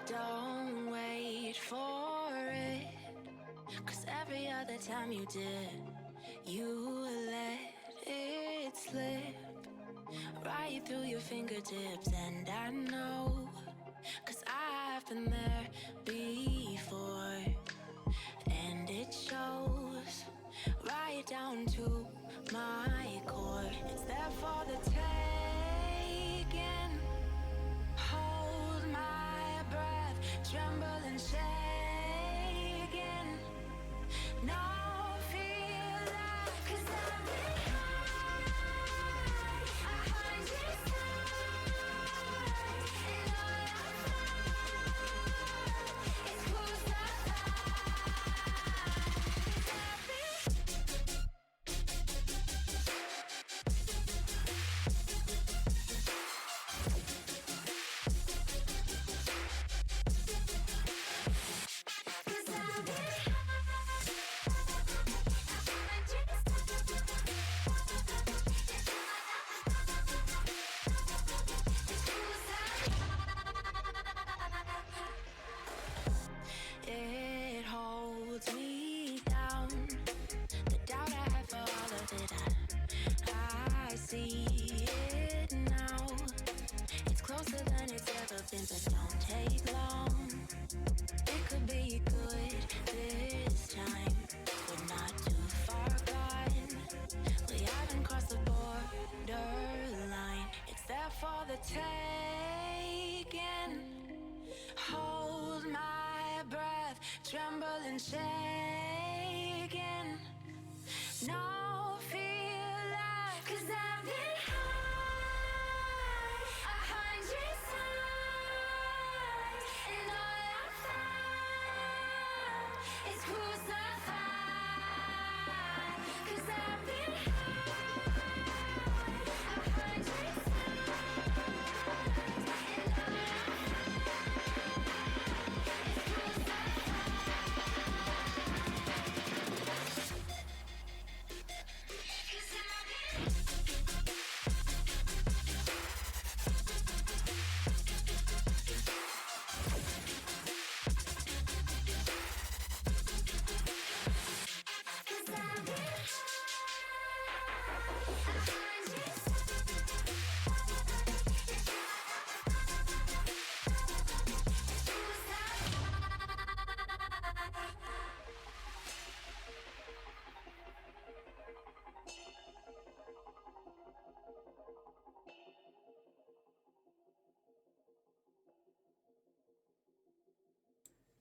Don't wait for it, 'cause every other time you did, you let it slip right through your fingertips. And I know, 'cause I've been there before, and it shows right down to my core. It's there for the taking. Hold my breath, tremble and shaking. No fear left, 'cause I've been high 100 times, and all I find is it holds me down. The doubt I had for all of it, I see it now. It's closer than it's ever been, but don't take long. It could be good this time. We're not too far gone. We haven't crossed the borderline. It's there for the taking. Hold my breath, tremble and shaking. No fear left, 'cause I've been high 100 times, and all I found is crucified. 'Cause I've been high 100 times, and all I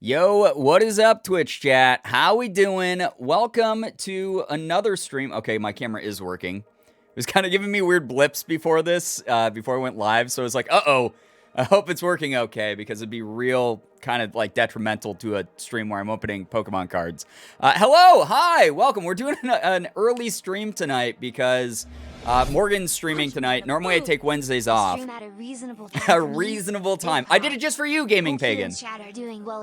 Yo, what is up, Twitch chat? How we doing? Welcome to another stream. Okay, my camera is working. It was kind of giving me weird blips before this, before I went live, so I was like, uh-oh, I hope it's working okay, because it'd be real kind of like detrimental to a stream where I'm opening Pokemon cards. Hello, hi, welcome. We're doing an early stream tonight because Morgan's streaming tonight. Normally I take Wednesdays off. Stream at a reasonable time. A reasonable time. I did it just for you, Gaming Pagan.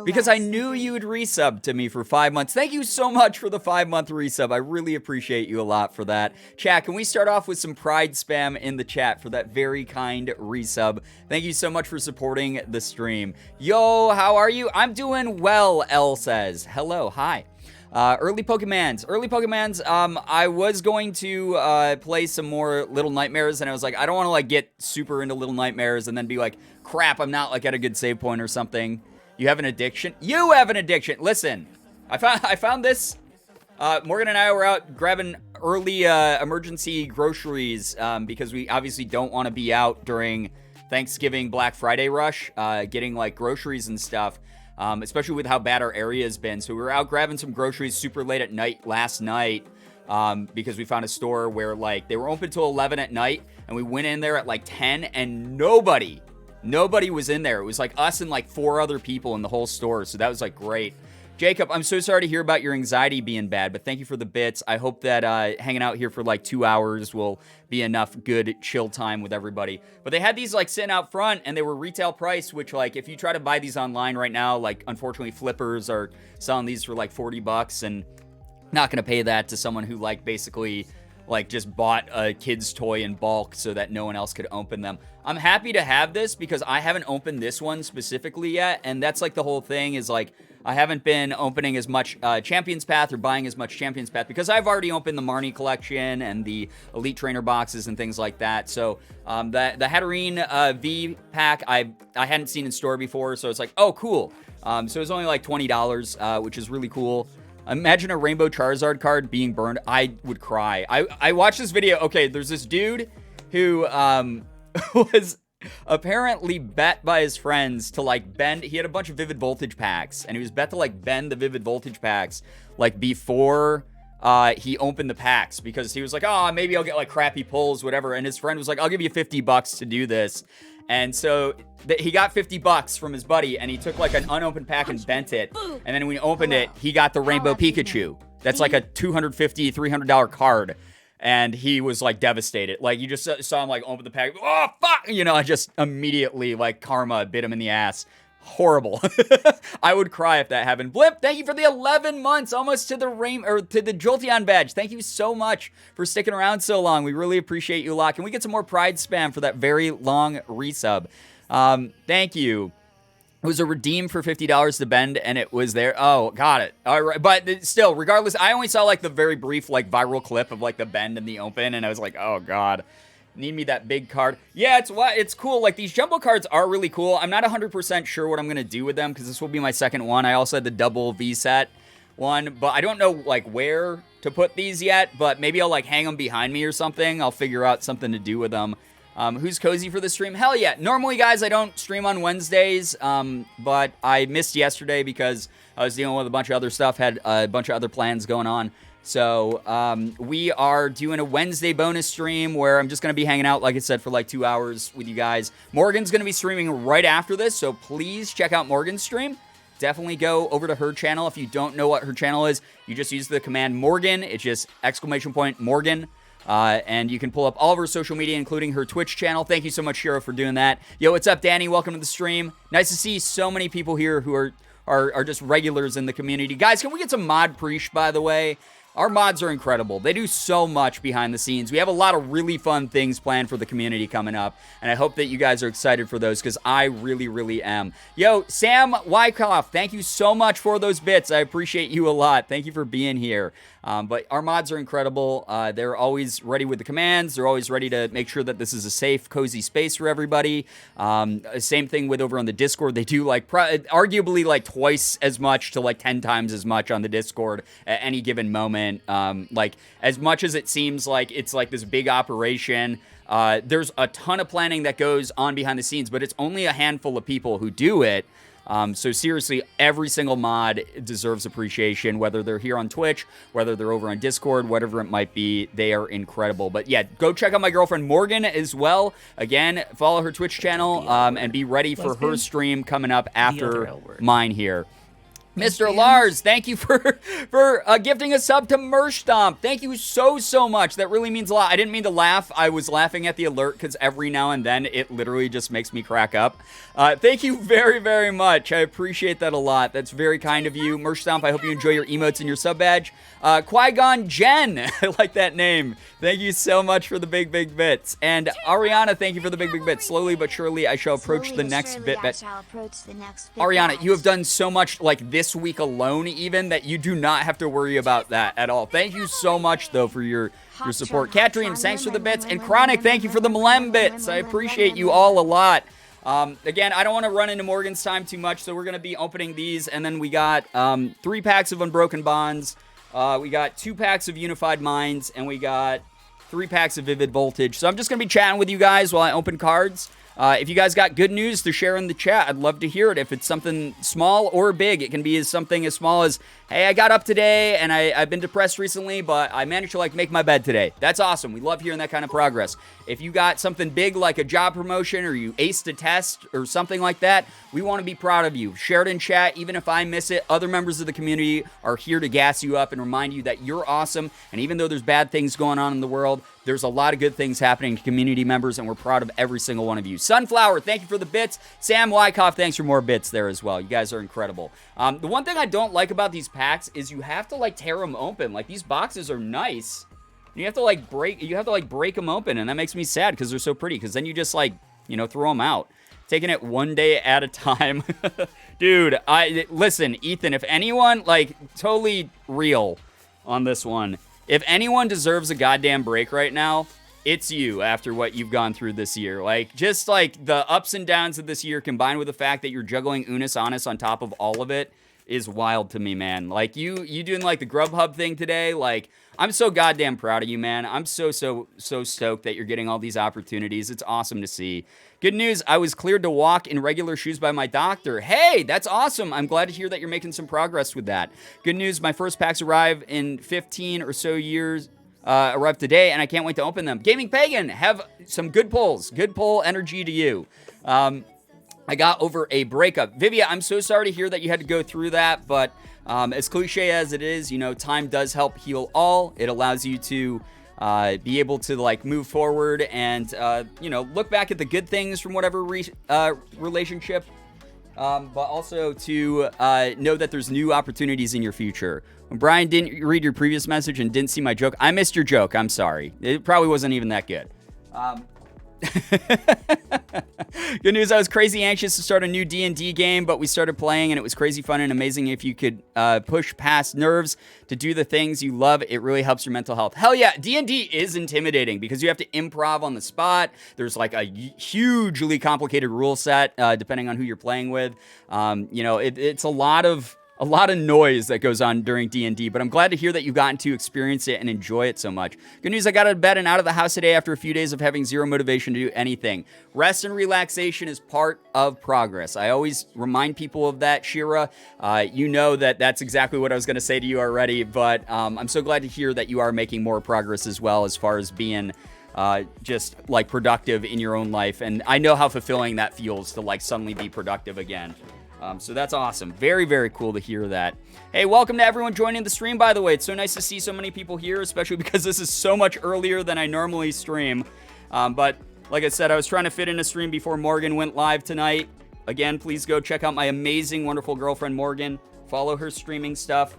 Because I knew you would resub to me for 5 months. Thank you so much for the 5-month resub. I really appreciate you a lot for that. Chat, can we start off with some pride spam in the chat for that very kind resub? Thank you so much for supporting the stream. Yo, how are you? I'm doing well, L says. Hello, hi. Early Pokemans. I was going to play some more Little Nightmares, and I was like, I don't want to like get super into Little Nightmares and then be like, crap, I'm not like at a good save point or something. You have an addiction? You have an addiction. Listen, I found this. Morgan and I were out grabbing early emergency groceries because we obviously don't want to be out during Thanksgiving Black Friday rush, getting like groceries and stuff. Especially with how bad our area has been. So we were out grabbing some groceries super late at night last night because we found a store where like they were open till 11 at night, and we went in there at like 10 and nobody was in there. It was like us and like 4 other people in the whole store. So that was like great. Jacob, I'm so sorry to hear about your anxiety being bad, but thank you for the bits. I hope that hanging out here for like 2 hours will be enough good chill time with everybody. But they had these like sitting out front, and they were retail price, which like if you try to buy these online right now, like unfortunately flippers are selling these for like $40, and not gonna pay that to someone who like basically like just bought a kid's toy in bulk so that no one else could open them. I'm happy to have this because I haven't opened this one specifically yet, and that's like the whole thing is like I haven't been opening as much Champions Path or buying as much Champions Path because I've already opened the Marnie collection and the Elite Trainer boxes and things like that. So the Hatterene V pack I hadn't seen in store before, so it's like, oh, cool. So it was only like $20, which is really cool. Imagine a Rainbow Charizard card being burned. I would cry. I watched this video. Okay, there's this dude who was apparently bet by his friends to like bend. He had a bunch of Vivid Voltage packs, and he was bet to like bend the Vivid Voltage packs like before he opened the packs because he was like, oh, maybe I'll get like crappy pulls, whatever. And his friend was like, I'll give you $50 to do this. And so he got $50 from his buddy, and he took like an unopened pack and bent it. And then when he opened it, he got the Rainbow Pikachu. That's like a $250, $300 card. And he was like devastated. Like you just saw him like open the pack. Oh, fuck! You know, I just immediately like karma bit him in the ass. Horrible. I would cry if that happened. Blip, thank you for the 11 months, almost to the to the Jolteon badge. Thank you so much for sticking around so long. We really appreciate you a lot. Can we get some more Pride spam for that very long resub? Thank you. It was a redeem for $50 to bend, and it was there. Oh, got it. All right, but still, regardless, I only saw like the very brief like viral clip of like the bend and the open, and I was like, oh god. Need me that big card. Yeah, it's cool. Like, these jumbo cards are really cool. I'm not 100% sure what I'm going to do with them because this will be my second one. I also had the double V-set one, but I don't know, like, where to put these yet, but maybe I'll, like, hang them behind me or something. I'll figure out something to do with them. Who's cozy for the stream? Hell yeah. Normally, guys, I don't stream on Wednesdays, but I missed yesterday because I was dealing with a bunch of other stuff, had a bunch of other plans going on. So, we are doing a Wednesday bonus stream where I'm just going to be hanging out, like I said, for like 2 hours with you guys. Morgan's going to be streaming right after this, so please check out Morgan's stream. Definitely go over to her channel. If you don't know what her channel is, you just use the command Morgan. It's just !Morgan. And you can pull up all of her social media, including her Twitch channel. Thank you so much, Shiro, for doing that. Yo, what's up, Danny? Welcome to the stream. Nice to see so many people here who are just regulars in the community. Guys, can we get some mod preach, by the way? Our mods are incredible. They do so much behind the scenes. We have a lot of really fun things planned for the community coming up, and I hope that you guys are excited for those because I really, really am. Yo, Sam Wyckoff, thank you so much for those bits. I appreciate you a lot. Thank you for being here. But our mods are incredible. They're always ready with the commands. They're always ready to make sure that this is a safe, cozy space for everybody. Same thing with over on the Discord. They do like arguably like twice as much to like 10 times as much on the Discord at any given moment. Like as much as it seems like it's like this big operation, there's a ton of planning that goes on behind the scenes, but it's only a handful of people who do it. So seriously, every single mod deserves appreciation, whether they're here on Twitch, whether they're over on Discord, whatever it might be. They are incredible. But yeah, go check out my girlfriend Morgan as well. Again, follow her Twitch channel and be ready for her stream coming up after mine here. Mr. Lars, thank you for gifting a sub to Merstomp. Thank you so much. That really means a lot. I didn't mean to laugh. I was laughing at the alert because every now and then it literally just makes me crack up. Thank you very much. I appreciate that a lot. That's very kind of you. Merstomp, I hope you enjoy your emotes and your sub badge. Qui-Gon Jen, I like that name. Thank you so much for the big bits. And Ariana, thank you for the big bits. Slowly but surely, I shall approach the next bit. Ariana, you have done so much like this week alone even that you do not have to worry about that at all. Thank you so much though for your support. Cat Dreams, thanks for the bits. And Chronic, thank you for the Mlem bits. I appreciate you all a lot. Again, I don't want to run into Morgan's time too much, so we're going to be opening these, and then we got 3 packs of Unbroken Bonds, we got 2 packs of Unified Minds, and we got 3 packs of Vivid Voltage. So I'm just going to be chatting with you guys while I open cards. If you guys got good news to share in the chat, I'd love to hear it. If it's something small or big, it can be something as small as, hey, I got up today and I've been depressed recently, but I managed to like make my bed today. That's awesome. We love hearing that kind of progress. If you got something big like a job promotion or you aced a test or something like that, we want to be proud of you. Share it in chat. Even if I miss it, other members of the community are here to gas you up and remind you that you're awesome. And even though there's bad things going on in the world, there's a lot of good things happening to community members, and we're proud of every single one of you. Sunflower, thank you for the bits. Sam Wyckoff, thanks for more bits there as well. You guys are incredible. The one thing I don't like about these packs is you have to, like, tear them open. Like, these boxes are nice, You have to like break them open, and that makes me sad because they're so pretty. Because then you just like, throw them out. Taking it one day at a time. Dude, listen, Ethan, if anyone, like, totally real on this one, if anyone deserves a goddamn break right now, it's you after what you've gone through this year. Like, just like the ups and downs of this year combined with the fact that you're juggling Unis Honest on top of all of it is wild to me, man. Like, you doing like the Grubhub thing today, like, I'm so goddamn proud of you, man. I'm so stoked that you're getting all these opportunities. It's awesome to see. Good news, I was cleared to walk in regular shoes by my doctor. Hey, that's awesome. I'm glad to hear that you're making some progress with that. Good news, my first packs arrive in 15 or so years. Arrived today, and I can't wait to open them. Gaming Pagan, have some good pulls. Good pull energy to you. I got over a breakup. Vivia, I'm so sorry to hear that you had to go through that, but as cliche as it is, time does help heal all. It allows you to be able to like move forward and look back at the good things from whatever relationship, but also to know that there's new opportunities in your future. When Brian didn't read your previous message and didn't see my joke, I missed your joke. I'm sorry. It probably wasn't even that good. Good news, I was crazy anxious to start a new D&D game, but we started playing and it was crazy fun and amazing. If you could push past nerves to do the things you love, it really helps your mental health. Hell yeah, D&D is intimidating because you have to improv on the spot. There's like a hugely complicated rule set depending on who you're playing with. It's a lot of noise that goes on during D&D, but I'm glad to hear that you've gotten to experience it and enjoy it so much. Good news, I got out of bed and out of the house today after a few days of having zero motivation to do anything. Rest and relaxation is part of progress. I always remind people of that, Shira. You know that's exactly what I was going to say to you already, but I'm so glad to hear that you are making more progress as well as far as being just like productive in your own life. And I know how fulfilling that feels to like suddenly be productive again. So that's awesome. Very, very cool to hear that. Hey, welcome to everyone joining the stream, by the way. It's so nice to see so many people here, especially because this is so much earlier than I normally stream. But like I said, I was trying to fit in a stream before Morgan went live tonight. Again, please go check out my amazing, wonderful girlfriend, Morgan. Follow her streaming stuff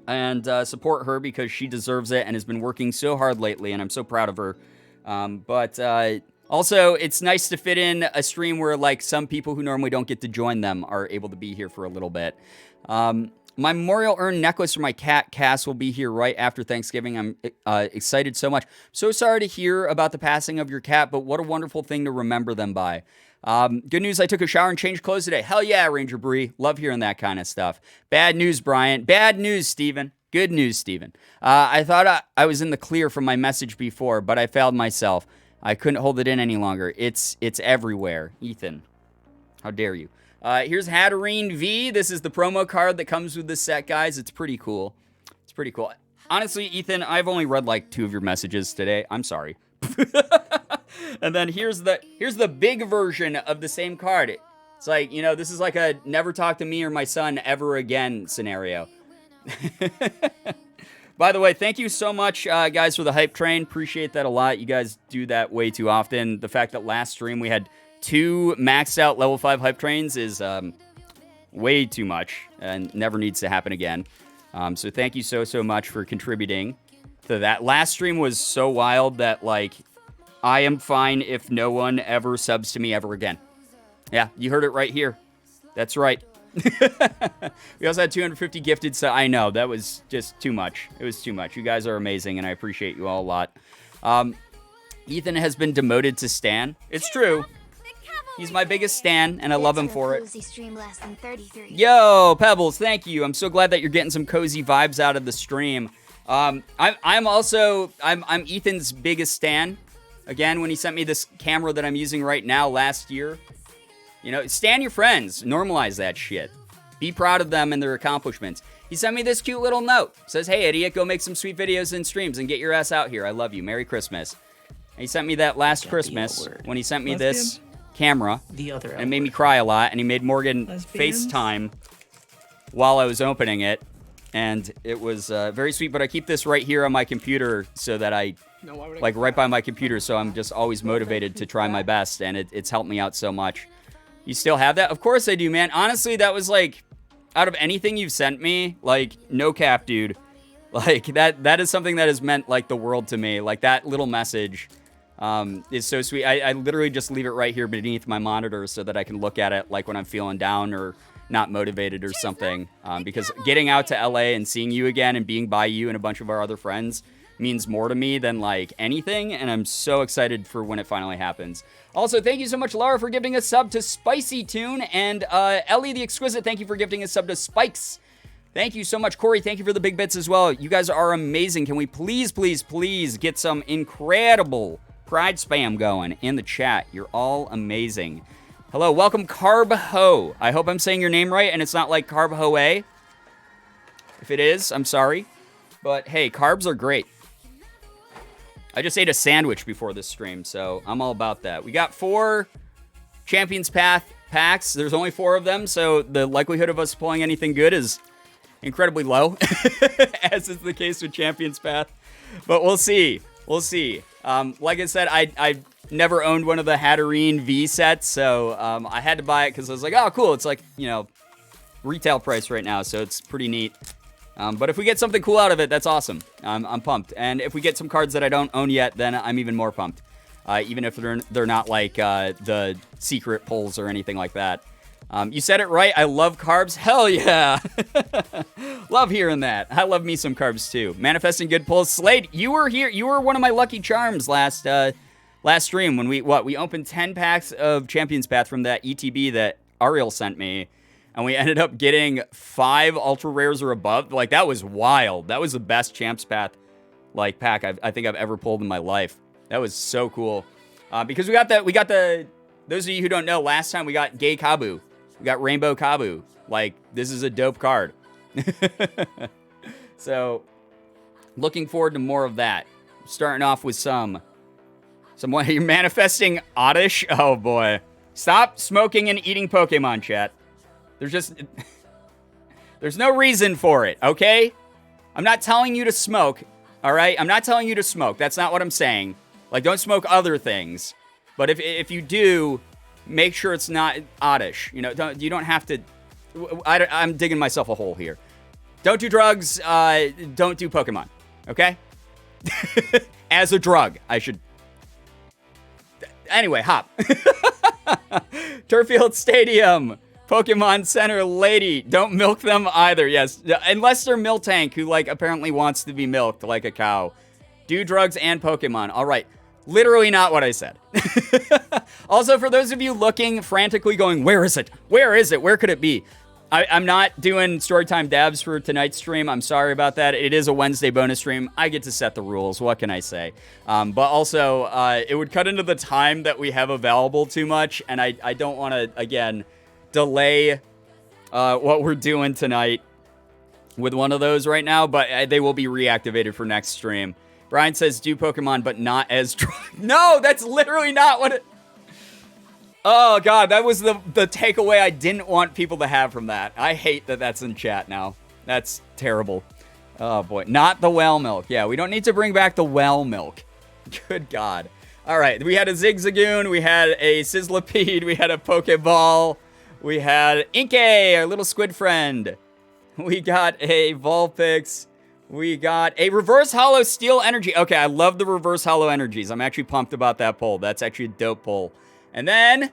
and support her because she deserves it and has been working so hard lately, and I'm so proud of her. Also, it's nice to fit in a stream where, like, some people who normally don't get to join them are able to be here for a little bit. My memorial urn necklace for my cat, Cass, will be here right after Thanksgiving. I'm excited so much. So sorry to hear about the passing of your cat, but what a wonderful thing to remember them by. Good news, I took a shower and changed clothes today. Hell yeah, Ranger Bree. Love hearing that kind of stuff. Bad news, Brian. Bad news, Steven. Good news, Steven. I thought I was in the clear from my message before, but I failed myself. I couldn't hold it in any longer. It's everywhere. Ethan, how dare you? Here's Hatterene V. This is the promo card that comes with the set, guys. It's pretty cool. It's pretty cool. Honestly, Ethan, I've only read like 2 of your messages today. I'm sorry. And then here's the big version of the same card. It's like, this is like a never talk to me or my son ever again scenario. By the way, thank you so much, guys, for the hype train. Appreciate that a lot. You guys do that way too often. The fact that last stream we had 2 maxed out level 5 hype trains is way too much and never needs to happen again. So thank you so much for contributing to that. Last stream was so wild that, like, I am fine if no one ever subs to me ever again. Yeah, you heard it right here. That's right. We also had 250 gifted, so I know that was just too much. It was too much. You guys are amazing, and I appreciate you all a lot. Ethan has been demoted to Stan. It's true. He's my biggest stan, and I love him for it. Yo, Pebbles, thank you. I'm so glad that you're getting some cozy vibes out of the stream. I'm Ethan's biggest stan. Again, when he sent me this camera that I'm using right now last year. Stan your friends. Normalize that shit. Be proud of them and their accomplishments. He sent me this cute little note. Says, hey, idiot, go make some sweet videos and streams and get your ass out here. I love you. Merry Christmas. And he sent me that last Christmas when he sent me this camera. And it made me cry a lot. And he made Morgan FaceTime while I was opening it. And it was very sweet. But I keep this right here on my computer so that right by my computer. So I'm just always motivated to try my best. And it's helped me out so much. You still have that? Of course I do, man. Honestly, that was like, out of anything you've sent me, like, no cap, dude. Like, that is something that has meant, like, the world to me. Like, that little message is so sweet. I literally just leave it right here beneath my monitor so that I can look at it, like, when I'm feeling down or not motivated or something. Because getting out to LA and seeing you again and being by you and a bunch of our other friends means more to me than, like, anything. And I'm so excited for when it finally happens. Also, thank you so much, Laura, for gifting a sub to Spicy Tune. And Ellie the Exquisite, thank you for gifting a sub to Spikes. Thank you so much. Corey, thank you for the big bits as well. You guys are amazing. Can we please, please, please get some incredible pride spam going in the chat? You're all amazing. Hello, welcome Carb Ho. I hope I'm saying your name right and it's not like Carb Hoe. If it is, I'm sorry. But hey, carbs are great. I just ate a sandwich before this stream, so I'm all about that. We got 4 Champions Path packs. There's only 4 of them, so the likelihood of us pulling anything good is incredibly low, as is the case with Champions Path. But we'll see. We'll see. Like I said, I never owned one of the Hatterene V sets, so I had to buy it because I was like, oh, cool. It's like, you know, retail price right now, so it's pretty neat. But if we get something cool out of it, that's awesome. I'm pumped. And if we get some cards that I don't own yet, then I'm even more pumped. Even if they're not like the secret pulls or anything like that. You said it right. I love carbs. Hell yeah. Love hearing that. I love me some carbs too. Manifesting good pulls. Slade, you were here. You were one of my lucky charms last stream when we opened 10 packs of Champions Path from that ETB that Ariel sent me. And we ended up getting 5 ultra rares or above. Like, that was wild. That was the best Champs Path like pack I think I've ever pulled in my life. That was so cool. Because we got the those of you who don't know, last time we got Gay Kabu. We got Rainbow Kabu. Like, this is a dope card. So, looking forward to more of that. Starting off with some you're manifesting Oddish. Oh boy. Stop smoking and eating Pokemon, chat. There's no reason for it, okay? I'm not telling you to smoke, all right? I'm not telling you to smoke. That's not what I'm saying. Like, don't smoke other things. But if you do, make sure it's not oddish. You know, you don't have to. I'm digging myself a hole here. Don't do drugs. Don't do Pokemon, okay? As a drug, I should. Anyway, hop. Turffield Stadium. Pokemon Center lady. Don't milk them either. Yes. Unless they're Miltank, who, like, apparently wants to be milked like a cow. Do drugs and Pokemon. All right. Literally not what I said. Also, for those of you looking, frantically going, where is it? Where is it? Where could it be? I'm not doing Storytime Dabs for tonight's stream. I'm sorry about that. It is a Wednesday bonus stream. I get to set the rules. What can I say? But also, it would cut into the time that we have available too much. And I don't want to, again, delay what we're doing tonight with one of those right now, but they will be reactivated for next stream. Brian says do Pokemon, but not as No, that's literally not what it... Oh, God, that was the takeaway I didn't want people to have from that. I hate that that's in chat now. That's terrible. Oh, boy. Not the well milk. Yeah, we don't need to bring back the well milk. Good God. All right, we had a Zigzagoon, we had a Sizzlipede, we had a Pokeball, we had Inkay, our little squid friend. We got a Vulpix. We got a Reverse Hollow Steel Energy. Okay, I love the Reverse Hollow Energies. I'm actually pumped about that pull. That's actually a dope pull. And then,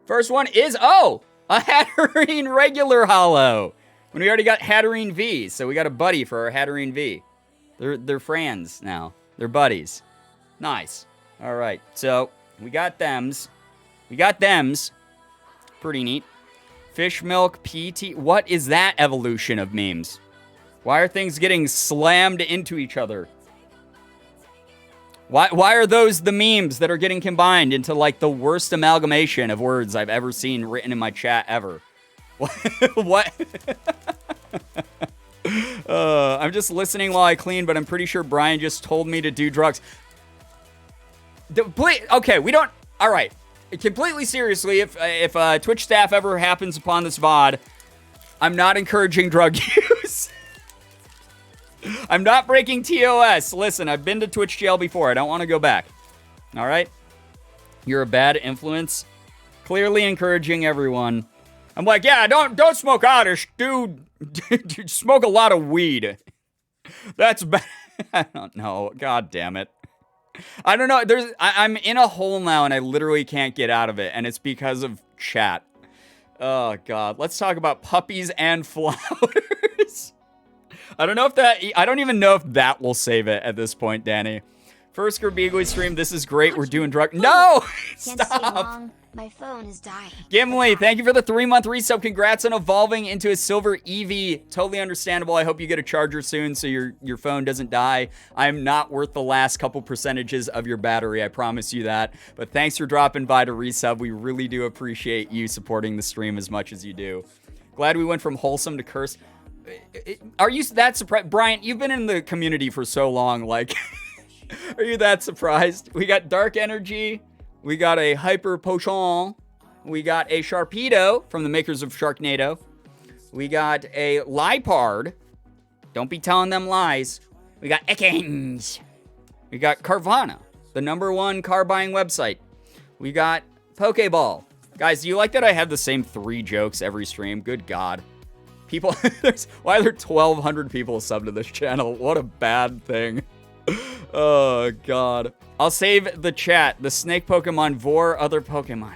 first one is, a Hatterene Regular Hollow. When we already got Hatterene V, so we got a buddy for our Hatterene V. They're friends now. They're buddies. Nice. All right, so we got thems. Pretty neat. Fish Milk PT. What is that evolution of memes? Why are things getting slammed into each other? Why are those the memes that are getting combined into, like, the worst amalgamation of words I've ever seen written in my chat ever? What? I'm just listening while I clean, but I'm pretty sure Brian just told me to do drugs. Okay, we don't... All right. Completely seriously, if Twitch staff ever happens upon this VOD, I'm not encouraging drug use. I'm not breaking TOS. Listen, I've been to Twitch jail before. I don't want to go back. All right? You're a bad influence. Clearly encouraging everyone. I'm like, yeah, don't smoke oddish, dude. Smoke a lot of weed. That's bad. I don't know. God damn it. I don't know. I'm in a hole now and I literally can't get out of it. And it's because of chat. Oh, God. Let's talk about puppies and flowers. I don't even know if that will save it at this point, Danny. First Girbeagly stream. This is great. We're doing drug. No! Stop! My phone is dying. Gimli, thank you for the 3-month resub. Congrats on evolving into a silver EV. Totally understandable. I hope you get a charger soon so your phone doesn't die. I'm not worth the last couple percentages of your battery. I promise you that. But thanks for dropping by to resub. We really do appreciate you supporting the stream as much as you do. Glad we went from wholesome to curse. Are you that surprised? Bryant, you've been in the community for so long. Like, are you that surprised? We got Dark Energy. We got a Hyper Potion. We got a Sharpedo from the makers of Sharknado. We got a Lipard. Don't be telling them lies. We got Ekans. We got Carvana, the #1 car buying website. We got Pokeball. Guys, do you like that I have the same 3 jokes every stream? Good God. People, why are there 1,200 people subbed to this channel? What a bad thing. Oh, God. I'll save the chat. The snake Pokemon vor other Pokemon.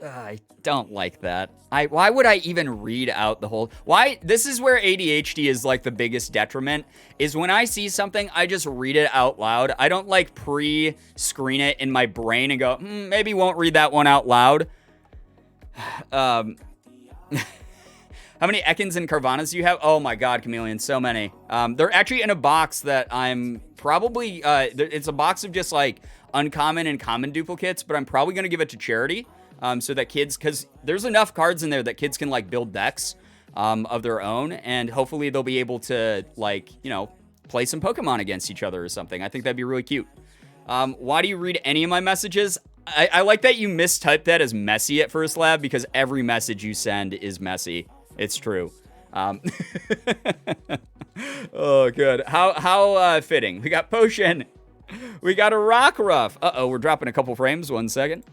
I don't like that. Why would I even read out the whole... Why? This is where ADHD is like the biggest detriment, is when I see something, I just read it out loud. I don't like pre-screen it in my brain and go, maybe won't read that one out loud. How many Ekans and Carvanas do you have? Oh my God, Chameleon, so many. They're actually in a box that I'm probably, it's a box of just like uncommon and common duplicates, but I'm probably going to give it to charity so that kids, because there's enough cards in there that kids can like build decks of their own, and hopefully they'll be able to like, you know, play some Pokemon against each other or something. I think that'd be really cute. Why do you read any of my messages? I like that you mistyped that as messy at first, Lab, because every message you send is messy. It's true. Oh, good. How fitting. We got Potion. We got a Rockruff. Uh-oh, we're dropping a couple frames. 1 second.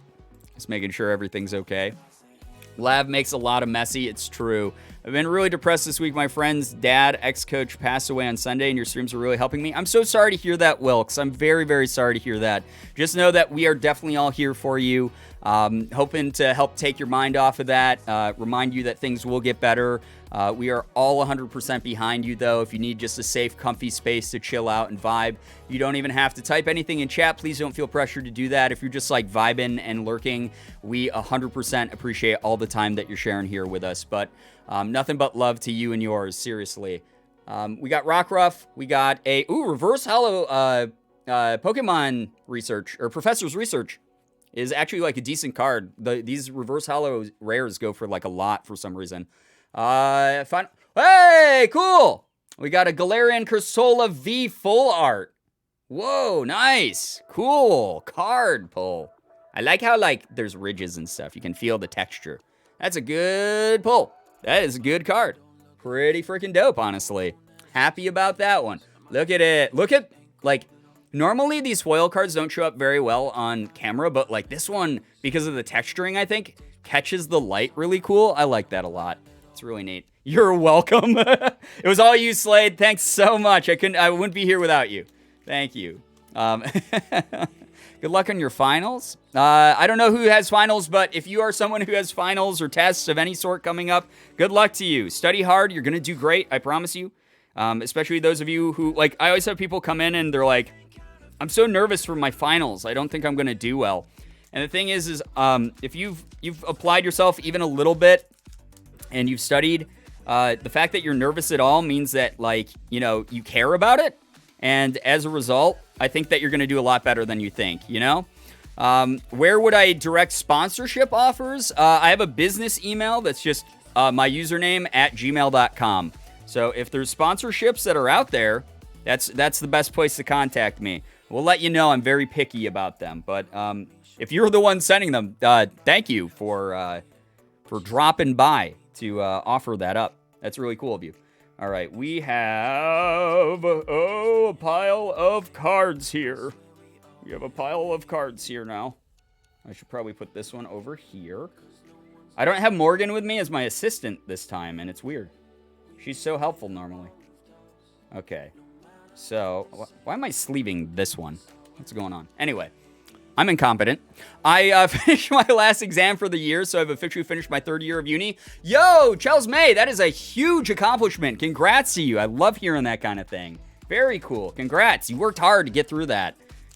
Just making sure everything's okay. Lab makes a lot of messy. It's true. I've been really depressed this week. My friend's dad, ex-coach, passed away on Sunday, and your streams are really helping me. I'm so sorry to hear that, Wilkes. I'm very, very sorry to hear that. Just know that we are definitely all here for you. Hoping to help take your mind off of that, remind you that things will get better. We are all 100% behind you, though. If you need just a safe, comfy space to chill out and vibe, you don't even have to type anything in chat. Please don't feel pressured to do that. If you're just like vibing and lurking, we 100% appreciate all the time that you're sharing here with us. But nothing but love to you and yours, seriously. We got Rockruff. We got a reverse hollow Pokemon research, or Professor's Research. Is actually like a decent card. These reverse hollow rares go for like a lot for some reason. Hey, cool! We got a Galarian Cursola V full art. Whoa, nice. Cool card pull. I like how like there's ridges and stuff. You can feel the texture. That's a good pull. That is a good card. Pretty freaking dope, honestly. Happy about that one. Look at it. Look at, like... Normally, these foil cards don't show up very well on camera, but like this one, because of the texturing, I think, catches the light really cool. I like that a lot. It's really neat. You're welcome. It was all you, Slade. Thanks so much. I wouldn't be here without you. Thank you. Good luck on your finals. I don't know who has finals, but if you are someone who has finals or tests of any sort coming up, good luck to you. Study hard. You're going to do great. I promise you. Especially those of you who, like, I always have people come in and they're like, I'm so nervous for my finals. I don't think I'm going to do well. And the thing is if you've applied yourself even a little bit and you've studied, the fact that you're nervous at all means that, like, you know, you care about it. And as a result, I think that you're going to do a lot better than you think, you know? Where would I direct sponsorship offers? I have a business email that's just my username @gmail.com. So if there's sponsorships that are out there, that's the best place to contact me. We'll let you know. I'm very picky about them. But if you're the one sending them, thank you for dropping by to offer that up. That's really cool of you. All right, we have a pile of cards here. We have a pile of cards here now. I should probably put this one over here. I don't have Morgan with me as my assistant this time, and it's weird. She's so helpful normally. Okay. So, why am I sleeving this one? What's going on? Anyway, I'm incompetent. I finished my last exam for the year, so I've officially finished my 3rd year of uni. Yo, Charles May, that is a huge accomplishment. Congrats to you. I love hearing that kind of thing. Very cool. Congrats. You worked hard to get through that.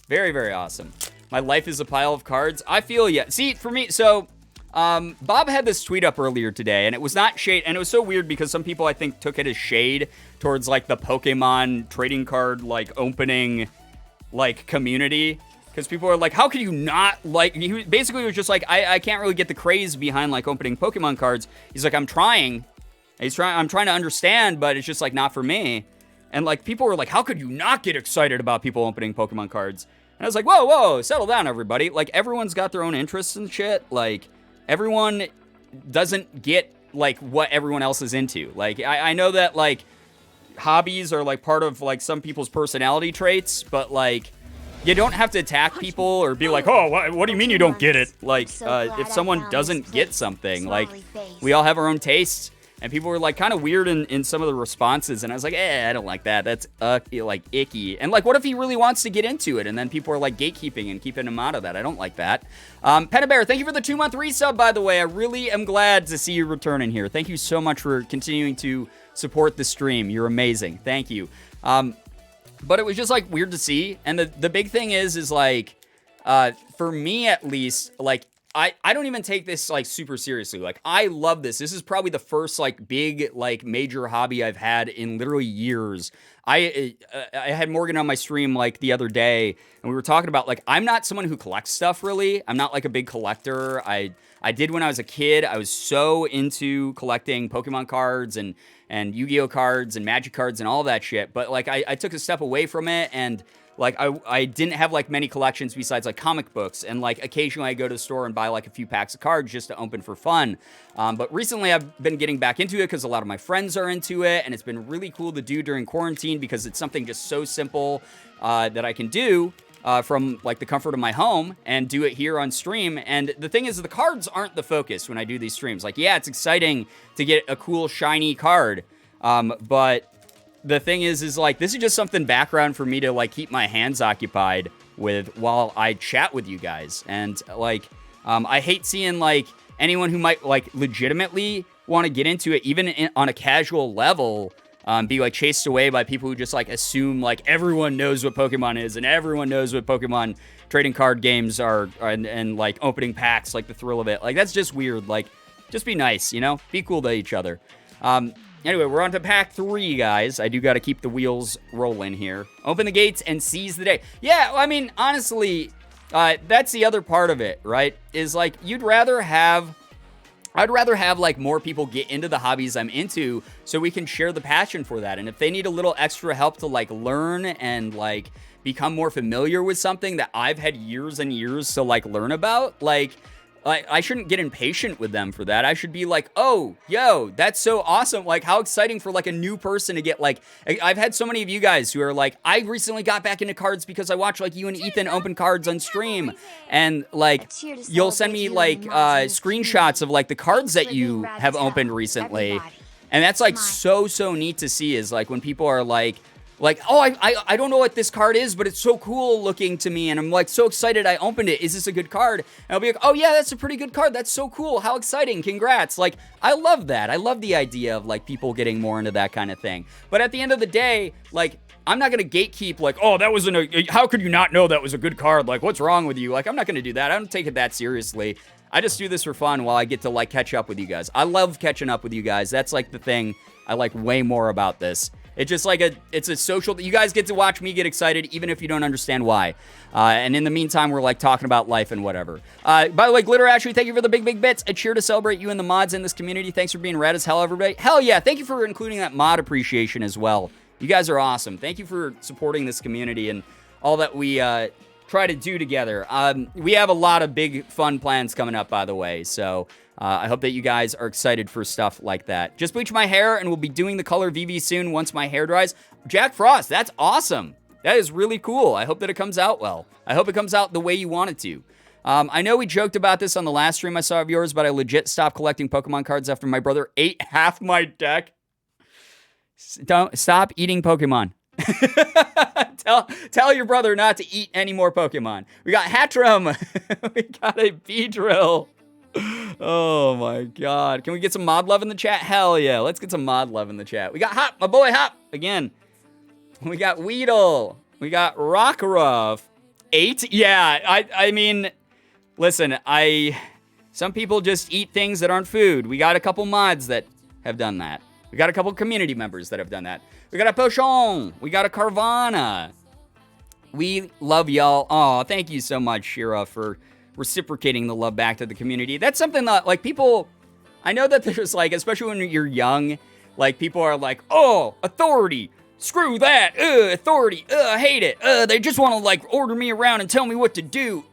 Very, very awesome. My life is a pile of cards. I feel ya. See, for me, so Bob had this tweet up earlier today, and it was not shade, and it was so weird because some people, I think, took it as shade towards, like, the Pokemon trading card, like, opening, like, community. Because people are like, how can you not like... He basically was just like, I can't really get the craze behind, like, opening Pokemon cards. He's like, I'm trying to understand, but it's just, like, not for me. And, like, people were like, how could you not get excited about people opening Pokemon cards? And I was like, whoa, settle down, everybody. Like, everyone's got their own interests and shit. Like, everyone doesn't get, like, what everyone else is into. Like, I know that, like, hobbies are, like, part of, like, some people's personality traits, but, like, you don't have to attack people or be like, oh, what do you mean you don't get it? Like, if someone doesn't get something, like, we all have our own tastes. And people were, like, kind of weird in some of the responses. And I was like, I don't like that. That's, like, icky. And, like, what if he really wants to get into it? And then people are, like, gatekeeping and keeping him out of that. I don't like that. Bear, thank you for the 2-month resub, by the way. I really am glad to see you returning here. Thank you so much for continuing to support the stream. You're amazing. Thank you. But it was just, like, weird to see. And the big thing is like, for me at least, like, I don't even take this, like, super seriously. Like, I love this. This is probably the first, like, big, like, major hobby I've had in literally years. I had Morgan on my stream, like, the other day, and we were talking about, like, I'm not someone who collects stuff, really. I'm not, like, a big collector. I did when I was a kid. I was so into collecting Pokemon cards and Yu-Gi-Oh cards and Magic cards and all that shit. But, like, I took a step away from it, and... like, I didn't have, like, many collections besides, like, comic books. And, like, occasionally I go to the store and buy, like, a few packs of cards just to open for fun. But recently I've been getting back into it because a lot of my friends are into it. And it's been really cool to do during quarantine because it's something just so simple that I can do from, like, the comfort of my home and do it here on stream. And the thing is, the cards aren't the focus when I do these streams. Like, yeah, it's exciting to get a cool, shiny card. But... the thing is like, this is just something background for me to, like, keep my hands occupied with while I chat with you guys. And, like, I hate seeing, like, anyone who might, like, legitimately want to get into it, even on a casual level, be, like, chased away by people who just, like, assume, like, everyone knows what Pokemon is and everyone knows what Pokemon trading card games are and like, opening packs, like, the thrill of it. Like, that's just weird. Like, just be nice, you know? Be cool to each other. Anyway, we're on to pack 3, guys. I do got to keep the wheels rolling here. Open the gates and seize the day. Yeah, I mean, honestly, that's the other part of it, right? Is, like, I'd rather have, like, more people get into the hobbies I'm into so we can share the passion for that. And if they need a little extra help to, like, learn and, like, become more familiar with something that I've had years and years to, like, learn about, like... I shouldn't get impatient with them for that. I should be like, oh, yo, that's so awesome. Like, how exciting for, like, a new person to get, like... I've had so many of you guys who are like, I recently got back into cards because I watched, like, you and Ethan open cards on stream. And, like, you'll send me, like, screenshots of, like, the cards that you have opened recently. And that's, like, so neat to see is, like, when people are like, oh, I don't know what this card is, but it's so cool looking to me, and I'm, like, so excited I opened it. Is this a good card? And I'll be like, oh, yeah, that's a pretty good card. That's so cool. How exciting. Congrats. Like, I love that. I love the idea of, like, people getting more into that kind of thing. But at the end of the day, like, I'm not going to gatekeep, like, oh, that wasn't a... How could you not know that was a good card? Like, what's wrong with you? Like, I'm not going to do that. I don't take it that seriously. I just do this for fun while I get to, like, catch up with you guys. I love catching up with you guys. That's, like, the thing I like way more about this. It's just like it's a social, you guys get to watch me get excited, even if you don't understand why. And in the meantime, we're, like, talking about life and whatever. By the way, Glitter Ashley, thank you for the big bits. A cheer to celebrate you and the mods in this community. Thanks for being rad as hell, everybody. Hell yeah, thank you for including that mod appreciation as well. You guys are awesome. Thank you for supporting this community and all that we try to do together. We have a lot of big fun plans coming up, by the way, so... I hope that you guys are excited for stuff like that. Just bleached my hair, and we'll be doing the color VV soon once my hair dries. Jack Frost, that's awesome. That is really cool. I hope that it comes out well. I hope it comes out the way you want it to. I know we joked about this on the last stream I saw of yours, but I legit stopped collecting Pokemon cards after my brother ate half my deck. Don't stop eating Pokemon. Tell your brother not to eat any more Pokemon. We got Hatterene. We got a Beedrill. Oh my god. Can we get some mod love in the chat? Hell yeah. Let's get some mod love in the chat. We got Hop, my boy Hop, again. We got Weedle. We got Rockruff. 8? Yeah, I mean, listen, some people just eat things that aren't food. We got a couple mods that have done that. We got a couple community members that have done that. We got a Pochon. We got a Carvana. We love y'all. Oh, thank you so much, Shira, for reciprocating the love back to the community. That's something that, like, people, I know that there's, like, especially when you're young, like, people are like, oh, authority. Screw that. Authority. I hate it. They just want to, like, order me around and tell me what to do.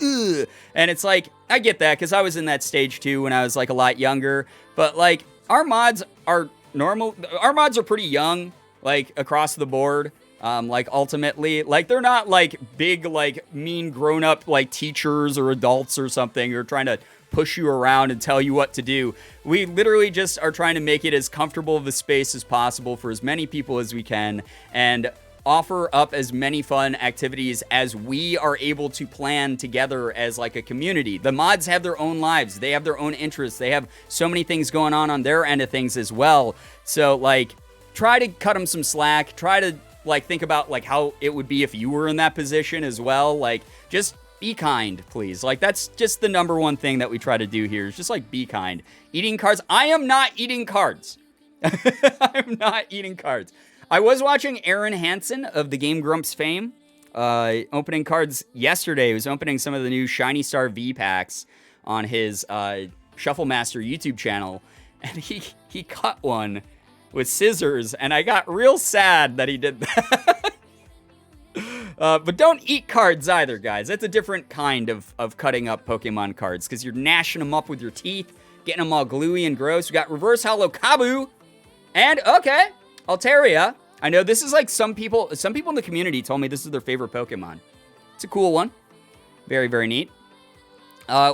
And it's like, I get that, because I was in that stage, too, when I was, like, a lot younger. But, like, our mods are normal. Our mods are pretty young, like, across the board. Like, ultimately, like, they're not, like, big, like, mean grown-up, like, teachers or adults or something who are trying to push you around and tell you what to do. We literally just are trying to make it as comfortable of a space as possible for as many people as we can and offer up as many fun activities as we are able to plan together as, like, a community. The mods have their own lives. They have their own interests. They have so many things going on their end of things as well. So, like, try to cut them some slack. Try to, like, think about, like, how it would be if you were in that position as well. Like, just be kind, please. Like, that's just the number one thing that we try to do here is just, like, be kind. Eating cards. I am not eating cards. I'm not eating cards. I was watching Aaron Hansen of the Game Grumps fame opening cards yesterday. He was opening some of the new Shiny Star V packs on his Shuffle Master YouTube channel, and he cut one with scissors, and I got real sad that he did that. But don't eat cards either, guys. That's a different kind of cutting up Pokemon cards, because you're gnashing them up with your teeth, getting them all gluey and gross. We got Reverse Hollow Kabu, and, okay, Altaria. I know this is, like, some people in the community told me this is their favorite Pokemon. It's a cool one. Very, very neat.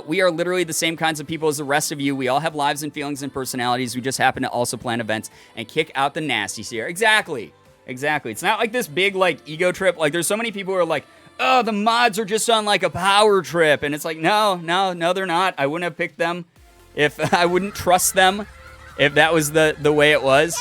We are literally the same kinds of people as the rest of you. We all have lives and feelings and personalities. We just happen to also plan events and kick out the nasties here. Exactly. It's not like this big, like, ego trip. Like, there's so many people who are like, oh, the mods are just on, like, a power trip. And it's like, no, they're not. I wouldn't have picked them if I wouldn't trust them if that was the way it was.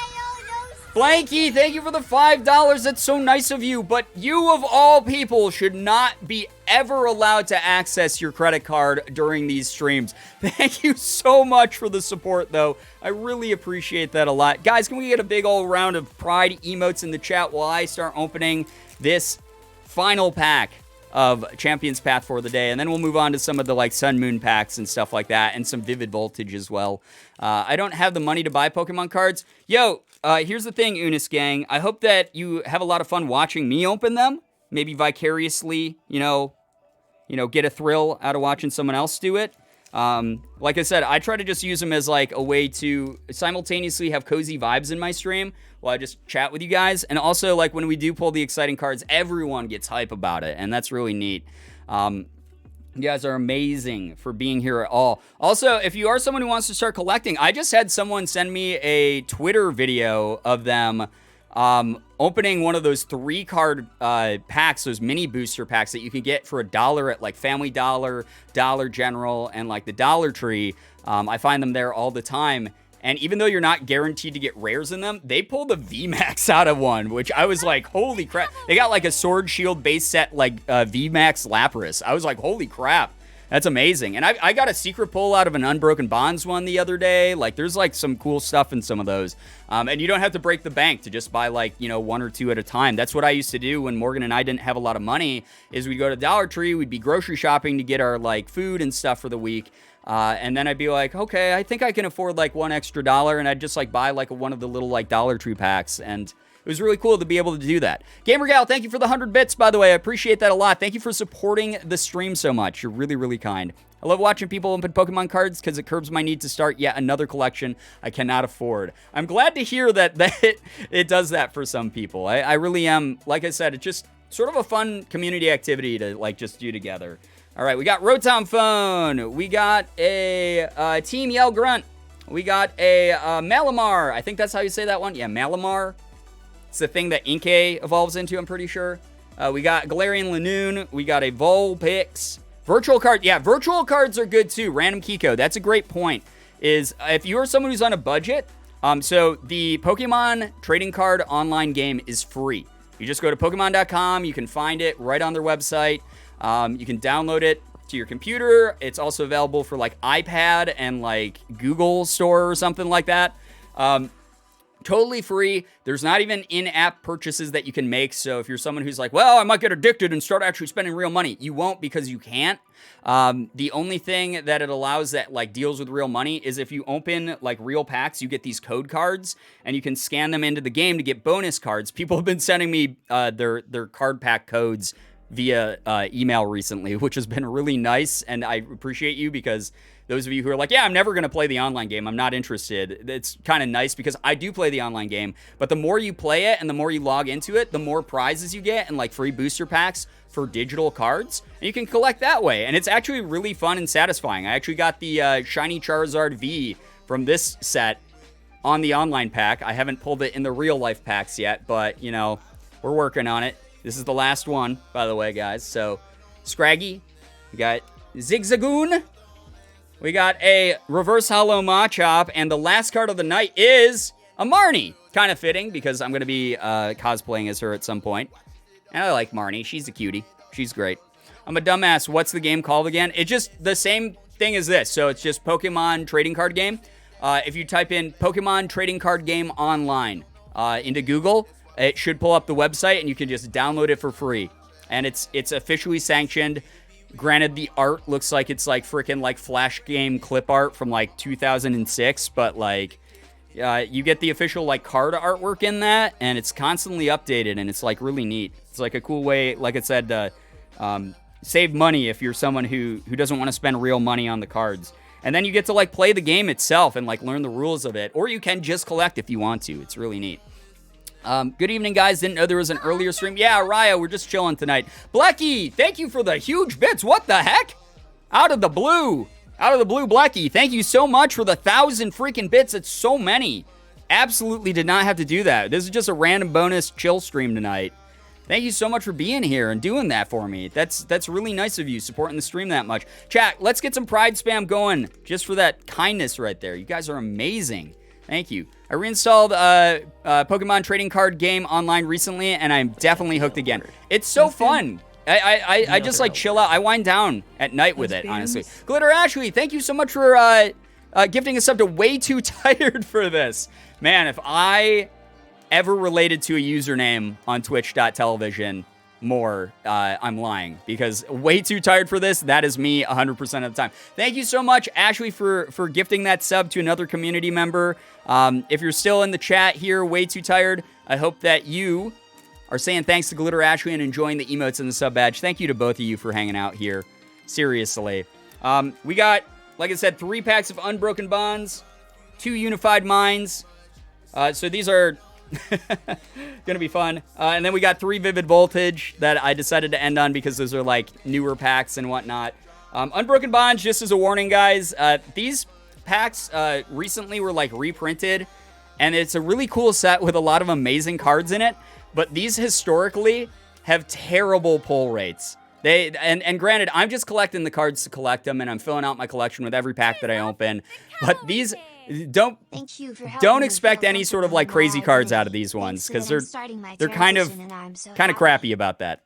Blanky, thank you for the $5. That's so nice of you. But you, of all people, should not be ever allowed to access your credit card during these streams. Thank you so much for the support, though. I really appreciate that a lot. Guys, can we get a big old round of pride emotes in the chat while I start opening this final pack of Champion's Path for the day? And then we'll move on to some of the, like, Sun Moon packs and stuff like that, and some Vivid Voltage as well. I don't have the money to buy Pokemon cards. Yo, here's the thing, Unis Gang. I hope that you have a lot of fun watching me open them. Maybe vicariously, you know, get a thrill out of watching someone else do it. Like I said, I try to just use them as, like, a way to simultaneously have cozy vibes in my stream while I just chat with you guys. And also, like, when we do pull the exciting cards, everyone gets hype about it, and that's really neat. You guys are amazing for being here at all. Also, if you are someone who wants to start collecting, I just had someone send me a Twitter video of them opening one of those 3-card packs, those mini booster packs that you can get for $1 at, like, Family Dollar, Dollar General, and, like, the Dollar Tree. I find them there all the time. And even though you're not guaranteed to get rares in them, they pulled a VMAX out of one, which I was like, holy crap. They got, like, a Sword Shield base set, like, VMAX Lapras. I was like, holy crap. That's amazing. And I got a secret pull out of an Unbroken Bonds one the other day. Like, there's, like, some cool stuff in some of those. And you don't have to break the bank to just buy, like, you know, 1 or 2 at a time. That's what I used to do when Morgan and I didn't have a lot of money, is we'd go to Dollar Tree, we'd be grocery shopping to get our, like, food and stuff for the week. And then I'd be like, okay, I think I can afford, like, $1 extra, and I'd just, like, buy, like, one of the little, like, Dollar Tree packs, and it was really cool to be able to do that. Gamergal, thank you for the 100 bits, by the way. I appreciate that a lot. Thank you for supporting the stream so much. You're really, really kind. I love watching people open Pokemon cards because it curbs my need to start yet another collection I cannot afford. I'm glad to hear that it does that for some people. I really am. Like I said, it's just sort of a fun community activity to, like, just do together. All right, we got Rotom Phone. We got a Team Yell Grunt. We got a Malamar. I think that's how you say that one. Yeah, Malamar. It's the thing that Inkay evolves into, I'm pretty sure. We got Galarian Lanoon. We got a Vulpix. Virtual card. Yeah, virtual cards are good too. Random Kiko. That's a great point. Is if you're someone who's on a budget, so the Pokemon trading card online game is free. You just go to Pokemon.com. You can find it right on their website. You can download it to your computer. It's also available for like iPad and like Google Store or something like that. Totally free. There's not even in-app purchases that you can make. So if you're someone who's like, well, I might get addicted and start actually spending real money, you won't because you can't. The only thing that it allows that like deals with real money is if you open like real packs, you get these code cards and you can scan them into the game to get bonus cards. People have been sending me their card pack codes via email recently, which has been really nice. And I appreciate you because those of you who are like, yeah, I'm never going to play the online game, I'm not interested. It's kind of nice because I do play the online game, but the more you play it and the more you log into it, the more prizes you get and like free booster packs for digital cards. And you can collect that way. And it's actually really fun and satisfying. I actually got the Shiny Charizard V from this set on the online pack. I haven't pulled it in the real life packs yet, but you know, we're working on it. This is the last one, by the way, guys. So, Scraggy. We got Zigzagoon. We got a Reverse Hollow Machop. And the last card of the night is a Marnie. Kind of fitting because I'm going to be cosplaying as her at some point. And I like Marnie. She's a cutie. She's great. I'm a dumbass. What's the game called again? It's just the same thing as this. So, it's just Pokemon Trading Card Game. If you type in Pokemon Trading Card Game Online into Google, it should pull up the website and you can just download it for free. And it's officially sanctioned. Granted, the art looks like it's like freaking like Flash game clip art from like 2006, but like you get the official like card artwork in that, and it's constantly updated, and it's like really neat. It's like a cool way, like I said, to save money if you're someone who doesn't want to spend real money on the cards. And then you get to like play the game itself and like learn the rules of it, or you can just collect if you want to. It's really neat. Good evening, guys. Didn't know there was an earlier stream. Yeah, Raya, we're just chilling tonight. Blackie, thank you for the huge bits. What the heck? Out of the blue, Blackie. Thank you so much for the 1,000 freaking bits. It's so many. Absolutely did not have to do that. This is just a random bonus chill stream tonight. Thank you so much for being here and doing that for me. That's really nice of you, supporting the stream that much. Chat, let's get some pride spam going just for that kindness right there. You guys are amazing. Thank you. I reinstalled Pokemon Trading Card Game online recently, and I'm definitely hooked again. It's so fun. I just like chill out. I wind down at night with it, honestly. Glitter Ashley, thank you so much for gifting us up to Way Too Tired for this. Man, if I ever related to a username on twitch.television more, I'm lying, because Way Too Tired for this, that is me 100% of the time. Thank you so much, Ashley, for gifting that sub to another community member. If you're still in the chat here, Way Too Tired, I hope that you are saying thanks to Glitter Ashley and enjoying the emotes and the sub badge. Thank you to both of you for hanging out here. Seriously. We got, like I said, 3 packs of Unbroken Bonds, 2 Unified Minds. So these are gonna be fun. And then we got 3 Vivid Voltage that I decided to end on because those are like newer packs and whatnot. Unbroken Bonds, just as a warning, guys, these packs recently were like reprinted, and it's a really cool set with a lot of amazing cards in it, but these historically have terrible pull rates. And granted, I'm just collecting the cards to collect them, and I'm filling out my collection with every pack that I open, but these don't expect any sort of like crazy cards out of these ones, because they're kind of crappy about that.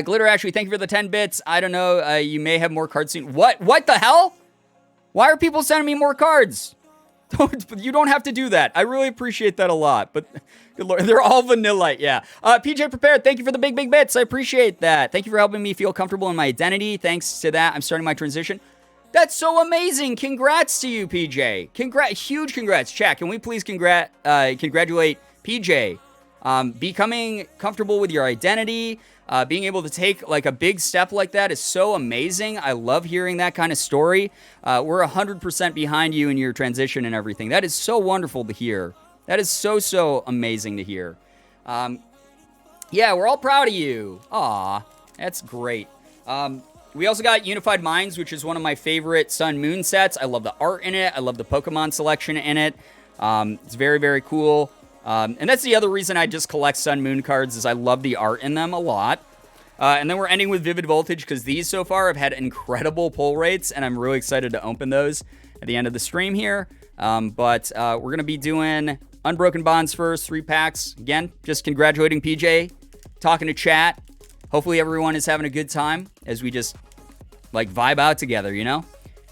Glitter Ashley, thank you for the 10 bits. I don't know, you may have more cards soon. What the hell? Why are people sending me more cards? You don't have to do that. I really appreciate that a lot, but good lord, they're all vanilla, yeah. PJ Prepared, thank you for the big bits. I appreciate that. Thank you for helping me feel comfortable in my identity. Thanks to that, I'm starting my transition. That's so amazing. Congrats to you, PJ. Huge congrats. Chat, can we please congratulate PJ? Becoming comfortable with your identity, being able to take like a big step like that is so amazing. I love hearing that kind of story. We're 100% behind you in your transition and everything. That is so wonderful to hear. That is so amazing to hear. Yeah, we're all proud of you. Aw, that's great. We also got Unified Minds, which is one of my favorite Sun Moon sets. I love the art in it. I love the Pokemon selection in it. It's very, very cool. And that's the other reason I just collect Sun Moon cards, is I love the art in them a lot. And then we're ending with Vivid Voltage, because these so far have had incredible pull rates, and I'm really excited to open those at the end of the stream here. But we're going to be doing Unbroken Bonds first, 3 packs. Again, just congratulating PJ, talking to chat. Hopefully everyone is having a good time as we just, like, vibe out together, you know?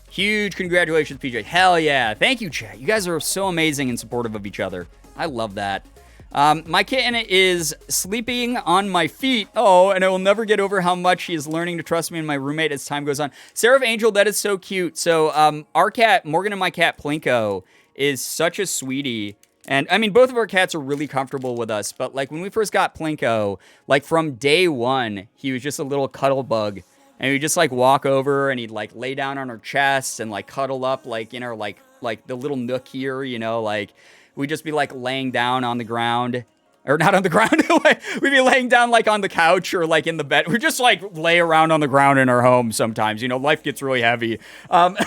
Huge congratulations, PJ. Hell yeah. Thank you, chat. You guys are so amazing and supportive of each other. I love that. My kitten is sleeping on my feet. Oh, and I will never get over how much she is learning to trust me and my roommate as time goes on. Seraph Angel, that is so cute. So, our cat, Morgan, and my cat, Plinko, is such a sweetie. And, I mean, both of our cats are really comfortable with us. But, like, when we first got Plinko, like, from day one, he was just a little cuddle bug. And we'd just, like, walk over, and he'd, like, lay down on our chest and, like, cuddle up, like, in our, like the little nook here, you know, like... We'd just be, like, laying down on the ground. Or not on the ground. We'd be laying down, like, on the couch or, like, in the bed. We'd just, like, lay around on the ground in our home sometimes. You know, life gets really heavy. But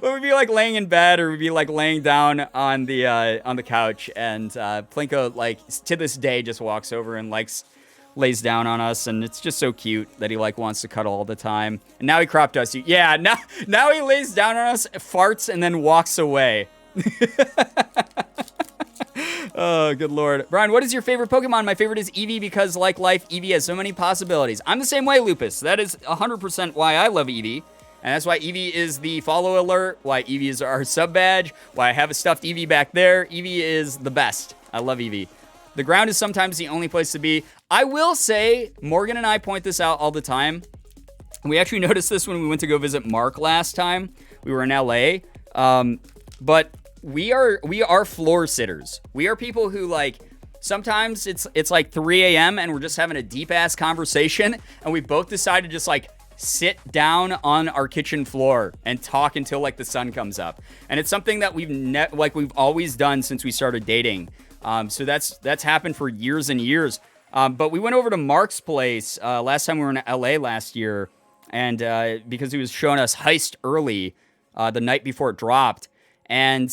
we'd be, like, laying in bed, or we'd be, like, laying down on the couch. And Plinko, like, to this day just walks over and, like, lays down on us. And it's just so cute that he, like, wants to cuddle all the time. And now he cropped us. Yeah, now he lays down on us, farts, and then walks away. Oh, good lord. Brian, what is your favorite Pokemon? My favorite is Eevee, because, like life, Eevee has so many possibilities. I'm the same way, Lupus. That is 100% why I love Eevee. And that's why Eevee is the follow alert, why Eevee is our sub badge, why I have a stuffed Eevee back there. Eevee is the best. I love Eevee. The ground is sometimes the only place to be. I will say, Morgan and I point this out all the time. We actually noticed this when we went to go visit Mark last time. We were in LA. But we are floor sitters. We are people who, like, sometimes it's like 3 a.m. and we're just having a deep ass conversation, and we both decide to just, like, sit down on our kitchen floor and talk until, like, the sun comes up. And it's something that we've always done since we started dating. So that's happened for years and years. But we went over to Mark's place last time we were in LA last year, and because he was showing us Heist early the night before it dropped. And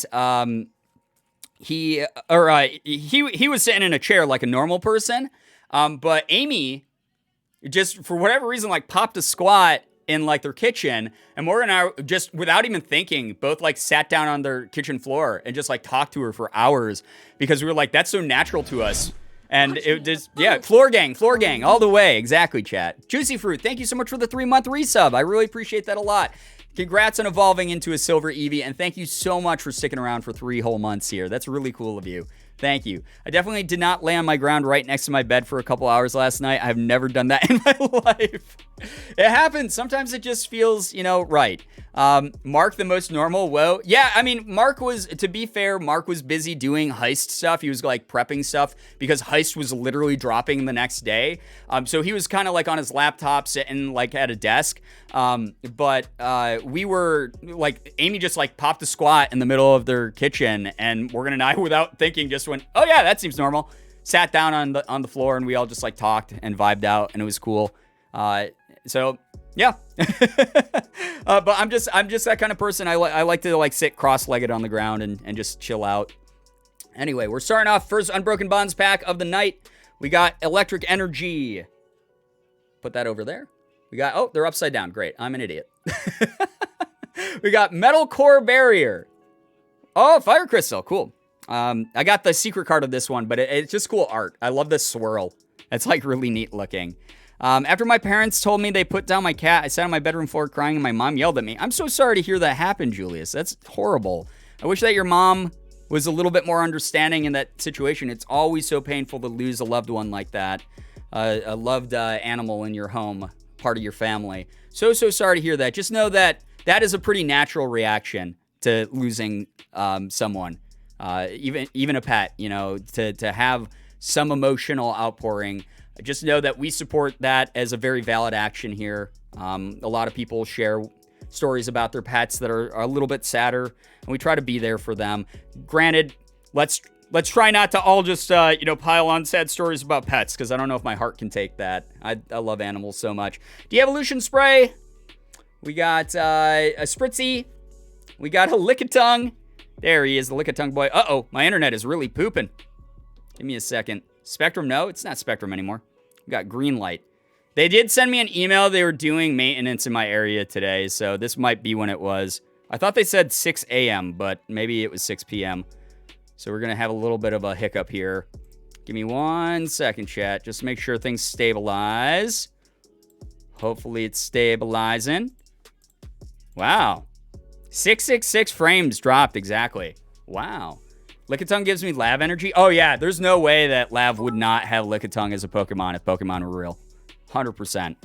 he was sitting in a chair like a normal person, but Amy just, for whatever reason, like, popped a squat in, like, their kitchen, and Morgan and I, just without even thinking, both, like, sat down on their kitchen floor and just, like, talked to her for hours, because we were like, that's so natural to us. And it just, yeah, floor gang all the way. Exactly, chat. Juicy Fruit, thank you so much for the 3-month resub. I really appreciate that a lot. Congrats on evolving into a silver Eevee, and thank you so much for sticking around for 3 whole months here. That's really cool of you. Thank you. I definitely did not lay on my ground right next to my bed for a couple hours last night. I've never done that in my life. It happens. Sometimes it just feels, you know, right. Mark, the most normal. Well, yeah, I mean, Mark was, to be fair, Mark was busy doing Heist stuff. He was, like, prepping stuff because Heist was literally dropping the next day. So he was kind of, like, on his laptop sitting, like, at a desk. But we were, like, Amy just, like, popped a squat in the middle of their kitchen, and Morgan and I, without thinking, just went, oh yeah, that seems normal. Sat down on the floor, and we all just, like, talked and vibed out, and it was cool. So yeah. But I'm just that kind of person. I like to, like, sit cross-legged on the ground and just chill out. Anyway, we're starting off first Unbroken Bonds pack of the night. We got Electric Energy. Put that over there. We got, oh, they're upside down. Great. I'm an idiot. We got Metal Core Barrier. Oh, Fire Crystal. Cool. I got the secret card of this one, but it's just cool art. I love this swirl. It's, like, really neat looking. After my parents told me they put down my cat, I sat on my bedroom floor crying, and my mom yelled at me. I'm so sorry to hear that happen, Julius. That's horrible. I wish that your mom was a little bit more understanding in that situation. It's always so painful to lose a loved one like that. A loved animal in your home, part of your family. So sorry to hear that. Just know that that is a pretty natural reaction to losing someone. Even a pet, you know, to have some emotional outpouring. Just know that we support that as a very valid action here. A lot of people share stories about their pets that are a little bit sadder, and we try to be there for them. Granted, let's let's try not to all just, pile on sad stories about pets, because I don't know if my heart can take that. I love animals so much. De-evolution spray. We got a Spritzy. We got a Lickitung. There he is, the Lickitung boy. Uh-oh, my internet is really pooping. Give me a second. Spectrum? No, it's not Spectrum anymore. We got green light. They did send me an email. They were doing maintenance in my area today, so this might be when it was. I thought they said 6 a.m., but maybe it was 6 p.m. So we're going to have a little bit of a hiccup here. Give me 1 second, chat. Just make sure things stabilize. Hopefully it's stabilizing. Wow. 666 frames dropped, exactly. Wow. Lickitung gives me Lav energy. Oh, yeah. There's no way that Lav would not have Lickitung as a Pokemon if Pokemon were real. 100%.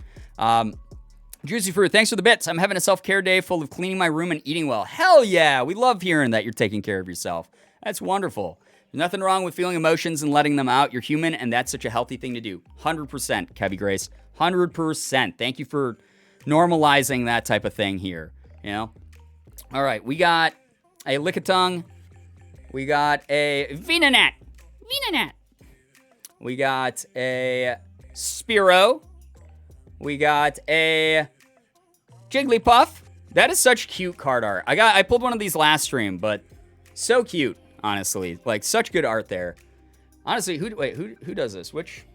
Juicy Fruit, thanks for the bits. I'm having a self-care day full of cleaning my room and eating well. Hell yeah. We love hearing that you're taking care of yourself. That's wonderful. There's nothing wrong with feeling emotions and letting them out. You're human, and that's such a healthy thing to do. 100%, Kevy Grace. 100%. Thank you for normalizing that type of thing here. You know? All right, we got a Lickitung. We got a Venonat. We got a Spearow. We got a Jigglypuff. That is such cute card art. I pulled one of these last stream, but so cute, honestly. Like, such good art there. Honestly, who does this? Which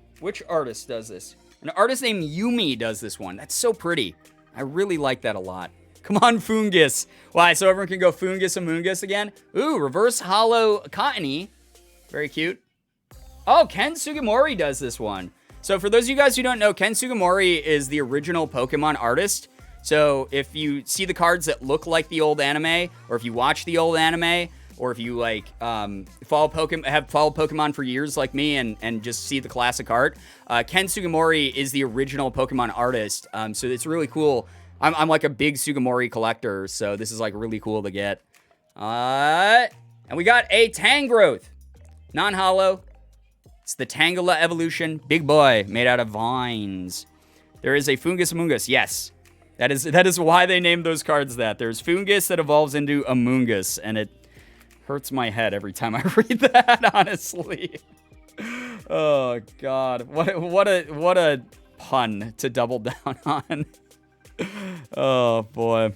artist does this? An artist named Yumi does this one. That's so pretty. I really like that a lot. Come on, Foongus. Why, so everyone can go Foongus and Moongus again? Ooh, reverse hollow Cottony. Very cute. Oh, Ken Sugimori does this one. So for those of you guys who don't know, Ken Sugimori is the original Pokemon artist. So if you see the cards that look like the old anime, or if you watch the old anime, or if you have followed Pokemon for years like me and just see the classic art, Ken Sugimori is the original Pokemon artist. So it's really cool. I'm like a big Sugimori collector, so this is like really cool to get. And we got a Tangrowth, non-hollow. It's the Tangela evolution, big boy, made out of vines. There is a Foongus Amoongus, yes. That is why they named those cards that. There's Foongus that evolves into Amoongus, and it hurts my head every time I read that, honestly. Oh, God. What a pun to double down on. Oh, boy.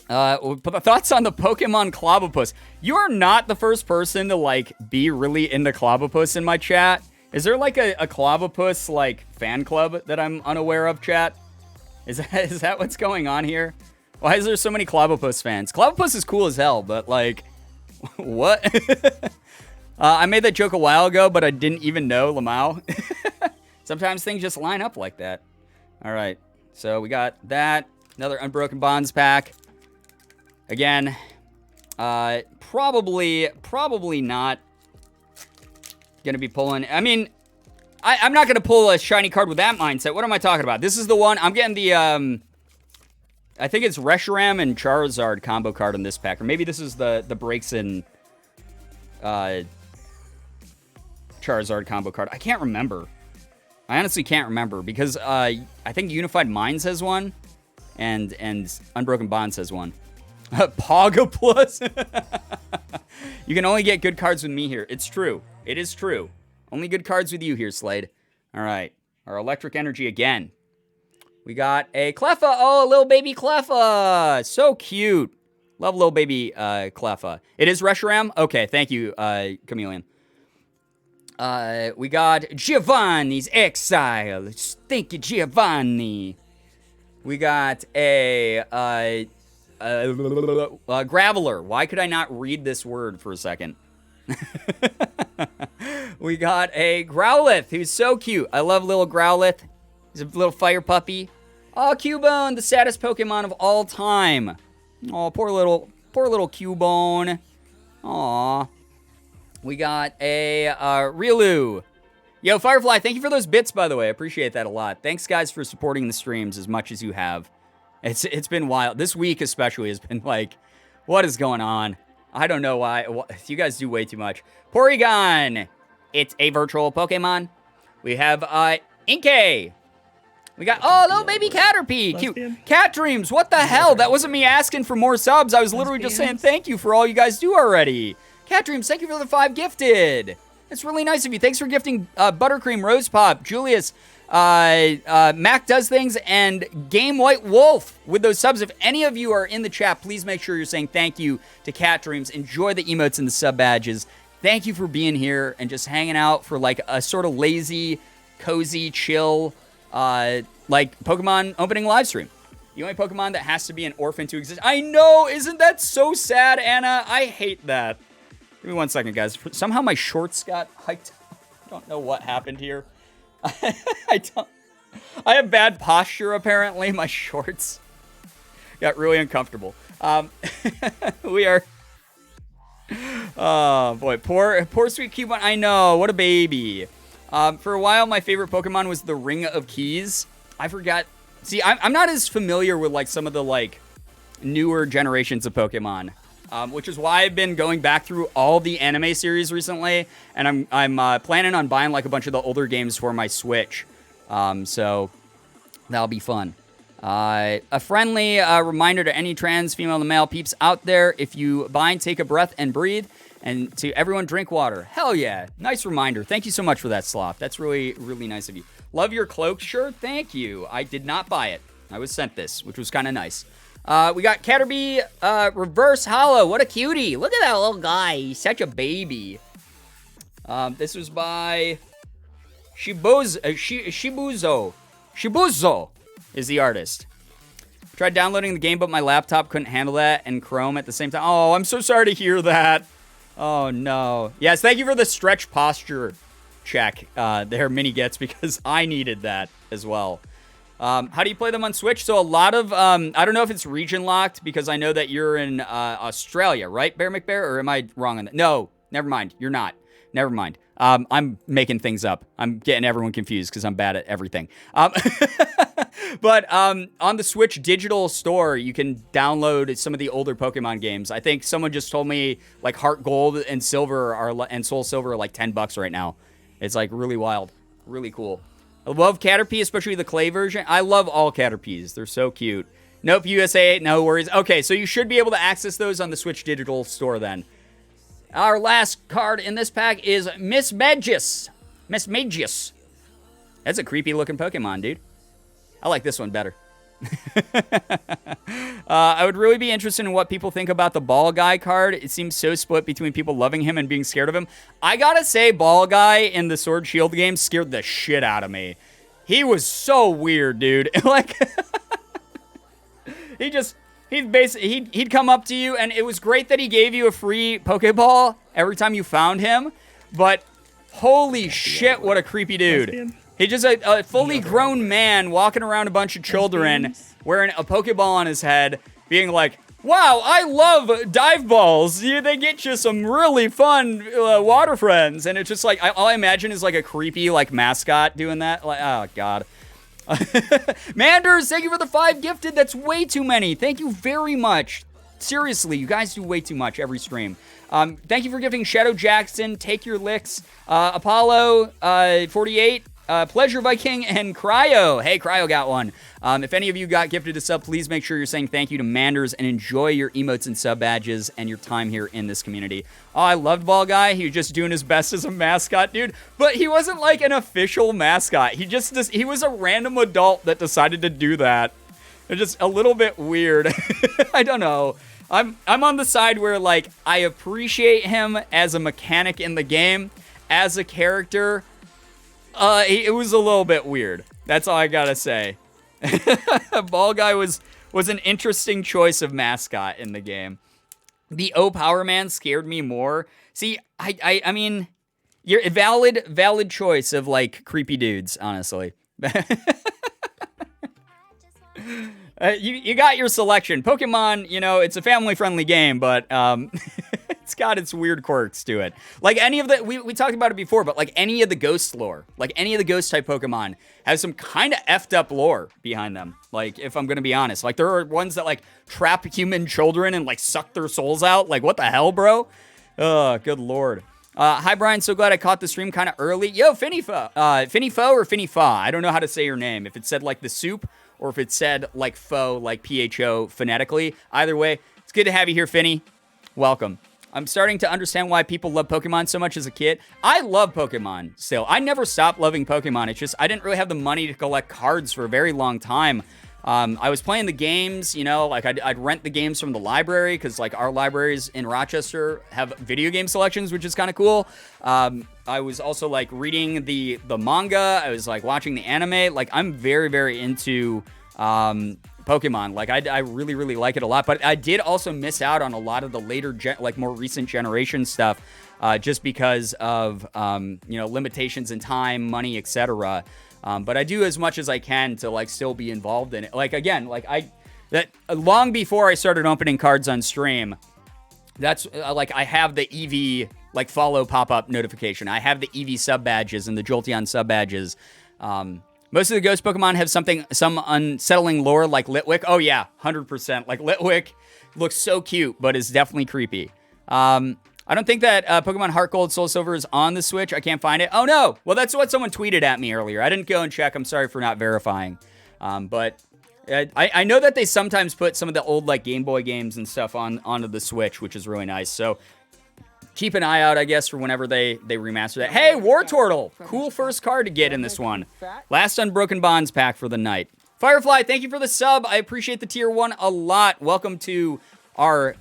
But thoughts on the Pokemon Clobbopus. You are not the first person to, be really into Clobbopus in my chat. Is there, a Clobbopus, fan club that I'm unaware of, chat? Is that what's going on here? Why is there so many Clobbopus fans? Clobbopus is cool as hell, but, what? I made that joke a while ago, but I didn't even know Lamau. Sometimes things just line up like that. All right. So we got that. Another Unbroken Bonds pack. Again, probably not going to be pulling. I mean, I'm not going to pull a shiny card with that mindset. What am I talking about? This is the one. I'm getting the, I think it's Reshiram and Charizard combo card in this pack. Or maybe this is the breaks in Charizard combo card. I can't remember. I honestly can't remember because I think Unified Minds has one and Unbroken Bonds has one. Pogoplus. You can only get good cards with me here. It's true. It is true. Only good cards with you here, Slade. All right. Our electric energy again. We got a Cleffa. Oh, a little baby Cleffa. So cute. Love little baby Cleffa. It is Reshiram? Okay, thank you, Chameleon. We got Giovanni's Exile. Thank you, Giovanni. We got a Graveler. Why could I not read this word for a second? We got a Growlithe, who's so cute. I love little Growlithe. He's a little fire puppy. Oh, Cubone, the saddest Pokemon of all time. Oh, poor little Cubone. Aw. We got a Riolu. Yo, Firefly, thank you for those bits, by the way. I appreciate that a lot. Thanks, guys, for supporting the streams as much as you have. It's been wild. This week especially has been what is going on? I don't know why. You guys do way too much. Porygon. It's a virtual Pokemon. We have Inkay. We got, little baby Caterpie. Cute. Cat Dreams. What the hell? That wasn't me asking for more subs. I was literally just saying thank you for all you guys do already. Cat Dreams, thank you for the 5 gifted. That's really nice of you. Thanks for gifting Buttercream, Rose Pop, Julius, Mac Does Things, and Game White Wolf with those subs. If any of you are in the chat, please make sure you're saying thank you to Cat Dreams. Enjoy the emotes and the sub badges. Thank you for being here and just hanging out for like a sort of lazy, cozy, chill, like Pokemon opening live stream. The only Pokemon that has to be an orphan to exist. I know, isn't that so sad, Anna? I hate that. Give me 1 second, guys. Somehow my shorts got hiked. I don't know what happened here. I have bad posture, apparently. My shorts got really uncomfortable. We are... Oh, boy. Poor sweet Cubone. I know. What a baby. For a while, my favorite Pokemon was the Ring of Keys. I forgot... See, I'm not as familiar with, like, some of the, like, newer generations of Pokemon. Which is why I've been going back through all the anime series recently, and I'm planning on buying like a bunch of the older games for my Switch, so that'll be fun. A friendly reminder to any trans female and male peeps out there: if you bind, take a breath and breathe, and to everyone, drink water. Hell yeah, nice reminder. Thank you so much for that, Sloth. That's really, really nice of you. Love your cloak shirt. Thank you. I did not buy it. I was sent this, which was kind of nice. We got Caterpie, Reverse Hollow. What a cutie. Look at that little guy. He's such a baby. This was by Shibuzo. Shibuzo is the artist. Tried downloading the game, but my laptop couldn't handle that and Chrome at the same time. Oh, I'm so sorry to hear that. Oh, no. Yes, thank you for the stretch posture check there, Mini Gets, because I needed that as well. How do you play them on Switch? So a lot of, I don't know if it's region locked because I know that you're in Australia, right, Bear McBear? Or am I wrong on that? No, never mind. You're not. Never mind. I'm making things up. I'm getting everyone confused because I'm bad at everything. But on the Switch digital store, you can download some of the older Pokemon games. I think someone just told me like Heart Gold and Silver and Soul Silver are like $10 right now. It's like really wild, really cool. I love Caterpie, especially the clay version. I love all Caterpies. They're so cute. Nope, USA, no worries. Okay, so you should be able to access those on the Switch Digital Store then. Our last card in this pack is Miss Magius. Miss Magius. That's a creepy looking Pokemon, dude. I like this one better. I would really be interested in what people think about the Ball Guy card. It seems so split between people loving him and being scared of him. I gotta say, Ball Guy in the Sword Shield game scared the shit out of me. He was so weird, dude. Like, he'd come up to you, and it was great that he gave you a free Pokeball every time you found him, but holy shit, what a creepy dude. He's just a fully grown man walking around a bunch of children wearing a Pokeball on his head, being like, wow, I love dive balls. They get you some really fun water friends. And it's just like, all I imagine is like a creepy like mascot doing that. Like, oh, God. Manders, thank you for the 5 gifted. That's way too many. Thank you very much. Seriously, you guys do way too much every stream. Thank you for gifting Shadow Jackson, Take Your Licks, Apollo 48, Pleasure Viking, and Cryo. Hey, Cryo got one. If any of you got gifted a sub, please make sure you're saying thank you to Manders and enjoy your emotes and sub badges and your time here in this community. Oh, I loved Ball Guy. He was just doing his best as a mascot, dude. But he wasn't like an official mascot. He was a random adult that decided to do that. It's just a little bit weird. I don't know. I'm on the side where, like, I appreciate him as a mechanic in the game. As a character, it was a little bit weird. That's all I gotta say. Ball Guy was an interesting choice of mascot in the game. The O Power Man scared me more. See, I mean, you're a valid choice of, like, creepy dudes, honestly. You got your selection. Pokemon, you know, it's a family-friendly game, but it's got its weird quirks to it. Like any of the, we talked about it before, but like any of the ghost lore, like any of the ghost-type Pokemon has some kind of effed up lore behind them. Like, if I'm going to be honest. Like, there are ones that, like, trap human children and, like, suck their souls out. Like, what the hell, bro? Oh, good lord. Hi, Brian. So glad I caught the stream kind of early. Yo, Finnyfo. Finnyfo or Finnyfa? I don't know how to say your name. If it said, like, the soup, or if it said, like, faux, like, P-H-O phonetically. Either way, it's good to have you here, Finny. Welcome. I'm starting to understand why people love Pokemon so much as a kid. I love Pokemon still. I never stopped loving Pokemon. It's just I didn't really have the money to collect cards for a very long time. I was playing the games, you know, like I'd rent the games from the library because like our libraries in Rochester have video game selections, which is kind of cool. I was also like reading the manga. I was like watching the anime. Like I'm very, very into Pokemon. Like I really, really like it a lot. But I did also miss out on a lot of the later, like more recent generation stuff, just because of you know, limitations in time, money, etc. But I do as much as I can to like still be involved in it. Like again, like that long before I started opening cards on stream, that's like I have the EV like follow pop-up notification. I have the EV sub badges and the Jolteon sub badges. Most of the ghost Pokemon have some unsettling lore like Litwick. Oh yeah, 100%. Like Litwick looks so cute, but is definitely creepy. I don't think that Pokemon Heart Gold Soul Silver is on the Switch. I can't find it. Oh no! Well, that's what someone tweeted at me earlier. I didn't go and check. I'm sorry for not verifying. But I know that they sometimes put some of the old like Game Boy games and stuff onto the Switch, which is really nice. So keep an eye out, I guess, for whenever they remaster that. Hey, Wartortle! Cool first card to get in this one. Last Unbroken Bonds pack for the night. Firefly, thank you for the sub. I appreciate the tier 1 a lot. Welcome to our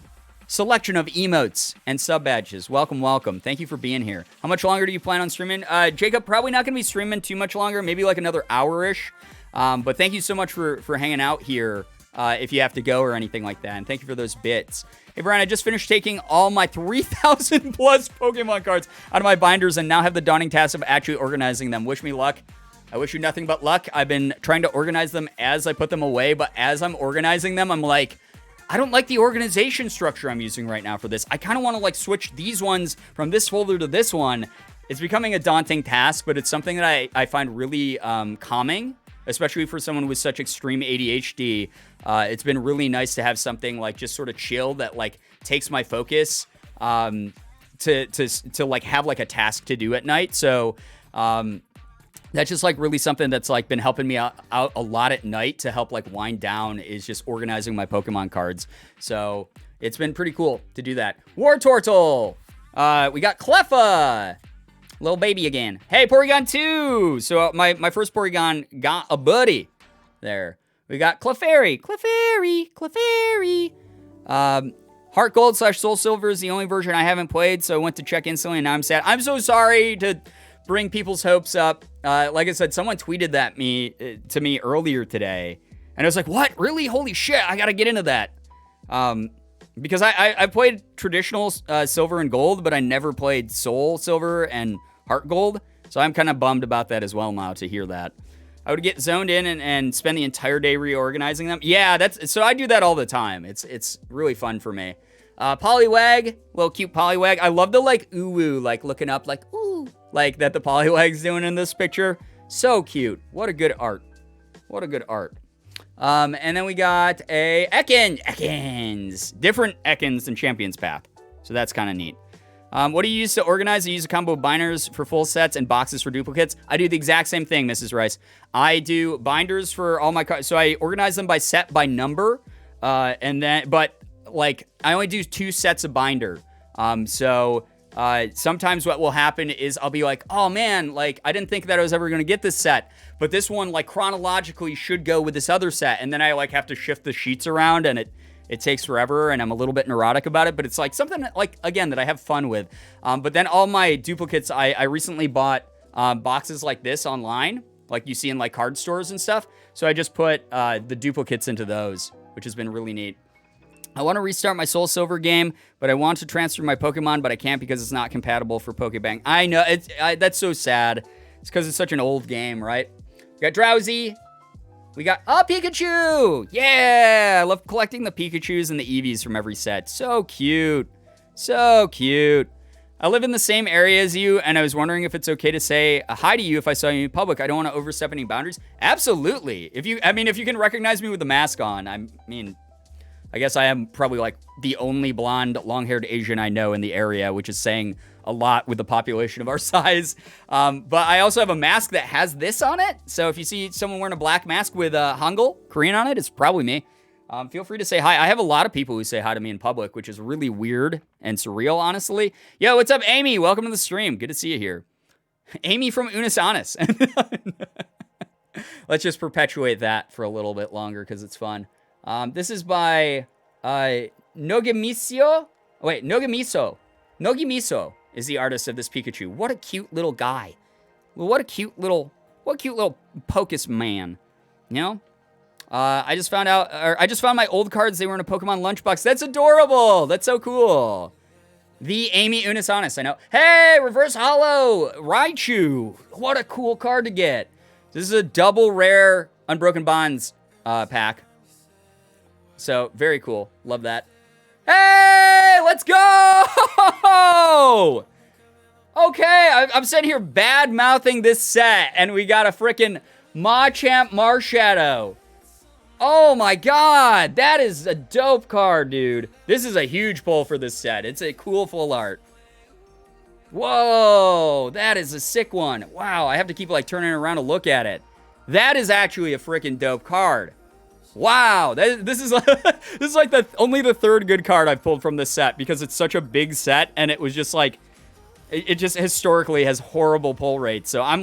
selection of emotes and sub badges. Welcome, welcome. Thank you for being here. How much longer do you plan on streaming? Jacob, probably not going to be streaming too much longer. Maybe like another hour-ish. But thank you so much for hanging out here if you have to go or anything like that. And thank you for those bits. Hey, Brian, I just finished taking all my 3,000 plus Pokemon cards out of my binders and now have the daunting task of actually organizing them. Wish me luck. I wish you nothing but luck. I've been trying to organize them as I put them away, but as I'm organizing them, I'm like, I don't like the organization structure I'm using right now for this. I kind of want to like switch these ones from this folder to this one. It's becoming a daunting task, but it's something that I find really calming, especially for someone with such extreme ADHD. It's been really nice to have something like just sort of chill that like takes my focus to like have like a task to do at night. So that's just like really something that's like been helping me out a lot at night to help like wind down, is just organizing my Pokemon cards. So it's been pretty cool to do that. Wartortle! We got Cleffa! Little baby again. Hey, Porygon 2! So my first Porygon got a buddy there. We got Clefairy. Heart Gold / Soul Silver is the only version I haven't played, so I went to check instantly and now I'm sad. I'm so sorry to bring people's hopes up. Like I said, someone tweeted that to me earlier today, and I was like, what? Really? Holy shit, I gotta get into that. Because I played traditional Silver and Gold, but I never played Soul Silver and Heart Gold, so I'm kind of bummed about that as well now to hear that. I would get zoned in and spend the entire day reorganizing them. Yeah, so I do that all the time. It's really fun for me. Poliwag, little cute Poliwag. I love the like ooh, like looking up like ooh, like that the Poliwag's doing in this picture. So cute. What a good art. What a good art. And then we got a Ekans. Different Ekans than Champion's Path. So that's kind of neat. What do you use to organize? I use a combo of binders for full sets and boxes for duplicates. I do the exact same thing, Mrs. Rice. I do binders for all my cards. So I organize them by set, by number. But like I only do 2 sets of binder. Sometimes what will happen is I'll be like, oh man, like I didn't think that I was ever going to get this set, but this one like chronologically should go with this other set. And then I like have to shift the sheets around and it takes forever and I'm a little bit neurotic about it, but it's like something that, like, again, that I have fun with. But then all my duplicates, I recently bought boxes like this online, like you see in like card stores and stuff. So I just put the duplicates into those, which has been really neat. I want to restart my Soul Silver game, but I want to transfer my Pokemon, but I can't because it's not compatible for Pokebang. I know, that's so sad. It's because it's such an old game, right? We got Drowsy. We got Pikachu! Yeah! I love collecting the Pikachus and the Eevees from every set. So cute. So cute. I live in the same area as you, and I was wondering if it's okay to say hi to you if I saw you in public. I don't want to overstep any boundaries. Absolutely. If you can recognize me with the mask on, I guess I am probably like the only blonde, long-haired Asian I know in the area, which is saying a lot with the population of our size. But I also have a mask that has this on it. So if you see someone wearing a black mask with Hangul, Korean on it, it's probably me. Feel free to say hi. I have a lot of people who say hi to me in public, which is really weird and surreal, honestly. Yo, what's up, Amy? Welcome to the stream. Good to see you here. Amy from Unis Honest. Let's just perpetuate that for a little bit longer because it's fun. This is by Nogimiso. Wait, Nogimiso. Nogimiso is the artist of this Pikachu. What a cute little guy. What a cute little Pocus man. You know? I just found my old cards. They were in a Pokemon lunchbox. That's adorable. That's so cool. The Amy Unis Honest, I know. Hey, Reverse Hollow Raichu. What a cool card to get. This is a double rare Unbroken Bonds pack. So, very cool. Love that. Hey, let's go! Okay, I'm sitting here bad-mouthing this set, and we got a freaking Machamp Marshadow. Oh my god, that is a dope card, dude. This is a huge pull for this set. It's a cool full art. Whoa, that is a sick one. Wow, I have to keep like turning around to look at it. That is actually a freaking dope card. Wow, this is like only the third good card I've pulled from this set because it's such a big set and it was just like, it just historically has horrible pull rates. So I'm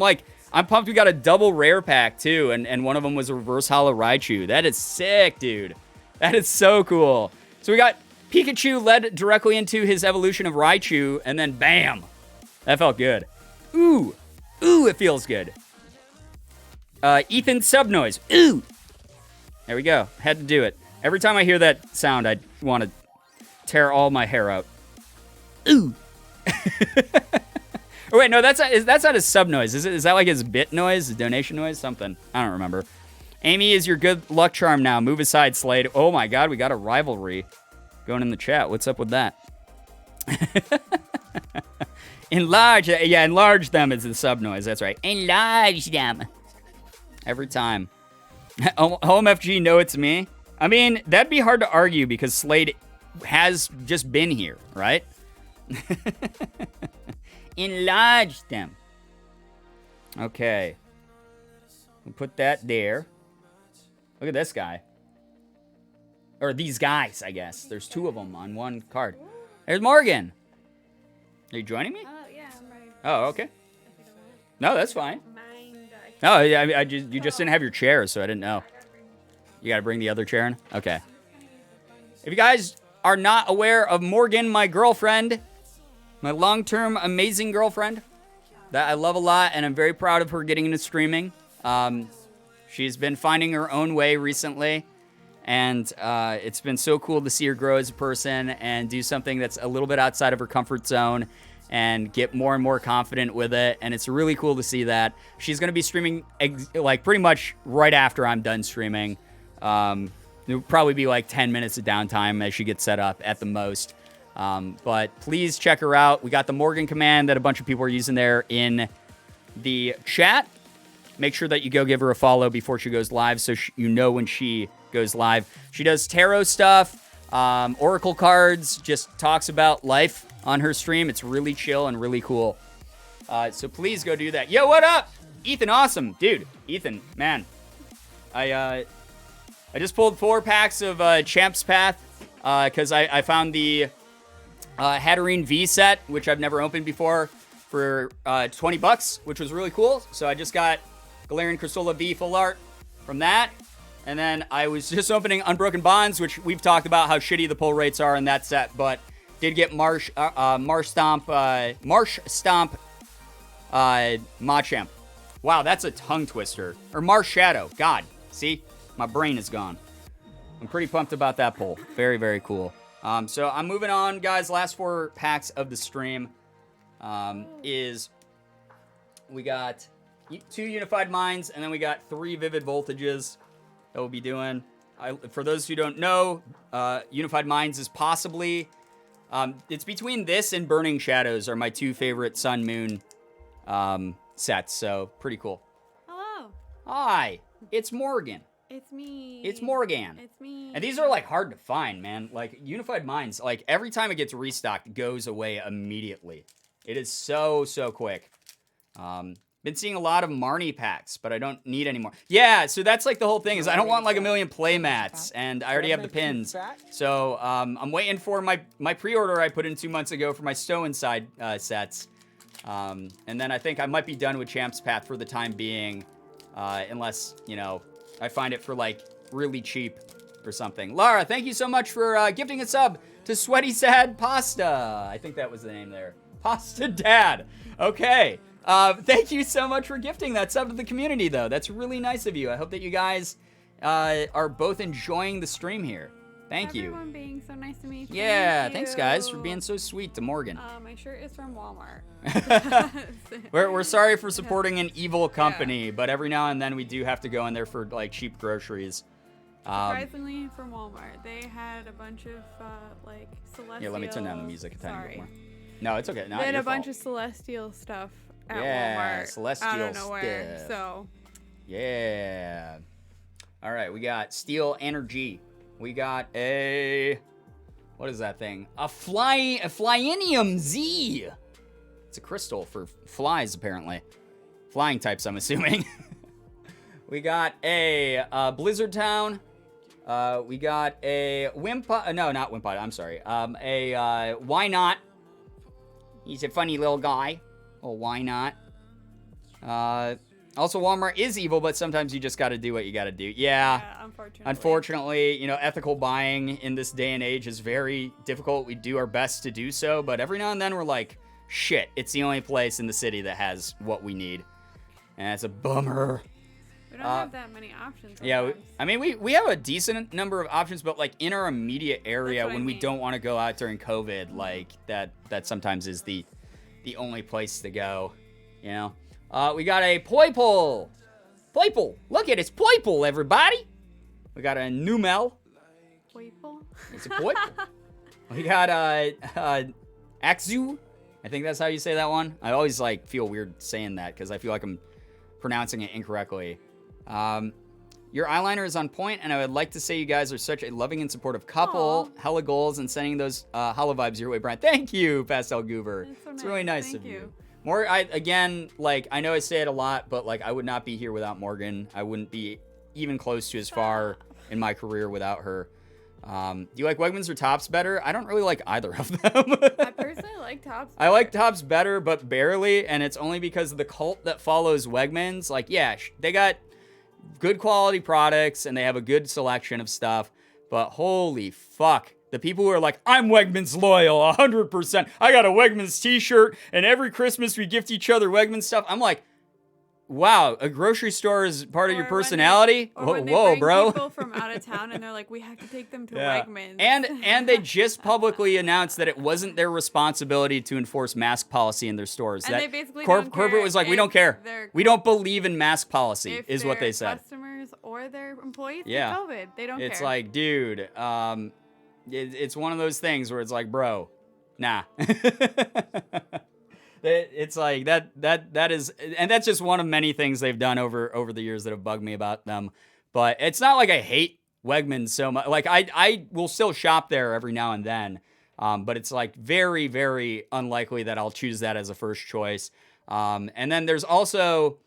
pumped we got a double rare pack too, and one of them was a Reverse Hollow Raichu. That is sick, dude. That is so cool. So we got Pikachu led directly into his evolution of Raichu, and then bam. That felt good. Ooh, it feels good. Ethan Subnoise. Ooh. There we go. Had to do it. Every time I hear that sound, I want to tear all my hair out. Ooh. Oh, wait, no, that's not his sub noise. Is that like his bit noise, his donation noise, something? I don't remember. Amy is your good luck charm now. Move aside, Slade. Oh my God, we got a rivalry going in the chat. What's up with that? Enlarge them is the sub noise. That's right. Enlarge them. Every time. OMFG, no, it's me. I mean, that'd be hard to argue because Slade has just been here, right? Enlarge them. Okay. We'll put that there. Look at this guy. Or these guys, I guess. There's two of them on one card. There's Morgan. Are you joining me? Oh, yeah, I'm ready. Oh, okay. No, that's fine. Oh, yeah, you just didn't have your chair, so I didn't know. You gotta bring the other chair in? Okay. If you guys are not aware of Morgan, my girlfriend, my long-term amazing girlfriend that I love a lot, and I'm very proud of her getting into streaming. She's been finding her own way recently, and it's been so cool to see her grow as a person and do something that's a little bit outside of her comfort zone and get more and more confident with it, and it's really cool to see that. She's going to be streaming like pretty much right after I'm done streaming. It'll probably be like 10 minutes of downtime as she gets set up at the most. But please check her out. We got the Morgan command that a bunch of people are using there in the chat. Make sure that you go give her a follow before she goes live so you know when she goes live. She does tarot stuff, oracle cards, just talks about life on her stream. It's really chill and really cool. So please go do that. Yo, what up? Ethan, awesome. Dude, Ethan, man. I just pulled 4 packs of Champ's Path because I found the Hatterene V set, which I've never opened before, for $20, which was really cool. So I just got Galarian Crisol V full art from that. And then I was just opening Unbroken Bonds, which we've talked about how shitty the pull rates are in that set, but did get Marsh Stomp Machamp. Wow, that's a tongue twister. Or Marsh Shadow. God, see? My brain is gone. I'm pretty pumped about that pull. Very, very cool. So I'm moving on, guys. Last 4 packs of the stream is we got 2 Unified Minds, and then we got 3 Vivid Voltages that we'll be doing. For those who don't know, Unified Minds is possibly... it's between this and Burning Shadows are my 2 favorite Sun Moon sets, so pretty cool. Hello. Hi, it's Morgan. It's me. It's Morgan. It's me. And these are like hard to find, man. Like Unified Minds, like every time it gets restocked, it goes away immediately. It is so quick. Been seeing a lot of Marnie packs, but I don't need any more. Yeah, so that's like the whole thing is I don't want like a million play mats, and I already have the pins. So I'm waiting for my pre-order I put in 2 months ago for my Stow Inside sets. And then I think I might be done with Champ's Path for the time being, unless, you know, I find it for like really cheap or something. Lara, thank you so much for gifting a sub to Sweaty Sad Pasta. I think that was the name there. Pasta Dad. Okay. Thank you so much for gifting that sub to the community, though. That's really nice of you. I hope that you guys are both enjoying the stream here. Thank you. Everyone being so nice to me. Yeah, Thank thanks, you. guys, for being so sweet to Morgan. My shirt is from Walmart. We're sorry for supporting an evil company, but every now and then we do have to go in there for, like, cheap groceries. Surprisingly, from Walmart. They had a bunch of, like, celestial... Yeah, let me turn down the music a tiny bit Sorry. more. No, it's okay. Not They had your a bunch fault. of celestial stuff at Yeah, Walmart. celestial out of nowhere, stuff. so... Yeah. All right, we got Steel Energy. We got a... What is that thing? A Flyinium Z. It's a crystal for flies, apparently. Flying types, I'm assuming. We got a Blizzard Town. We got a Wimpod. No, not Wimpod. I'm sorry. A Why Not. He's a funny little guy. Oh, why not? Also, Walmart is evil, but sometimes you just got to do what you got to do. Yeah. Unfortunately, you know, ethical buying in this day and age is very difficult. We do our best to do so, but every now and then we're like, shit, it's the only place in the city that has what we need. And it's a bummer. We don't have that many options. Yeah, sometimes. I mean, we have a decent number of options, but like in our immediate area when we don't want to go out during COVID, like that sometimes is the only place to go, you know? We got a Poiple. Poiple. Look at it, it's Poiple, everybody. We got a Numel. Poiple? It's a Poiple. We got Axu. I think that's how you say that one. I always like feel weird saying that because I feel like I'm pronouncing it incorrectly. Your eyeliner is on point, and I would like to say you guys are such a loving and supportive couple. Aww. Hella goals and sending those hollow vibes your way, Brian. Thank you, Pastel Goober. That's so It's nice. really nice Thank of you. you. More, again, like, I know I say it a lot, but, like, I would not be here without Morgan. I wouldn't be even close to as far in my career without her. Do you like Wegmans or Tops better? I don't really like either of them. I personally like Tops. I like Tops better, but barely, and it's only because of the cult that follows Wegmans. Like, yeah, they got good quality products, and they have a good selection of stuff, but holy fuck. The people who are like, I'm Wegmans loyal, 100%. I got a Wegmans t-shirt, and every Christmas we gift each other Wegmans stuff. I'm like, wow, a grocery store is part of your personality? When they Whoa, bring bro. people from out of town, and they're like, we have to take them to Yeah. Wegmans. And they just publicly announced that it wasn't their responsibility to enforce mask policy in their stores. And that they basically don't care corporate was like, we if don't care. they're- We don't believe in mask policy, if is what their they said. customers or their employees Yeah. get COVID, they don't It's care. like, dude, it's one of those things where it's like, bro, nah. It's like that is, and that's just one of many things they've done over the years that have bugged me about them. But it's not like I hate Wegmans so much. Like I will still shop there every now and then. But it's like very, very unlikely that I'll choose that as a first choice. And then there's also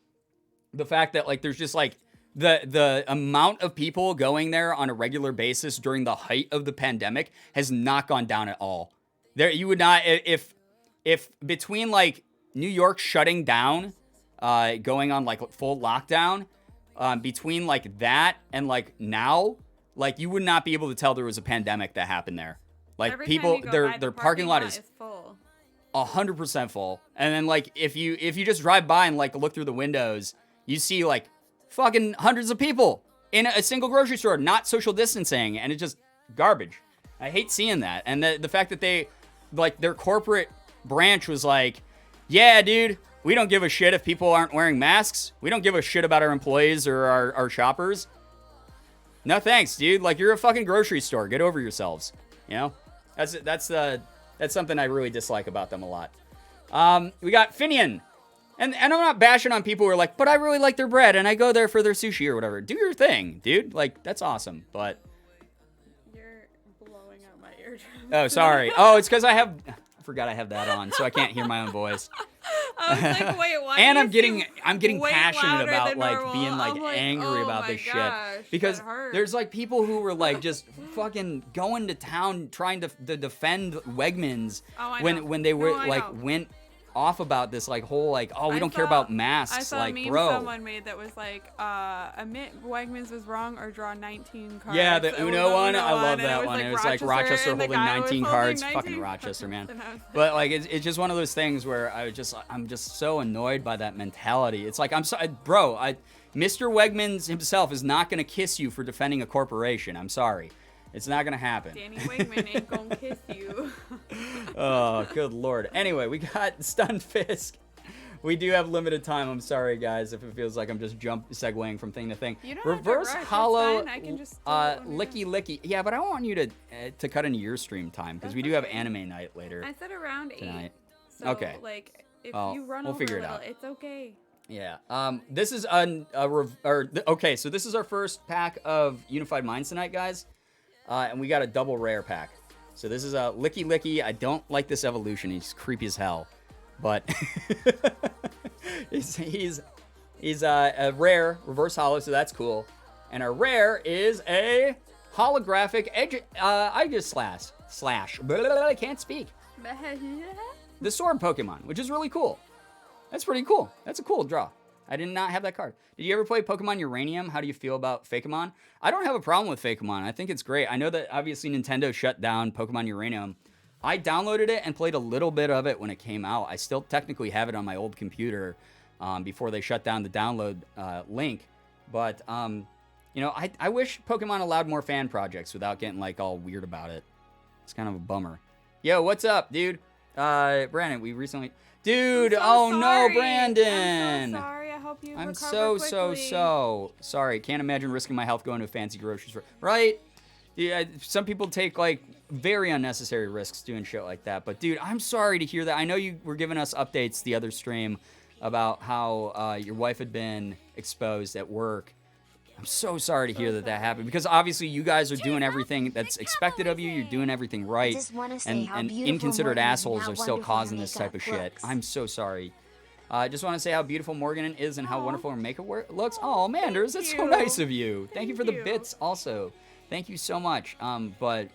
the fact that like there's just like the amount of people going there on a regular basis during the height of the pandemic has not gone down at all. There, you would not, if between like New York shutting down, going on like full lockdown, between like that and like now, like you would not be able to tell there was a pandemic that happened there. Like Every people, time you go by, their the parking lot is full. 100% full. And then like if you just drive by and like look through the windows, you see like fucking hundreds of people in a single grocery store, not social distancing, and it's just garbage. I hate seeing that. And the fact that they like their corporate branch was like, yeah, dude, we don't give a shit if people aren't wearing masks. We don't give a shit about our employees or our shoppers. No thanks, dude. Like you're a fucking grocery store. Get over yourselves. You know? That's something I really dislike about them a lot. We got Finian. And I'm not bashing on people who are like, but I really like their bread and I go there for their sushi or whatever. Do your thing, dude. Like, that's awesome. But You're blowing out my eardrums. oh, sorry. Oh, it's because I have forgot I have that on, so I can't hear my own voice. I was like, wait, why? And do you I'm getting way passionate louder about than like normal? being like I'm like, angry oh about my this gosh, shit because that hurt. there's like people who were like just fucking going to town trying to defend Wegmans when they were went off about this like whole like we don't care about masks. I saw like, a meme bro, someone made that was like admit Wegmans was wrong or draw 19 cards. yeah, the Uno one. I love that and one. It It was like Rochester and the holding guy was 19 holding cards. 19 Fucking Rochester, man. And I was like, But like it's just one of those things where I'm just so annoyed by that mentality. It's like I'm sorry, bro. Mr. Wegmans himself is not gonna kiss you for defending a corporation. I'm sorry. It's not gonna happen. Danny Wegman ain't gonna kiss you. Oh, good lord. Anyway, we got Stun Fisk. We do have limited time. I'm sorry, guys, if it feels like I'm just segueing from thing to thing. You don't Reverse have to rush. Hollow, I can just Licky. Yeah, but I want you to cut into your stream time because we do have anime night later. I said around tonight. 8. So, Okay. like, if Well, you run we'll over figure a it little, out. it's okay. Yeah. This is okay. So this is our first pack of Unified Minds tonight, guys, and we got a double rare pack. So this is a Licky. I don't like this evolution. He's creepy as hell, but he's a rare reverse hollow, so that's cool. And our rare is a holographic edge. I just slash. I can't speak. The sword Pokemon, which is really cool. That's pretty cool. That's a cool draw. I did not have that card. Did you ever play Pokemon Uranium? How do you feel about Fakemon? I don't have a problem with Fakemon. I think it's great. I know that obviously Nintendo shut down Pokemon Uranium. I downloaded it and played a little bit of it when it came out. I still technically have it on my old computer before they shut down the download link. But, I wish Pokemon allowed more fan projects without getting, like, all weird about it. It's kind of a bummer. Yo, what's up, dude? Brandon, we recently... Dude, I'm so no, sorry. Brandon! I'm so sorry. I hope you I'm recover so quickly. sorry. Can't imagine risking my health going to a fancy grocery store. Right? Yeah, some people take, like, very unnecessary risks doing shit like that. But, dude, I'm sorry to hear that. I know you were giving us updates the other stream about how your wife had been exposed at work. I'm so sorry to hear that happened. Because, obviously, you guys are doing everything that's expected of you. You're doing everything right. And inconsiderate assholes are still causing this type of shit. I'm so sorry. I just want to say how beautiful Morgan is and how wonderful her makeup looks. Oh, Manders, that's so nice of you. Thank you for the bits also. Thank you so much. But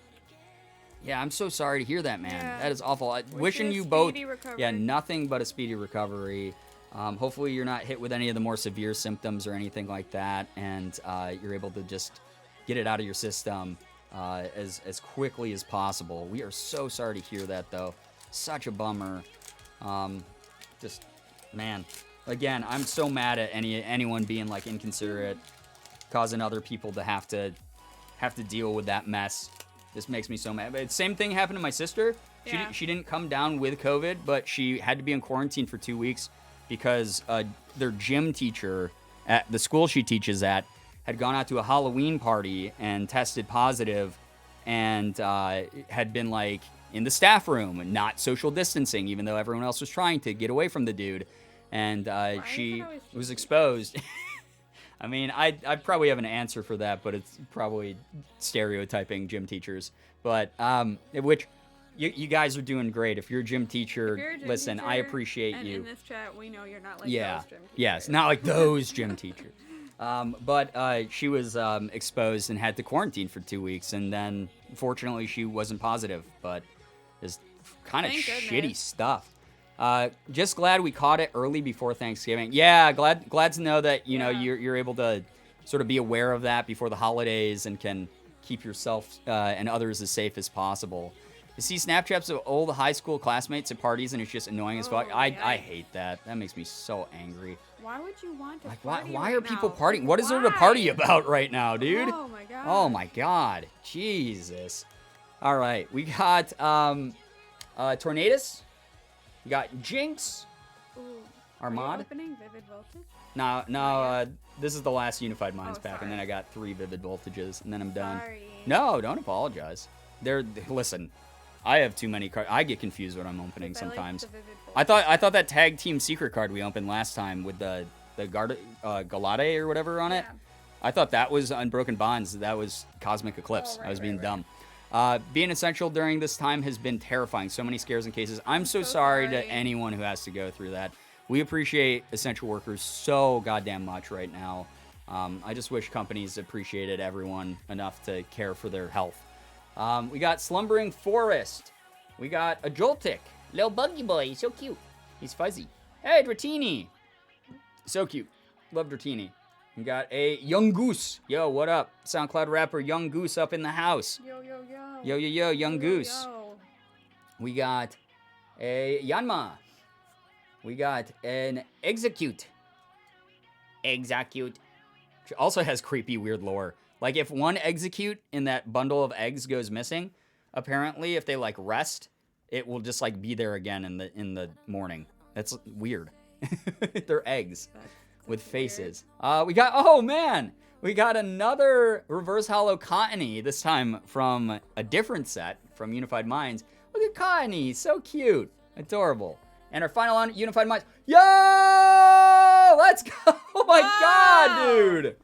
yeah, I'm so sorry to hear that, man. Yeah. That is awful. Wishing you both, nothing but a speedy recovery. Hopefully you're not hit with any of the more severe symptoms or anything like that, and you're able to just get it out of your system as quickly as possible. We are so sorry to hear that, though. Such a bummer. Just, man. Again, I'm so mad at anyone being like inconsiderate, causing other people to have to deal with that mess. This makes me so mad. But same thing happened to my sister. Yeah. She didn't come down with COVID, but she had to be in quarantine for 2 weeks because their gym teacher at the school she teaches at had gone out to a Halloween party and tested positive and had been like in the staff room, not social distancing, even though everyone else was trying to get away from the dude. And she was exposed. I mean, I probably have an answer for that, but it's probably stereotyping gym teachers. But which you guys are doing great. If you're a gym teacher, listen, I appreciate you. In this chat, we know you're not like those gym teachers. Yes, not like those gym teachers. But she was exposed and had to quarantine for 2 weeks, and then fortunately she wasn't positive, but it's kind of shitty stuff. Just glad we caught it early before Thanksgiving. Yeah, glad to know that you're able to sort of be aware of that before the holidays and can keep yourself and others as safe as possible. You see Snapchats of old high school classmates at parties and it's just annoying as fuck. I hate that. That makes me so angry. Why would you want to party? Why are people partying? What is there to party about right now, dude? Oh my god. Oh my god. Jesus. All right, we got Tornadus. We got Jinx. Ooh. Armad. Are you opening Vivid Voltage? No. This is the last Unified Minds pack, and then I got 3 Vivid Voltages, and then I'm done. Sorry. No, don't apologize. Listen, I have too many cards. I get confused when I'm opening sometimes. I thought that tag team secret card we opened last time with the Galade or whatever on it. I thought that was Unbroken Bonds. That was Cosmic Eclipse. I was being dumb. Being essential during this time has been terrifying. So many scares and cases. I'm so sorry to anyone who has to go through that. We appreciate essential workers so goddamn much right now. I just wish companies appreciated everyone enough to care for their health. We got Slumbering Forest. We got a Joltik. Little buggy boy. He's so cute. He's fuzzy. Hey, Dratini. So cute. Love Dratini. We got a Young Goose. Yo, what up? SoundCloud rapper Young Goose up in the house. Yo, yo, yo. Yo, yo, yo, Young Goose. Yo. We got a Yanma. We got an Execute. Execute. Which also has creepy, weird lore. Like, if one Execute in that bundle of eggs goes missing, apparently, if they, like, rest, it will just, like, be there again in the morning. That's weird. They're eggs with faces. We got another Reverse Hollow Cottony, this time from a different set, from Unified Minds. Look at Cottony, he's so cute. Adorable. And our final on Unified Minds. Yo! Let's go! Oh my god, dude!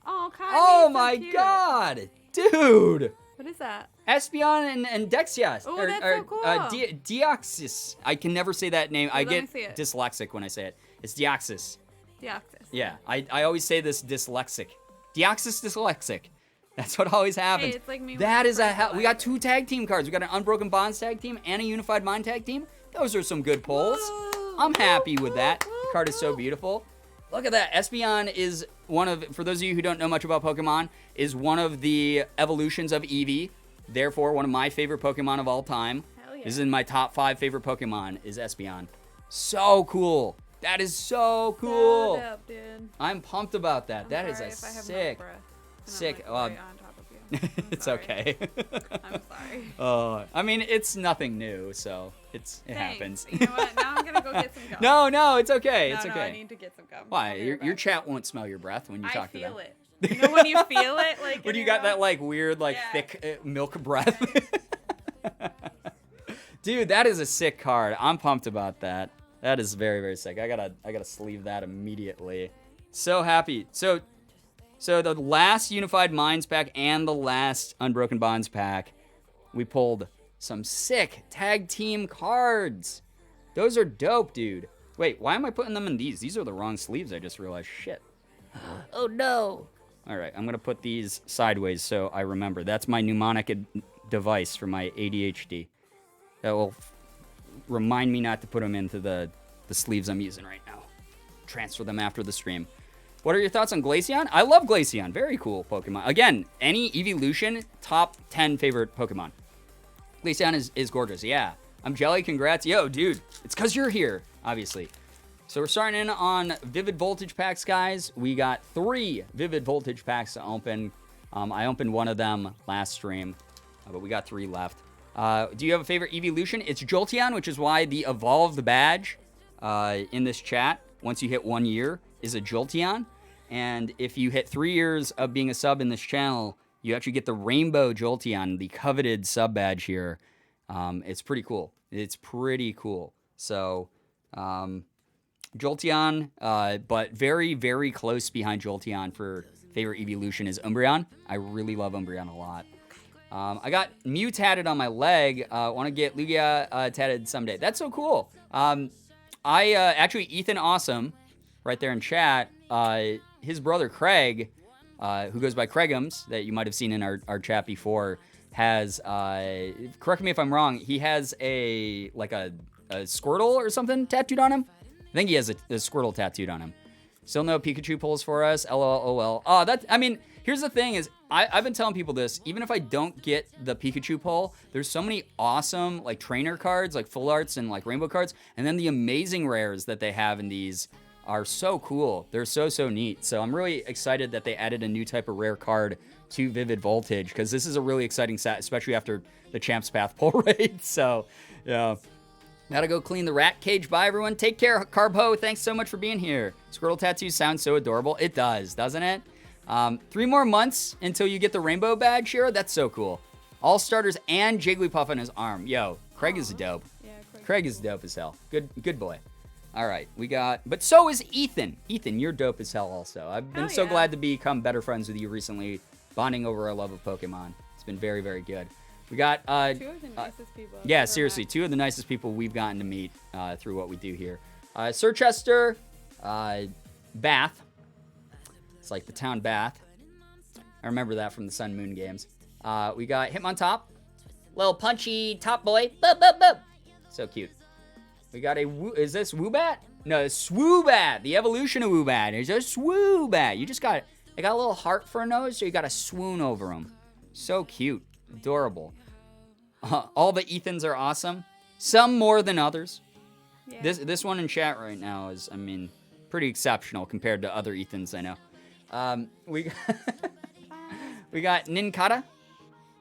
Oh, Cottony, oh my god! Dude! What is that? Espeon and Dexias. Oh, that's so cool. Deoxys. I can never say that name. I get see it. dyslexic when I say it. It's Deoxys. Deoxys. Yeah, I always say this dyslexic. Deoxys dyslexic. That's what always happens. Hey, it's like me That with is a hell. We got like 2 tag team cards. We got an Unbroken Bonds tag team and a Unified Mind tag team. Those are some good pulls. I'm happy with that. The card is so beautiful. Look at that. Espeon is one of, for those of you who don't know much about Pokemon, is one of the evolutions of Eevee. Therefore, one of my favorite Pokemon of all time. Hell yeah. This is in my top 5 favorite Pokemon is Espeon. So cool. That is so cool. So dope, dude. I'm pumped about that. I'm that is sorry a if I have sick, no breath, and I'm, sick. like, right on top of you. I'm It's sorry. okay. I'm sorry. I mean, it's nothing new, so it Thanks. happens. You know what? Now I'm gonna go get some gum. No, it's okay. It's No, okay. I need to get some gum. Why? I'll be Your right back. chat won't smell your breath when you talk to them. I feel it. You know when you feel it, like When in you your got that mouth? like weird, like Yeah. thick milk breath. Dude, that is a sick card. I'm pumped about that. That is very, very sick. I gotta sleeve that immediately. So happy. So the last Unified Minds pack and the last Unbroken Bonds pack, we pulled some sick tag team cards. Those are dope, dude. Wait, why am I putting them in these? These are the wrong sleeves, I just realized. Shit. Oh no. All right, I'm gonna put these sideways so I remember. That's my mnemonic device for my ADHD. That will remind me not to put them into the sleeves I'm using right now. Transfer them after the stream. What are your thoughts on Glaceon? I love Glaceon. Very cool Pokemon. Again, any evolution, top 10 favorite Pokemon. Glaceon is gorgeous. Yeah. I'm jelly. Congrats. Yo, dude. It's because you're here, obviously. So we're starting in on Vivid Voltage packs, guys. We got 3 Vivid Voltage packs to open. I opened one of them last stream, but we got 3 left. Do you have a favorite evolution? It's Jolteon, which is why the evolved badge in this chat, once you hit 1 year, is a Jolteon. And if you hit 3 years of being a sub in this channel, you actually get the Rainbow Jolteon, the coveted sub badge here. It's pretty cool. It's pretty cool. So, Jolteon, but very, very close behind Jolteon for favorite evolution is Umbreon. I really love Umbreon a lot. I got Mew tatted on my leg. Want to get Lugia tatted someday. That's so cool. Actually, Ethan Awesome, right there in chat, his brother Craig, who goes by Craigums, that you might have seen in our chat before, has, correct me if I'm wrong, he has a Squirtle or something tattooed on him. I think he has a Squirtle tattooed on him. Still no Pikachu pulls for us. LOL. Here's the thing is, I've been telling people this, even if I don't get the Pikachu pull, there's so many awesome, like, trainer cards, like, full arts and, like, rainbow cards, and then the amazing rares that they have in these are so cool. They're so, so neat. So I'm really excited that they added a new type of rare card to Vivid Voltage, because this is a really exciting set, especially after the Champ's Path pull rate. So, yeah. Gotta go clean the rat cage. Bye, everyone. Take care, Carbo. Thanks so much for being here. Squirtle tattoos sound so adorable. It does, doesn't it? 3 more months until you get the rainbow badge, Shira. That's so cool. All starters and Jigglypuff on his arm. Yo, Craig is dope. Yeah, Craig is dope as hell. Good boy. All right, we got, but so is Ethan. Ethan, you're dope as hell also. I've been so glad to become better friends with you recently, bonding over our love of Pokemon. It's been very, very good. We got Two of the nicest people. I've yeah, ever seriously, met. two of the nicest people we've gotten to meet through what we do here. Rochester, Bath. It's like the town Bath. I remember that from the Sun Moon games. We got Hitmontop. Little punchy top boy. Boop, boop, boop. So cute. We got is this Woobat? No, it's Swoobat. The evolution of Woobat. It's a Swoobat. You just got, they got a little heart for a nose, so you got to swoon over him. So cute. Adorable. All the Ethans are awesome. Some more than others. Yeah. This one in chat right now is, I mean, pretty exceptional compared to other Ethans I know. We got Ninkata.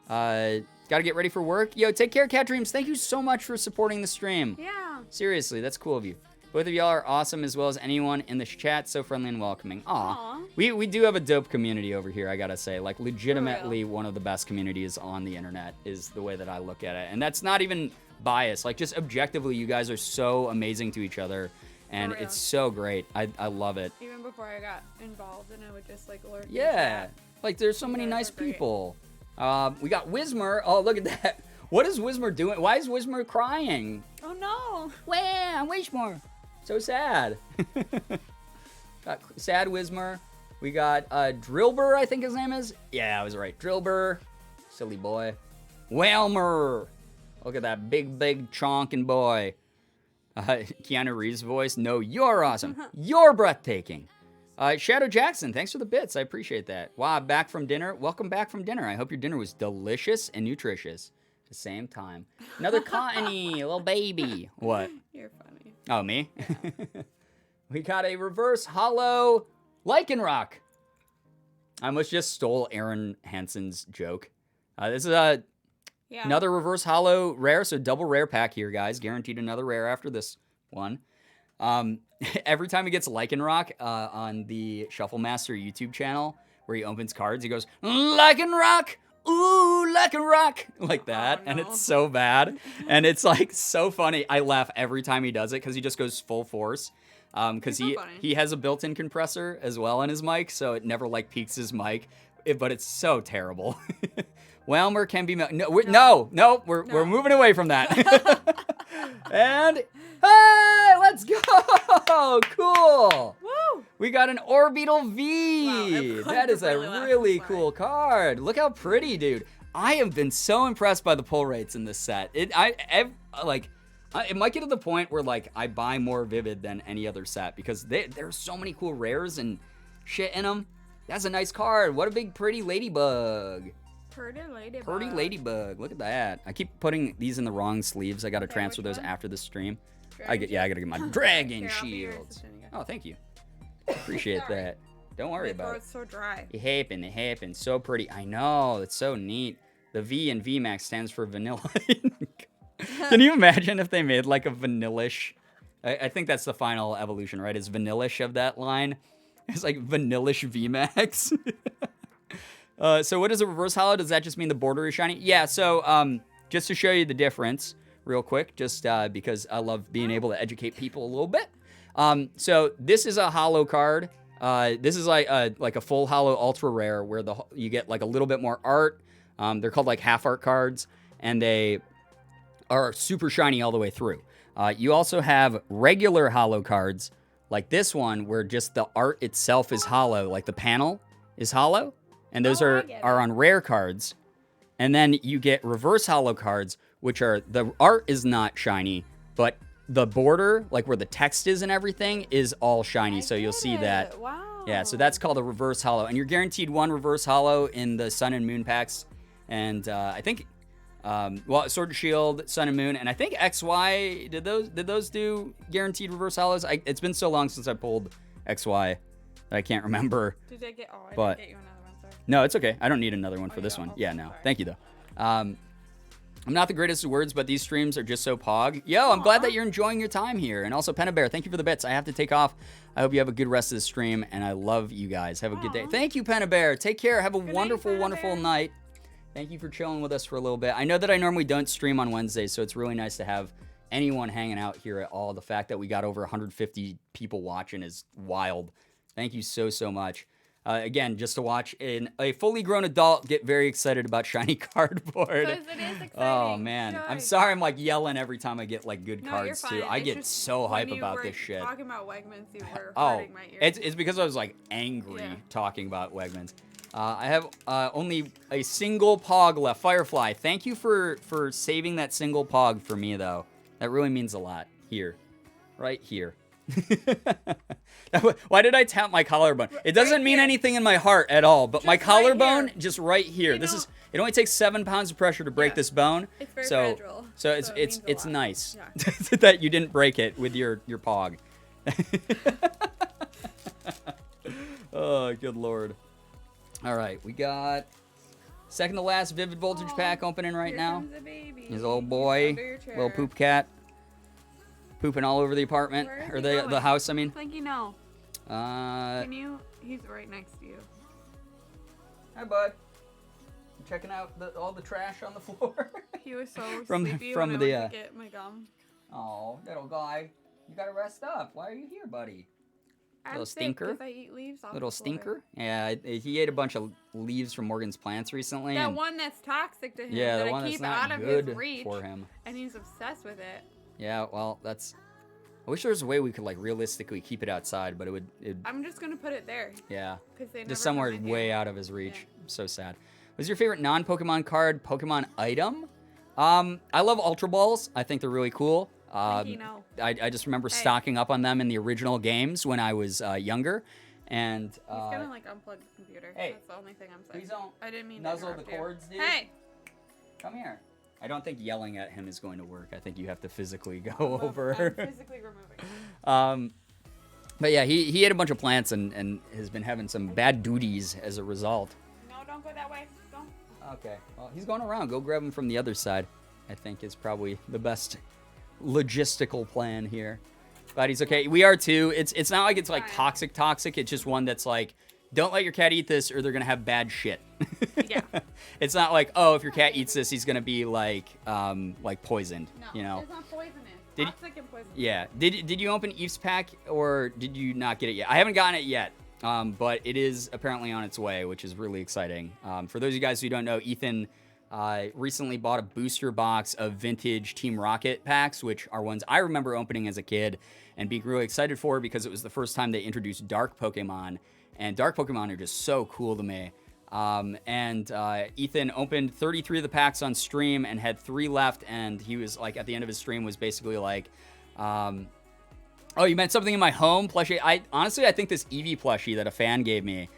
Gotta get ready for work. Yo, take care, Cat Dreams. Thank you so much for supporting the stream. Yeah. Seriously, that's cool of you. Both of y'all are awesome, as well as anyone in this chat. So friendly and welcoming. Aw. We do have a dope community over here, I gotta say. Like, legitimately one of the best communities on the internet is the way that I look at it. And that's not even biased. Like, just objectively, you guys are so amazing to each other. And it's so great. I love it. Even before I got involved, and I would just like lurk. Yeah. Like, there's so many nice people. We got Wismer. Oh, look at that. What is Wismer doing? Why is Wismer crying? Oh no. Wow, Wismer. So sad. Got sad Wismer. We got Drillbur, I think his name is. Yeah, I was right. Drillbur. Silly boy. Whalmer. Look at that big chonkin' boy. Keanu Reeves' voice. No, you're awesome. You're breathtaking. Shadow Jackson, thanks for the bits. I appreciate that. Wow, back from dinner. Welcome back from dinner. I hope your dinner was delicious and nutritious at the same time. Another Cottony, little baby. What? You're funny. Oh, me? Yeah. We got a reverse hollow Lycanroc. I almost just stole Aaron Hansen's joke. This is another reverse hollow rare, so double rare pack here, guys. Guaranteed another rare after this one. Every time he gets Lycanroc on the Shuffle Master YouTube channel, where he opens cards, he goes, Lycanroc! Ooh, Lycanroc! Like that, and it's so bad. And it's like so funny. I laugh every time he does it, because he just goes full force. Because he has a built-in compressor as well on his mic, so it never like peaks his mic. But it's so terrible. Whalmer can be... No, we're moving away from that. And... Hey, let's go! Cool! Woo! We got an Orbeetle V! Wow, that is a really cool card. Look how pretty, dude. I have been so impressed by the pull rates in this set. It might get to the point where, like, I buy more Vivid than any other set because there's so many cool rares and shit in them. That's a nice card. What a big, pretty ladybug. Pretty ladybug. Pretty ladybug. Look at that. I keep putting these in the wrong sleeves. I gotta transfer those after the stream. I gotta get my dragon shields. Oh, thank you. Appreciate that. Don't worry about it. It's so dry. It happened. So pretty. I know. It's so neat. The V in VMAX stands for vanilla. Can you imagine if they made like a vanillish? I think that's the final evolution, right? Is vanillish of that line? It's like vanillish VMAX. So what is a reverse hollow? Does that just mean the border is shiny? Yeah, so just to show you the difference real quick, just because I love being able to educate people a little bit. So this is a hollow card. This is like a full hollow ultra rare where you get like a little bit more art. They're called like half art cards, and they are super shiny all the way through. You also have regular hollow cards like this one where just the art itself is hollow, like the panel is hollow. And those are on rare cards. And then you get reverse hollow cards, which are, the art is not shiny, but the border, like where the text is and everything, is all shiny. So you'll see that. Wow. Yeah, so that's called a reverse hollow. And you're guaranteed one reverse hollow in the Sun and Moon packs. And I think, Sword and Shield, Sun and Moon, and I think XY, did those do guaranteed reverse hollows? It's been so long since I pulled XY that I can't remember. Did I get, I but, didn't get you another one, sorry. No, it's okay. I don't need another one for this one. Yeah, no. Sorry. Thank you, though. I'm not the greatest of words, but these streams are just so pog. Yo, I'm glad that you're enjoying your time here. And also, Penabear, thank you for the bits. I have to take off. I hope you have a good rest of the stream, and I love you guys. Have a good day. Thank you, Penabear. Take care. Have a wonderful, wonderful night. Thank you for chilling with us for a little bit. I know that I normally don't stream on Wednesdays, so it's really nice to have anyone hanging out here at all. The fact that we got over 150 people watching is wild. Thank you so, so much. Again, just to watch a fully grown adult get very excited about shiny cardboard. Because it is exciting. Oh, man. Joy. I'm sorry I'm, like, yelling every time I get, like, good No, cards, you're too. fine. I It's get just so hype when you about were this shit. talking about Wegmans, you were Oh, hurting my ears. it's because I was, like, angry Yeah. talking about Wegmans. I have only a single pog left. Firefly, thank you for saving that single pog for me, though. That really means a lot. Here. Right here. Why did I tap my collarbone? It doesn't mean anything in my heart at all, but Just my collarbone, right just right here. You know, It only takes 7 pounds of pressure to break this bone. It's very so, fragile, So so it means a it's lot. nice Yeah. that you didn't break it with your pog. Oh, good lord. All right, we got second to last Vivid Voltage pack opening right Here now. comes the baby. His old He's boy, under your chair. little poop cat, pooping all over the apartment Where is or he the going? house. I mean, Like you know. Can you? He's right next to you. Hi, bud. Checking out all the trash on the floor. He was so From sleepy the, when I went to get my gum. Oh, little guy, you gotta rest up. Why are you here, buddy? I'm Little sick stinker? 'cause I eat leaves off Little the floor. stinker. Yeah, he ate a bunch of leaves from Morgan's plants recently. That and one that's toxic to him. yeah, that the I one that's keep not out of good his reach, for him. and he's obsessed with it. Yeah, well, that's. I wish there was a way we could like realistically keep it outside, but it would. I'm just gonna put it there. Yeah. 'Cause they never Just somewhere come in way here. out of his reach. So sad. What's your favorite non-Pokemon card, Pokemon item? I love Ultra Balls. I think they're really cool. Like, no. I just remember Hey. stocking up on them in the original games when I was younger. And He's gonna like unplug the computer. hey, That's the only thing I'm saying. please don't I didn't mean nuzzle to the interrupt you. cords, dude. Hey. Come here. I don't think yelling at him is going to work. I think you have to physically go I'm over. physically removing. But yeah, he ate a bunch of plants and has been having some bad duties as a result. No, don't go that way. Don't. Okay, well, he's going around. Go grab him from the other side, I think is probably the best logistical plan here. But he's okay. We are too. It's not like it's like Fine. toxic. It's just one that's like, don't let your cat eat this or they're going to have bad shit. Yeah. It's not like, oh, if your cat eats this, he's going to be like poisoned, No, you know? it's not poisonous. Did- Toxic and poisonous. Yeah. Did you open Eve's pack or did you not get it yet? I haven't gotten it yet, but it is apparently on its way, which is really exciting. For those of you guys who don't know, Ethan recently bought a booster box of vintage Team Rocket packs, which are ones I remember opening as a kid and being really excited for because it was the first time they introduced Dark Pokemon, and Dark Pokemon are just so cool to me. Ethan opened 33 of the packs on stream and had 3 left, and he was like, at the end of his stream, was basically like, oh, you meant something in my home plushie? I think this Eevee plushie that a fan gave me,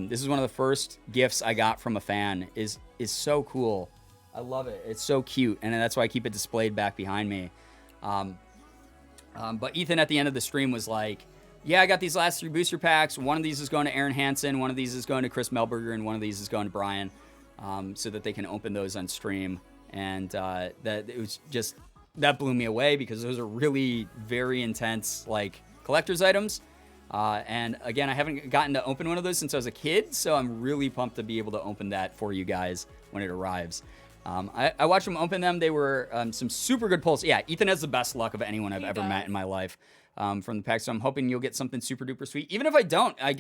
this is one of the first gifts I got from a fan, is so cool. I love it. It's so cute, and that's why I keep it displayed back behind me. But Ethan at the end of the stream was like, yeah, I got these last 3 booster packs. One of these is going to Aaron Hansen, one of these is going to Chris Melberger, and one of these is going to Brian, so that they can open those on stream. And that it was just, that blew me away because those are really very intense like collector's items. And again, I haven't gotten to open one of those since I was a kid, so I'm really pumped to be able to open that for you guys when it arrives. I watched them open them. They were some super good pulls. Yeah, Ethan has the best luck of anyone I've ever met in my life from the pack, so I'm hoping you'll get something super duper sweet. Even if I don't, I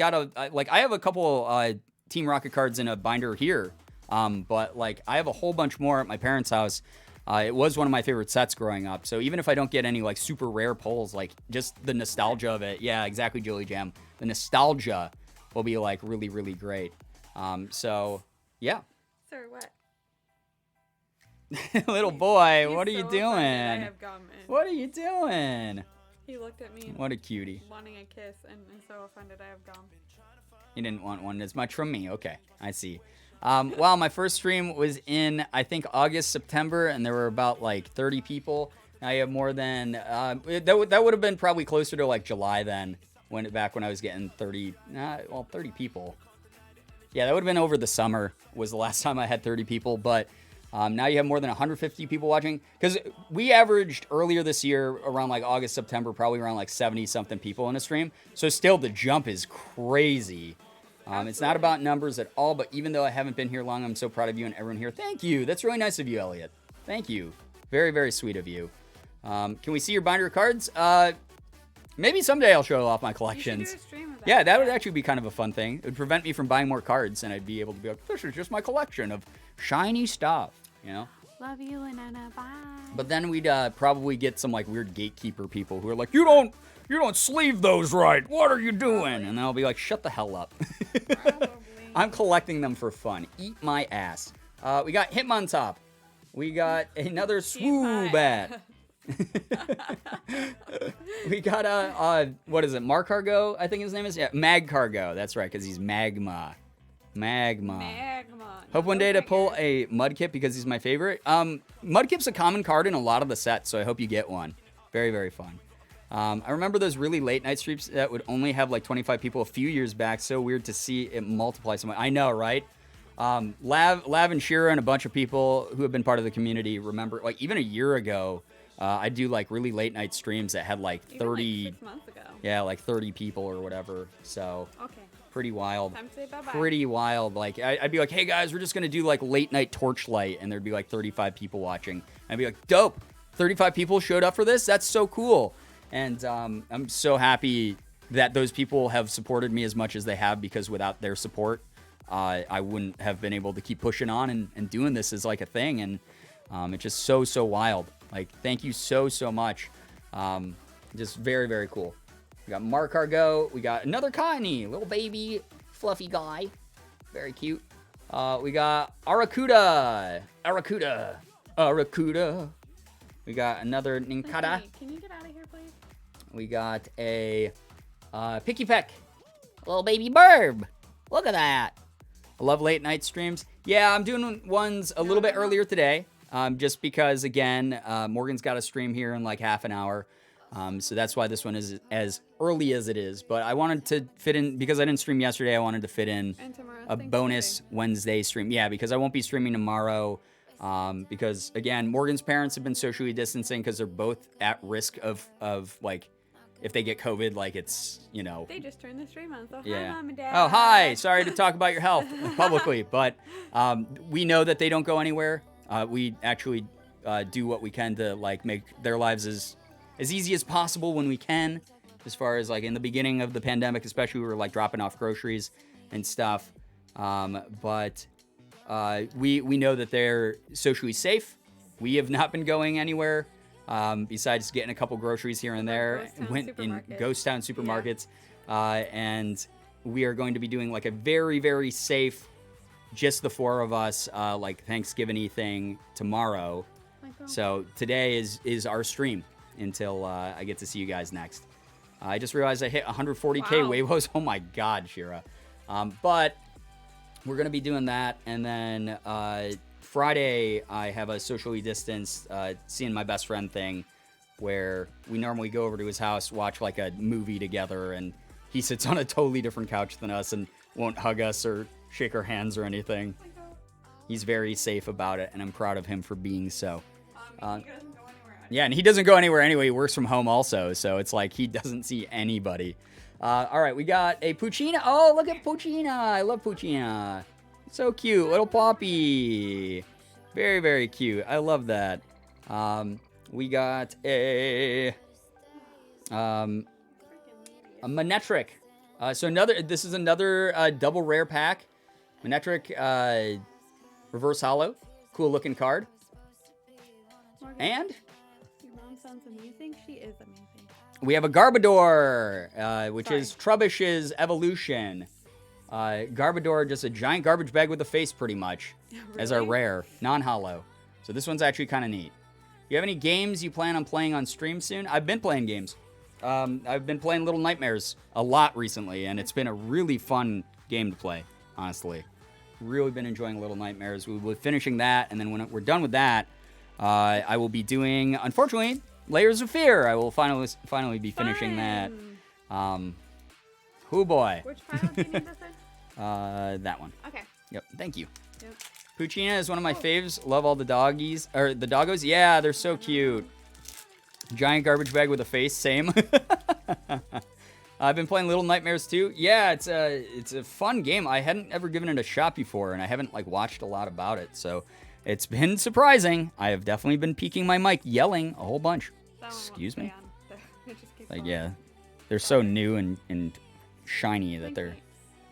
have a couple Team Rocket cards in a binder here, but like I have a whole bunch more at my parents' house. It was one of my favorite sets growing up, so even if I don't get any like super rare pulls, like just the nostalgia of it, yeah, exactly, Julie Jam, the nostalgia will be like really, really great. So yeah. Sir, what? Little boy, He's what are you so doing? offended I have gum in. What are you doing? He looked at me What a cutie. wanting a kiss and is so offended I have gum. He didn't want one as much from me. Okay, I see. Well, my first stream was in, I think, August, September, and there were about like 30 people. I have more than, that would have been probably closer to like July then, back when I was getting 30 people. Yeah, that would have been over the summer was the last time I had 30 people, but now you have more than 150 people watching. Because we averaged earlier this year around like August, September, probably around like 70-something people in a stream. So still the jump is crazy. It's not about numbers at all, but even though I haven't been here long, I'm so proud of you and everyone here. Thank you. That's really nice of you, Elliot. Thank you. Very, very sweet of you. Can we see your binder of cards? Maybe someday I'll show off my collections. You should do a stream of Yeah, that would actually be kind of a fun thing. It would prevent me from buying more cards, and I'd be able to be like, this is just my collection of shiny stuff, you know? Love you, Lenana. Bye. But then we'd probably get some like weird gatekeeper people who are like, you don't sleeve those right. What are you doing? And then I'll be like, shut the hell up. Probably. I'm collecting them for fun. Eat my ass. We got Hitmontop. We got another Swoobat. We got what is it? Marcargo, I think his name is. Yeah, Magcargo. That's right, because he's Magma. Hope one day to pull a Mudkip because he's my favorite. Mudkip's a common card in a lot of the sets, so I hope you get one. Very, very fun. I remember those really late night streams that would only have like 25 people a few years back. So weird to see it multiply so much. I know, right? Lav and Shira and a bunch of people who have been part of the community remember, like even a year ago, I do like really late night streams that had like 30, even, like 6 months ago. Yeah, like 30 people or whatever. So Okay. pretty wild. Time to say bye-bye. Pretty wild. Like I'd be like, hey guys, we're just gonna do like late night Torchlight, and there'd be like 35 people watching. I'd be like, dope. 35 people showed up for this. That's so cool. And I'm so happy that those people have supported me as much as they have, because without their support, I wouldn't have been able to keep pushing on and doing this as like a thing. And it's just so wild. Like, thank you so much. Just very, very cool. We got Marcargo. We got another Connie, little baby fluffy guy. Very cute. We got Aracuda. We got another Ninkata. Can you get out of here, please? We got a Picky Peck, little baby Burb. Look at that. I love late night streams. Yeah, I'm doing ones a little bit earlier today, just because, again, Morgan's got a stream here in like half an hour. So that's why this one is as early as it is. But I wanted to fit in, because I didn't stream yesterday, I wanted to fit in a bonus Wednesday stream. Yeah, because I won't be streaming tomorrow. Because, again, Morgan's parents have been socially distancing because they're both at risk of like, if they get COVID, like it's, you know. They just turned the stream on, so yeah. Hi, Mom and Dad. Oh, hi. Sorry to talk about your health publicly, but we know that they don't go anywhere. We actually do what we can to like make their lives as easy as possible when we can. As far as like in the beginning of the pandemic, especially, we were like dropping off groceries and stuff. But we know that they're socially safe. We have not been going anywhere. Besides getting a couple groceries here and there, went in Ghost Town supermarkets, and we are going to be doing like a very, very safe, just the four of us, like Thanksgiving-y thing tomorrow. So today is our stream until I get to see you guys next. I just realized I hit 140K Weibos. Oh my God, Shira. But we're gonna be doing that, and then Friday, I have a socially distanced seeing my best friend thing, where we normally go over to his house, watch like a movie together, and he sits on a totally different couch than us and won't hug us or shake our hands or anything. He's very safe about it, and I'm proud of him for being so. He doesn't go anywhere. Yeah, and he doesn't go anywhere anyway. He works from home also, so it's like he doesn't see anybody. All right, we got a Puccina. Oh, look at Puccina. I love Puccina. So cute, little Poppy. Very, very cute. I love that. We got a Manetric. So this is another double rare pack. Manetric reverse hollow. Cool looking card. Morgan, And your mom sounds amazing. She is amazing. we have a Garbodor, which is Trubbish's evolution. Garbodor, just a giant garbage bag with a face, pretty much, as our rare, non-hollow. So this one's actually kind of neat. You have any games you plan on playing on stream soon? I've been playing games. I've been playing Little Nightmares a lot recently, and it's been a really fun game to play, honestly. Really been enjoying Little Nightmares. We'll be finishing that, and then when we're done with that, I will be doing, unfortunately, Layers of Fear. I will finally be finishing that. Oh boy. Which file do you need this in? That one. Okay. Yep. Thank you. Yep. Puccina is one of my faves. Love all the doggies or the doggos. Yeah, they're so cute. Giant garbage bag with a face. Same. I've been playing Little Nightmares too. Yeah, it's a fun game. I hadn't ever given it a shot before, and I haven't like watched a lot about it. So it's been surprising. I have definitely been peeking my mic, yelling a whole bunch. Excuse me. It just keeps Like going. yeah, they're so new and shiny that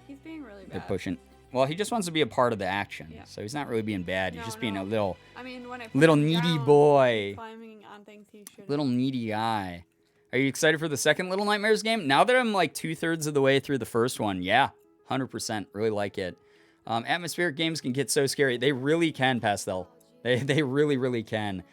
He's being really they're bad. pushing. Well, he just wants to be a part of the action, Yeah. so he's not really being bad. He's just being a little I mean, when I put little him needy down, boy. climbing on things he shouldn't. Little needy guy. Are you excited for the second Little Nightmares game? Now that I'm like 2/3 of the way through the first one, yeah, 100%. Really like it. Atmospheric games can get so scary. They really can, Pastel. They really, really can.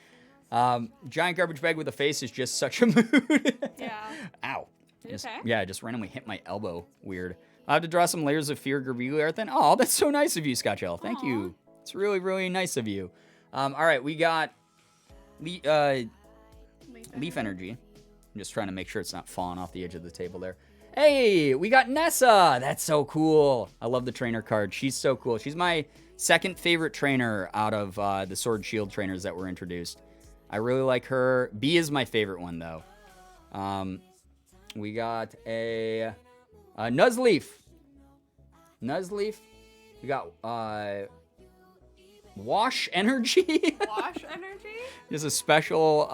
Giant garbage bag with a face is just such a mood. Yeah. Ow. You okay? Yeah, I just randomly hit my elbow. Weird. I have to draw some layers of fear, Girbeagly art then. Oh, that's so nice of you, Scotch L. Thank you. It's really, really nice of you. All right, we got Leaf Energy. I'm just trying to make sure it's not falling off the edge of the table there. Hey, we got Nessa. That's so cool. I love the trainer card. She's so cool. She's my second favorite trainer out of the Sword Shield trainers that were introduced. I really like her. B is my favorite one, though. We got a Nuzleaf. Nuzleaf. We got Wash Energy. Wash energy? There's a special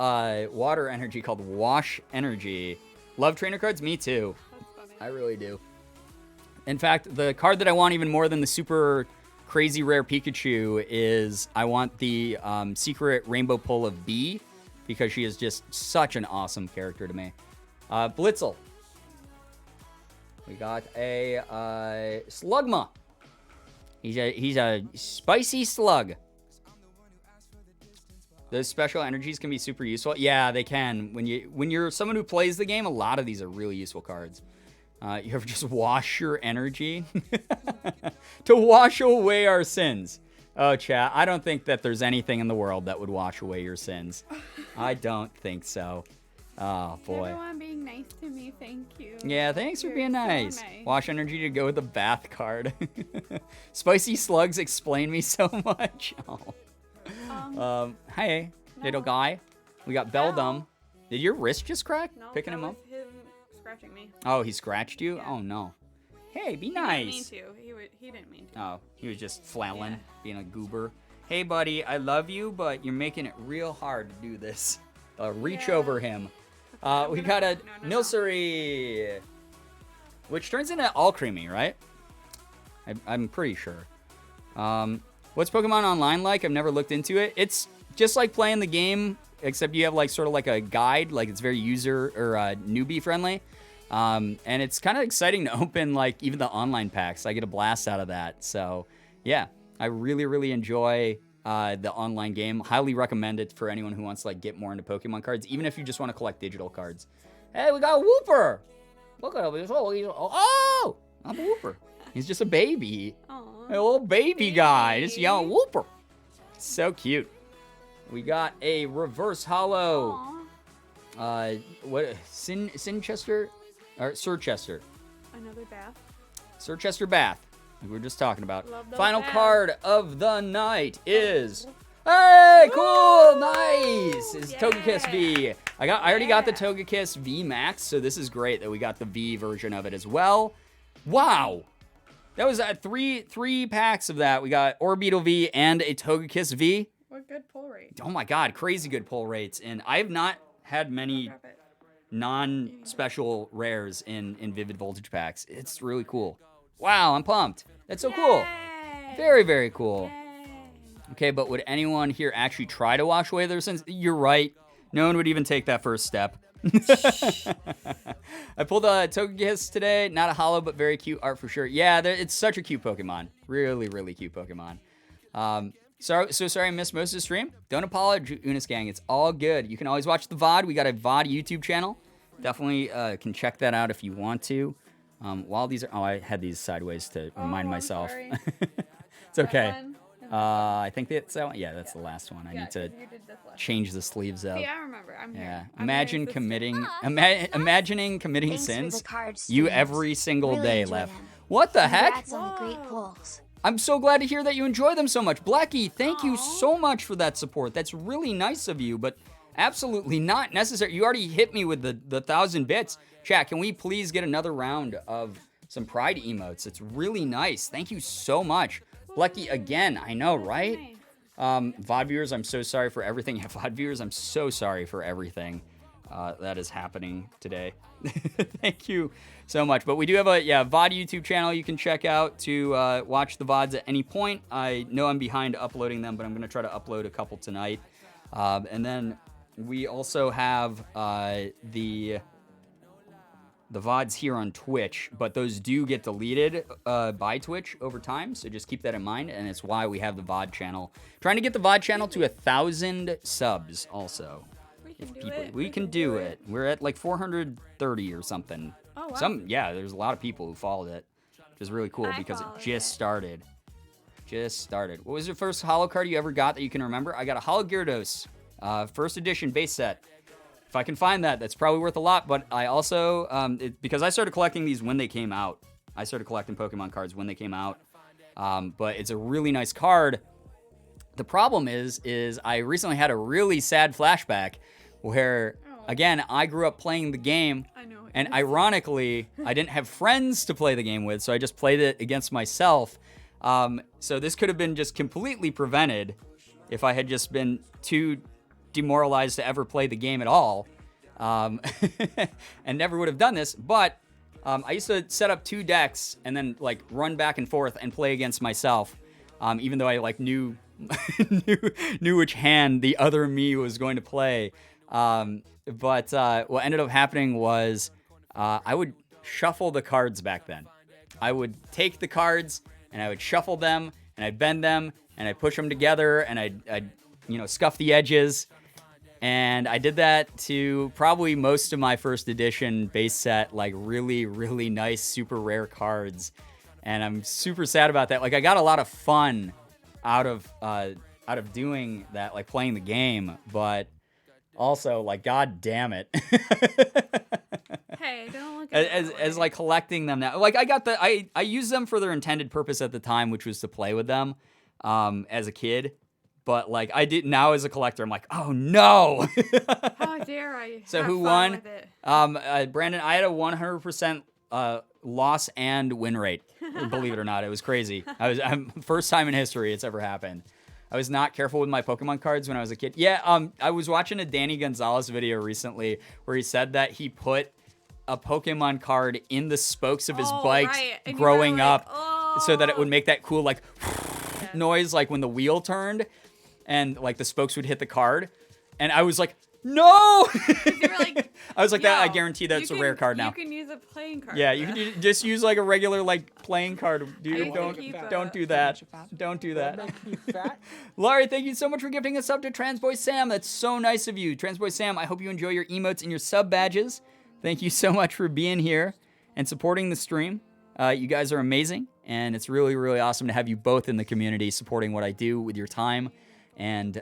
water energy called Wash Energy. Love trainer cards? Me too. That's funny. I really do. In fact, the card that I want even more than the super crazy rare Pikachu is I want the secret rainbow pull of B because she is just such an awesome character to me. Blitzel. We got a Slugma. He's a spicy slug. Those special energies can be super useful. Yeah, they can. When you're someone who plays the game, a lot of these are really useful cards. You ever just wash your energy? To wash away our sins. Oh, chat, I don't think that there's anything in the world that would wash away your sins. I don't think so. Oh, boy. Everyone being nice to me, thank you. Yeah, thanks for You're being so nice. Wash energy to go with the bath card. Spicy slugs explain me so much. Oh. Hey, little guy. We got Beldum. Did your wrist just crack? No, Picking that him up? was him scratching me. Oh, he scratched you? Yeah. Oh, no. Hey, be He nice. didn't mean to. He didn't mean to. Oh, he was just flailing, Yeah. being a goober. Hey, buddy, I love you, but you're making it real hard to do this. Reach Yeah. over him. We got a No. Nilsari, which turns into all creamy, right? I'm pretty sure. What's Pokemon Online like? I've never looked into it. It's just like playing the game, except you have like sort of like a guide, like it's very user or newbie friendly. And it's kind of exciting to open like even the online packs. I get a blast out of that. So yeah, I really, really enjoy the online game. Highly recommend it for anyone who wants to like get more into Pokemon cards, even if you just want to collect digital cards. Hey, we got a Wooper. Look at him. Oh, I'm a Wooper. He's just a baby. Aw. A little baby guy. Just yelling Wooper. So cute. We got a reverse hollow. What? Sinchester? Or Sirchester. Another bath. Sirchester Bath. Like we were just talking about. Love those Final baths. card of the night is. Hey, cool, nice. It's Yeah. Togekiss V. I already got the Togekiss V Max, so this is great that we got the V version of it as well. Wow. That was three packs of that. We got Orbeetle V and a Togekiss V. What good pull rate. Oh my god, crazy good pull rates. And I have not had many Grab it. non-special rares in Vivid Voltage packs. It's really cool. Wow, I'm pumped. That's so cool. Yay. Very, very cool. Yay. Okay, but would anyone here actually try to wash away their sins? You're right. No one would even take that first step. I pulled a Togekiss today. Not a hollow, but very cute art for sure. Yeah, it's such a cute Pokemon. Really, really cute Pokemon. So sorry I missed most of the stream. Don't apologize, Unis Gang. It's all good. You can always watch the VOD. We got a VOD YouTube channel. Definitely can check that out if you want to. While these are... Oh, I had these sideways to remind I'm myself. sorry. It's okay. That one? I think that's that one. Yeah, that's the last one. I Yeah, need to 'cause you did this last change the sleeves up. See, I remember. I'm Yeah. here. I'm Imagine your sister. committing imagining committing Thanks for the sins cards, you streams. every single Really day enjoy left. them. What the heck? Congrats on the great Whoa. pulls. I'm so glad to hear that you enjoy them so much. Blackie, thank you so much for that support. That's really nice of you, but absolutely not necessary. You already hit me with the 1,000 bits. Chat, can we please get another round of some pride emotes? It's really nice. Thank you so much. Blackie, again, I know, right? Nice. VOD viewers, I'm so sorry for everything. Yeah, VOD viewers, I'm so sorry for everything. that is happening today. Thank you so much. But we do have a VOD YouTube channel you can check out to watch the VODs at any point. I know I'm behind uploading them, but I'm going to try to upload a couple tonight. And then we also have the VODs here on Twitch, but those do get deleted by Twitch over time, so just keep that in mind, and it's why we have the VOD channel. Trying to get the VOD channel to 1,000 subs also. We can do it. We're at like 430 or something. Oh, wow. There's a lot of people who followed it, which is really cool because it just started. What was your first holo card you ever got that you can remember? I got a Holo Gyarados, first edition base set. If I can find that, that's probably worth a lot. But I also, because I started collecting these when they came out. I started collecting Pokemon cards when they came out. But it's a really nice card. The problem is I recently had a really sad flashback where, again, I grew up playing the game. And ironically, I didn't have friends to play the game with, so I just played it against myself. So this could have been just completely prevented if I had just been too demoralized to ever play the game at all, and never would have done this. But I used to set up 2 decks and then like run back and forth and play against myself, even though I like knew which hand the other me was going to play. But what ended up happening was I would shuffle the cards back then. I would take the cards and I would shuffle them and I'd bend them and I'd push them together and I'd scuff the edges. And I did that to probably most of my first edition base set, like really, really nice, super rare cards. And I'm super sad about that. Like I got a lot of fun out of doing that, like playing the game, but also like, God damn it. Hey, don't look at it as like collecting them now. Like I used them for their intended purpose at the time, which was to play with them as a kid. But like I did now as a collector, I'm like, oh no! How dare I? So who won? Brandon, I had a 100% loss and win rate. Believe it or not, it was crazy. I'm first time in history it's ever happened. I was not careful with my Pokemon cards when I was a kid. Yeah, I was watching a Danny Gonzalez video recently where he said that he put a Pokemon card in the spokes of his bikes growing up, so that it would make that cool like noise like when the wheel turned. And like the spokes would hit the card, and I was like, no! You were like, I was like, that. I guarantee that's a rare card now. You can use a playing card. Yeah, you can just use like a regular like playing card. Dude, don't do that. Don't do that. Laurie, thank you so much for gifting us up to Transboy Sam. That's so nice of you, Transboy Sam. I hope you enjoy your emotes and your sub badges. Thank you so much for being here and supporting the stream. You guys are amazing, and it's really, really awesome to have you both in the community supporting what I do with your time and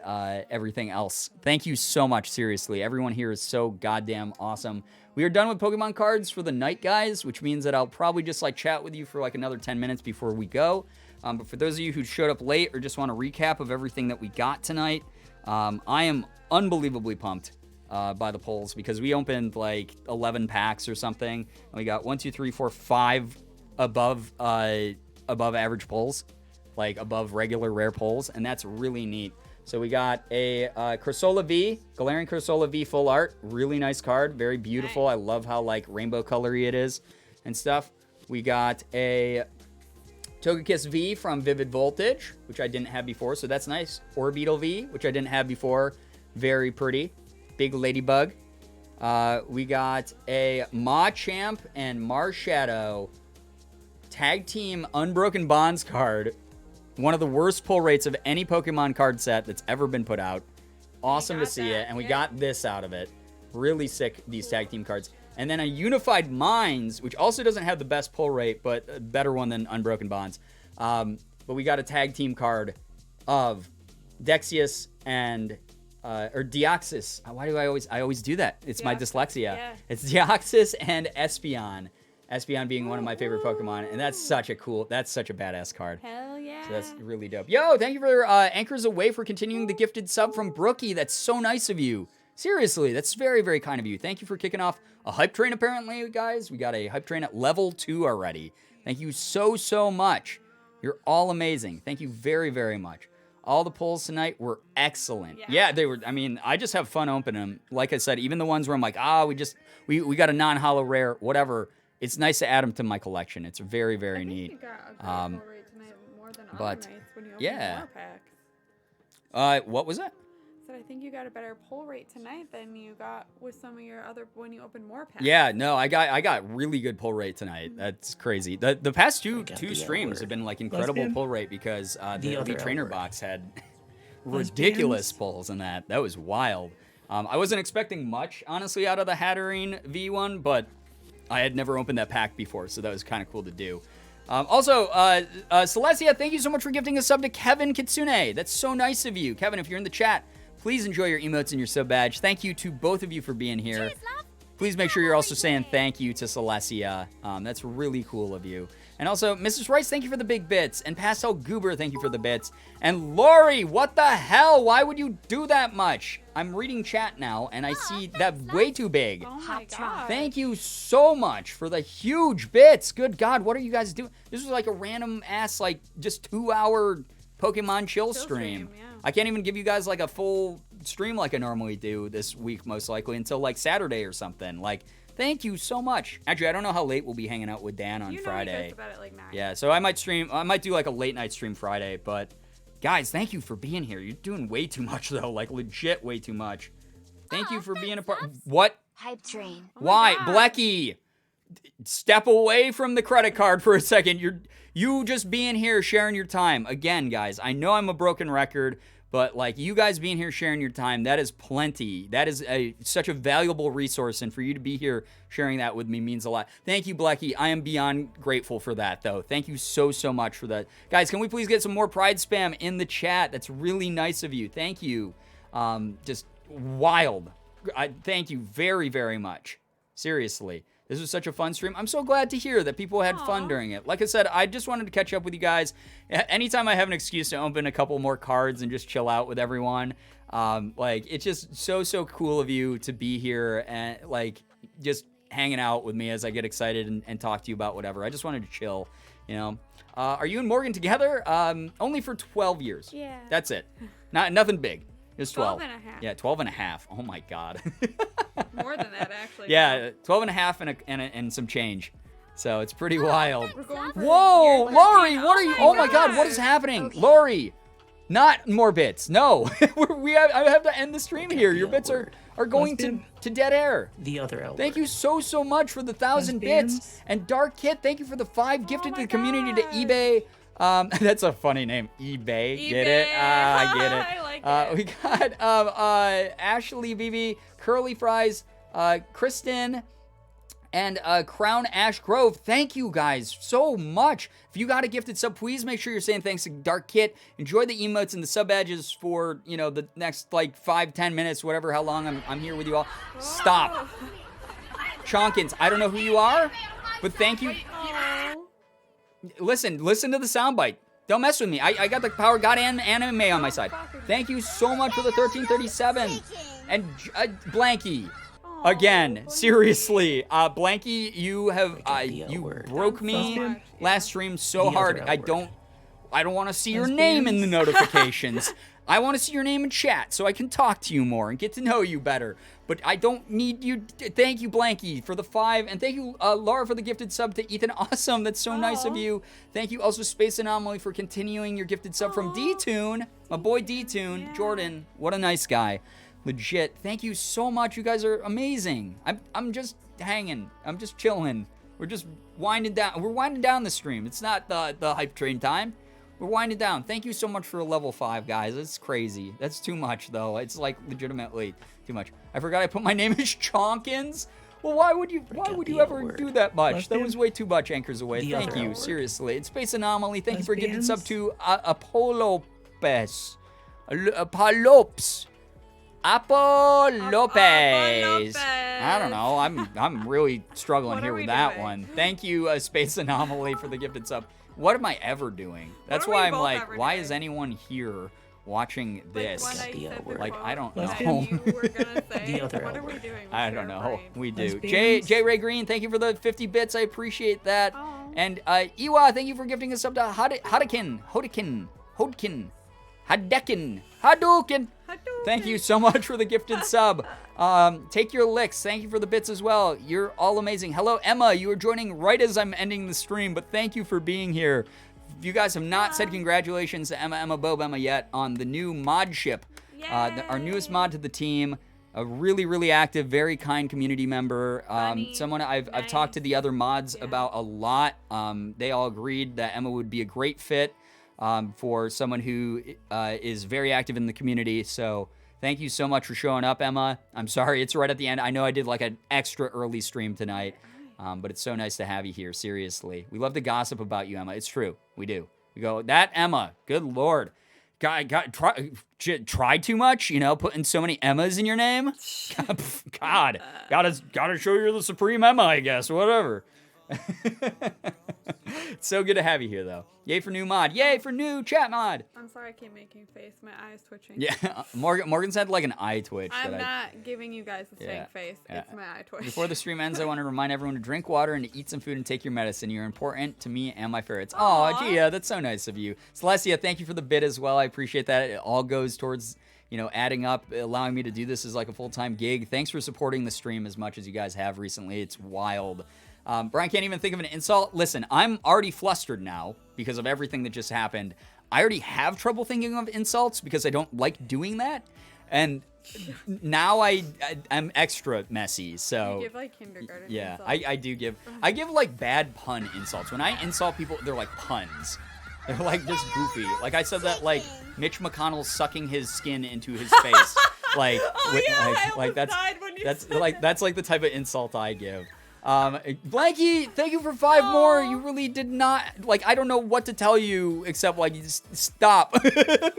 everything else. Thank you so much, seriously. Everyone here is so goddamn awesome. We are done with Pokemon cards for the night, guys, which means that I'll probably just like chat with you for like another 10 minutes before we go. But for those of you who showed up late or just want a recap of everything that we got tonight, I am unbelievably pumped by the polls because we opened like 11 packs or something, and we got 1, 2, 3, 4, 5 above average polls, like above regular rare polls, and that's really neat. So we got a Corsola V, Galarian Corsola V full art. Really nice card. Very beautiful. Nice. I love how like rainbow colory it is and stuff. We got a Togekiss V from Vivid Voltage, which I didn't have before. So that's nice. Orbeetle V, which I didn't have before. Very pretty. Big Ladybug. We got a Machamp and Marshadow Tag Team Unbroken Bonds card. One of the worst pull rates of any Pokemon card set that's ever been put out. Awesome to see it. And we got this out of it. Really sick, these tag team cards. And then a Unified Minds, which also doesn't have the best pull rate, but a better one than Unbroken Bonds. But we got a tag team card of Dexius and... or Deoxys. Why do I always do that? It's my dyslexia. Yeah. It's Deoxys and Espeon. Espeon being one of my favorite Pokemon, and that's such a badass card. Hell yeah. So that's really dope. Yo, thank you for Anchors Away for continuing the gifted sub from Brookie. That's so nice of you. Seriously, that's very, very kind of you. Thank you for kicking off a hype train, apparently, guys. We got a hype train at level 2 already. Thank you so, so much. You're all amazing. Thank you very, very much. All the polls tonight were excellent. Yeah, they were. I mean, I just have fun opening them. Like I said, even the ones where I'm like, we got a non-hollow rare, whatever. It's nice to add them to my collection. It's very, very neat. You got a good pull rate tonight more than other nights when you open more packs. What was that? So I think you got a better pull rate tonight than you got with some of your other when you open more packs. Yeah, no, I got really good pull rate tonight. That's crazy. The past two streams have been like incredible pull rate because the Elite Trainer box had ridiculous pulls in that. That was wild. I wasn't expecting much, honestly, out of the Hatterene V1, but I had never opened that pack before, so that was kind of cool to do. Also, Celestia, thank you so much for gifting a sub to Kevin Kitsune. That's so nice of you. Kevin, if you're in the chat, please enjoy your emotes and your sub badge. Thank you to both of you for being here. Please make sure you're also saying thank you to Celestia. That's really cool of you. And also, Mrs. Rice, thank you for the big bits. And Pastel Goober, thank you for the bits. And Lori, what the hell? Why would you do that much? I'm reading chat now, and I see that way too big. Oh my god. Thank you so much for the huge bits. Good God, what are you guys doing? This was like a random ass, like, just 2-hour Pokemon chill stream. Yeah. I can't even give you guys, like, a full stream like I normally do this week, most likely, until, like, Saturday or something. Like, thank you so much. Actually, I don't know how late we'll be hanging out with Dan on Friday. He goes to bed at like 9. Yeah, so I might do like a late night stream Friday, but guys, thank you for being here. You're doing way too much though, like legit way too much. Thank you for being a part. What? Hype train. Why? Blecky, step away from the credit card for a second. You just being here sharing your time. Again, guys, I know I'm a broken record, but like you guys being here sharing your time, that is plenty. That is such a valuable resource, and for you to be here sharing that with me means a lot. Thank you, Blecky. I am beyond grateful for that, though. Thank you so much for that. Guys, can we please get some more pride spam in the chat? That's really nice of you. Thank you. Just wild. Thank you very, very much. Seriously. This was such a fun stream. I'm so glad to hear that people had fun during it. Like I said, I just wanted to catch up with you guys. Anytime I have an excuse to open a couple more cards and just chill out with everyone, like, it's just so cool of you to be here and, like, just hanging out with me as I get excited and talk to you about whatever. I just wanted to chill, you know. Are you and Morgan together? Only for 12 years. Yeah. That's it. Nothing big. Just 12. 12 and a half. Yeah, 12 and a half. Oh, my God. More than that, actually. Yeah, 12 and a half and some change. So it's pretty wild. We're going for Whoa, the year Lori, 13. what are you? Oh my God, what is happening? Lori, not more bits. No, I have to end the stream here. Your bits are going to dead air. The other Albert. Thank you so much for the 1,000 bits. And Dark Kit, thank you for the 5 gifted to the community to eBay. That's a funny name, eBay. Get it? I get it. I like it. We got Ashley BB, Curly Fries, Kristen, and Crown Ash Grove. Thank you guys so much. If you got a gifted sub, please make sure you're saying thanks to Dark Kit. Enjoy the emotes and the sub badges for, you know, the next like 5-10 minutes, whatever, how long I'm here with you all. Stop. Chonkins, I don't know who you are, but thank you. Listen to the soundbite. Don't mess with me. I got the Power God and anime on my side. Thank you so much for the 1337. And Blanky. Again, seriously, Blanky, you have you broke me last stream so hard. I don't want to see your name in the notifications. I want to see your name in chat so I can talk to you more and get to know you better. But I don't need you. Thank you, Blanky, for the 5. And thank you, Laura, for the gifted sub to Ethan. Awesome. That's so nice of you. Thank you also, Space Anomaly, for continuing your gifted sub from D-Tune. My boy D-Tune. Yeah. Jordan. What a nice guy. Legit. Thank you so much. You guys are amazing. I'm just hanging. I'm just chilling. We're just winding down. We're winding down the stream. It's not the hype train time. We're winding down. Thank you so much for a level 5, guys. It's crazy. That's too much, though. It's like legitimately too much. I forgot I put my name as Chonkins. Well, why would you ever do that much? That was way too much anchors away. Thank you. Seriously. It's Space Anomaly. Thank you for gifting sub to Apolopes. Apolopes. Apo Lopez. I don't know. I'm really struggling here with that one. Thank you, Space Anomaly, for the gifted sub. What am I ever doing? That's why I'm like, why is anyone here watching this? Like, I don't know. What are we doing? I don't know. We do. J Ray Green, thank you for the 50 bits. I appreciate that. And Iwa, thank you for gifting us up to Hodkin. Hadouken. Hadouken. Thank you so much for the gifted sub. Take your licks. Thank you for the bits as well. You're all amazing. Hello, Emma. You are joining right as I'm ending the stream, but thank you for being here. If you guys have not said congratulations to Emma Bob Emma yet on the new mod ship. Our newest mod to the team. A really, really active, very kind community member. Someone I've talked to the other mods about a lot. They all agreed that Emma would be a great fit for someone who is very active in the community. So thank you so much for showing up, Emma. I'm sorry it's right at the end. I know I did like an extra early stream tonight, but it's so nice to have you here. Seriously, we love to gossip about you, Emma. It's true, we do. We go, that Emma, good Lord. Try too much, you know, putting so many Emmas in your name. God, gotta show you're the supreme Emma, I guess. Whatever. It's so good to have you here, though. Yay for new mod. Yay for new chat mod. I'm sorry I keep making face. My eye's twitching. Yeah, Morgan's had like an eye twitch. I'm not giving you guys the same face. Yeah. It's my eye twitch. Before the stream ends, I want to remind everyone to drink water and to eat some food and take your medicine. You're important to me and my ferrets. Oh, Gia, that's so nice of you. Celestia, thank you for the bit as well. I appreciate that. It all goes towards, you know, adding up, allowing me to do this as like a full-time gig. Thanks for supporting the stream as much as you guys have recently. It's wild. Brian can't even think of an insult. Listen, I'm already flustered now because of everything that just happened. I already have trouble thinking of insults because I don't like doing that. And now I'm extra messy, so... You give, like, kindergarten insults. I do I give, like, bad pun insults. When I insult people, they're like puns. They're, like, just goofy. Like, I said that, like, Mitch McConnell sucking his skin into his face. Like, that's like the type of insult I give. Blanky, thank you for 5 more. You really did not, like, I don't know what to tell you except, like, just stop.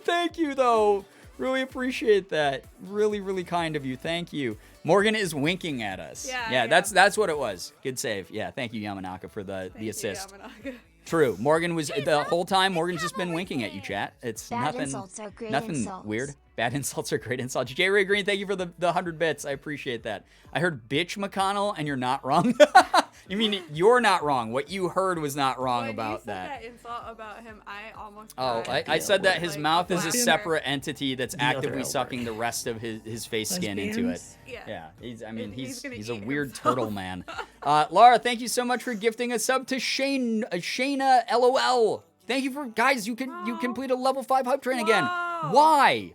Thank you, though. Really appreciate that. Really, really kind of you. Thank you. Morgan is winking at us. Yeah. That's what it was. Good save. Yeah, thank you, Yamanaka, for the assist. True. Morgan was, the whole time, Morgan's just been winking at you, chat. It's nothing weird. Bad insults are great insults. J. Ray Green, thank you for the 100 bits. I appreciate that. I heard bitch McConnell, and you're not wrong. You mean you're not wrong. What you heard was not wrong about that. When you said that insult about him, I almost I said that his mouth is a separate entity that's actively sucking the rest of his face skin into it. Yeah. He's a weird turtle man. Laura, thank you so much for gifting a sub to Shayna LOL. Thank you for, guys, you complete a level 5 hype train again. Why?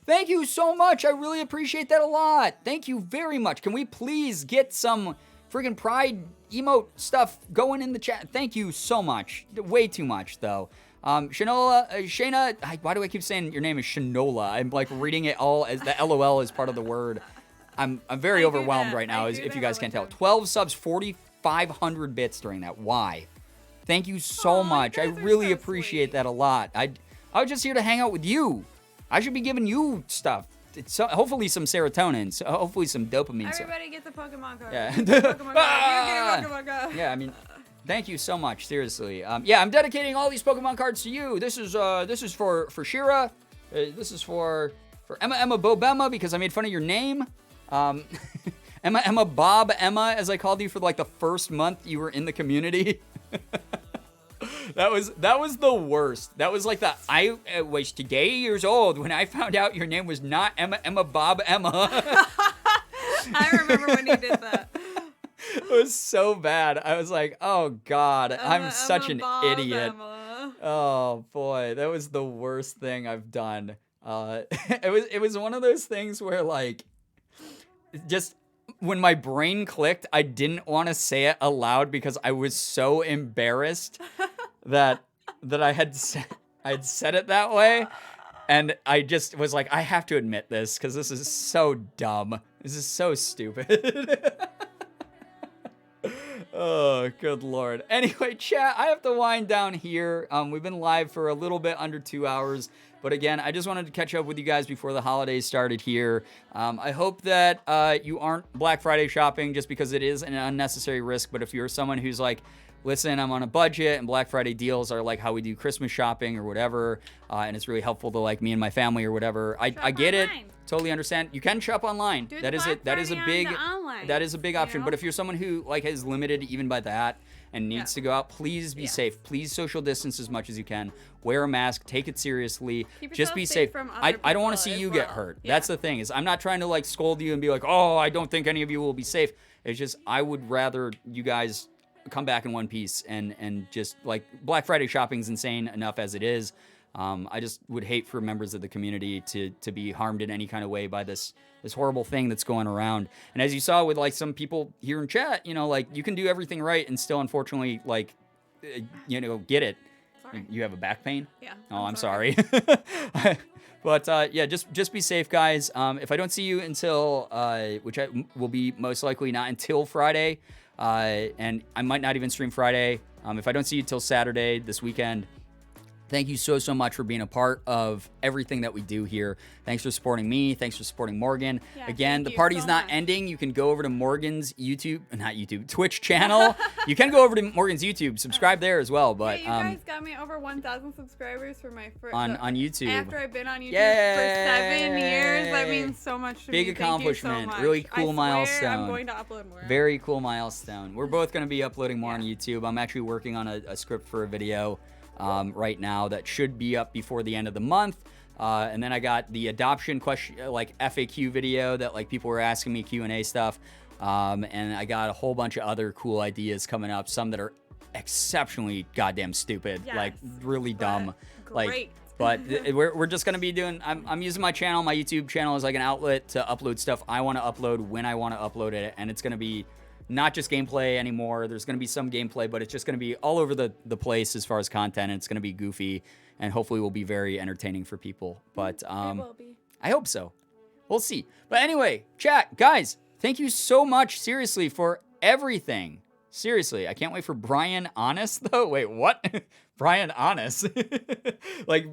Thank you so much. I really appreciate that a lot. Thank you very much. Can we please get some friggin' pride emote stuff going in the chat? Thank you so much. Way too much, though. Shayna, why do I keep saying your name is Shanola? I'm like reading it all as the LOL is part of the word. I'm very overwhelmed right now, if you guys can't tell. 12 subs, 4,500 bits during that. Why? Thank you so much. I really appreciate that a lot. I was just here to hang out with you. I should be giving you stuff. Hopefully some serotonin. So hopefully some dopamine. Everybody gets a Pokemon card. Yeah. Pokemon card. Yeah, I mean, thank you so much. Seriously. Yeah, I'm dedicating all these Pokemon cards to you. This is for Shira. This is for Emma Bobemma because I made fun of your name. Emma Bob Emma, as I called you for like the first month you were in the community. That was the worst. That was like I was today years old when I found out your name was not Emma Bob Emma. I remember when you did that. It was so bad. I was like, oh God, I'm such an idiot. Emma. Oh boy, that was the worst thing I've done. It was one of those things where like, just when my brain clicked, I didn't want to say it aloud because I was so embarrassed that I had said it that way, and I just was like, I have to admit this because this is so dumb. This is so stupid. Oh, good Lord. Anyway, chat, I have to wind down here. We've been live for a little bit under 2 hours. But again, I just wanted to catch up with you guys before the holidays started here. I hope that you aren't Black Friday shopping just because it is an unnecessary risk. But if you're someone who's like, listen, I'm on a budget and Black Friday deals are like how we do Christmas shopping or whatever, and it's really helpful to like me and my family or whatever. I get it. Totally understand. You can shop online. That is a big option. You know? But if you're someone who like is limited even by that, and needs to go out, please be safe. Please social distance as much as you can. Wear a mask. Take it seriously. Just be safe. I don't want to see you get hurt. That's the thing, is I'm not trying to like scold you and be like, oh, I don't think any of you will be safe. It's just I would rather you guys come back in one piece and just like Black Friday shopping's insane enough as it is. I just would hate for members of the community to be harmed in any kind of way by this horrible thing that's going around. And as you saw with like some people here in chat, you know, like you can do everything right and still unfortunately like, you know, get it. Sorry. You have a back pain? Yeah. Oh, I'm sorry. But yeah, just be safe, guys. If I don't see you until, which will be most likely not until Friday, and I might not even stream Friday. If I don't see you till Saturday this weekend, thank you so much for being a part of everything that we do here. Thanks for supporting me. Thanks for supporting Morgan. Yeah, again, the party's not ending. You can go over to Morgan's Twitch channel. You can go over to Morgan's YouTube, subscribe there as well. But you guys got me over 1,000 subscribers for my first on YouTube. After I've been on YouTube for 7 years, that means so much to me. Big accomplishment. So really cool milestone. I'm going to upload more. Very cool milestone. We're both going to be uploading more on YouTube. I'm actually working on a script for a video right now that should be up before the end of the month. And then I got the adoption question, like FAQ video that like people were asking me, Q&A stuff. And I got a whole bunch of other cool ideas coming up, some that are exceptionally goddamn stupid, like really dumb. Great. But we're just going to be doing, I'm using my channel, my YouTube channel as like an outlet to upload stuff I want to upload when I want to upload it. And it's going to be not just gameplay anymore. There's going to be some gameplay, but it's just going to be all over the place as far as content. And it's going to be goofy and hopefully will be very entertaining for people. But it will be. I hope so. We'll see. But anyway, chat, guys, thank you so much, seriously, for everything. Seriously, I can't wait for Brian Honest, though. Wait, what? Brian Honest? like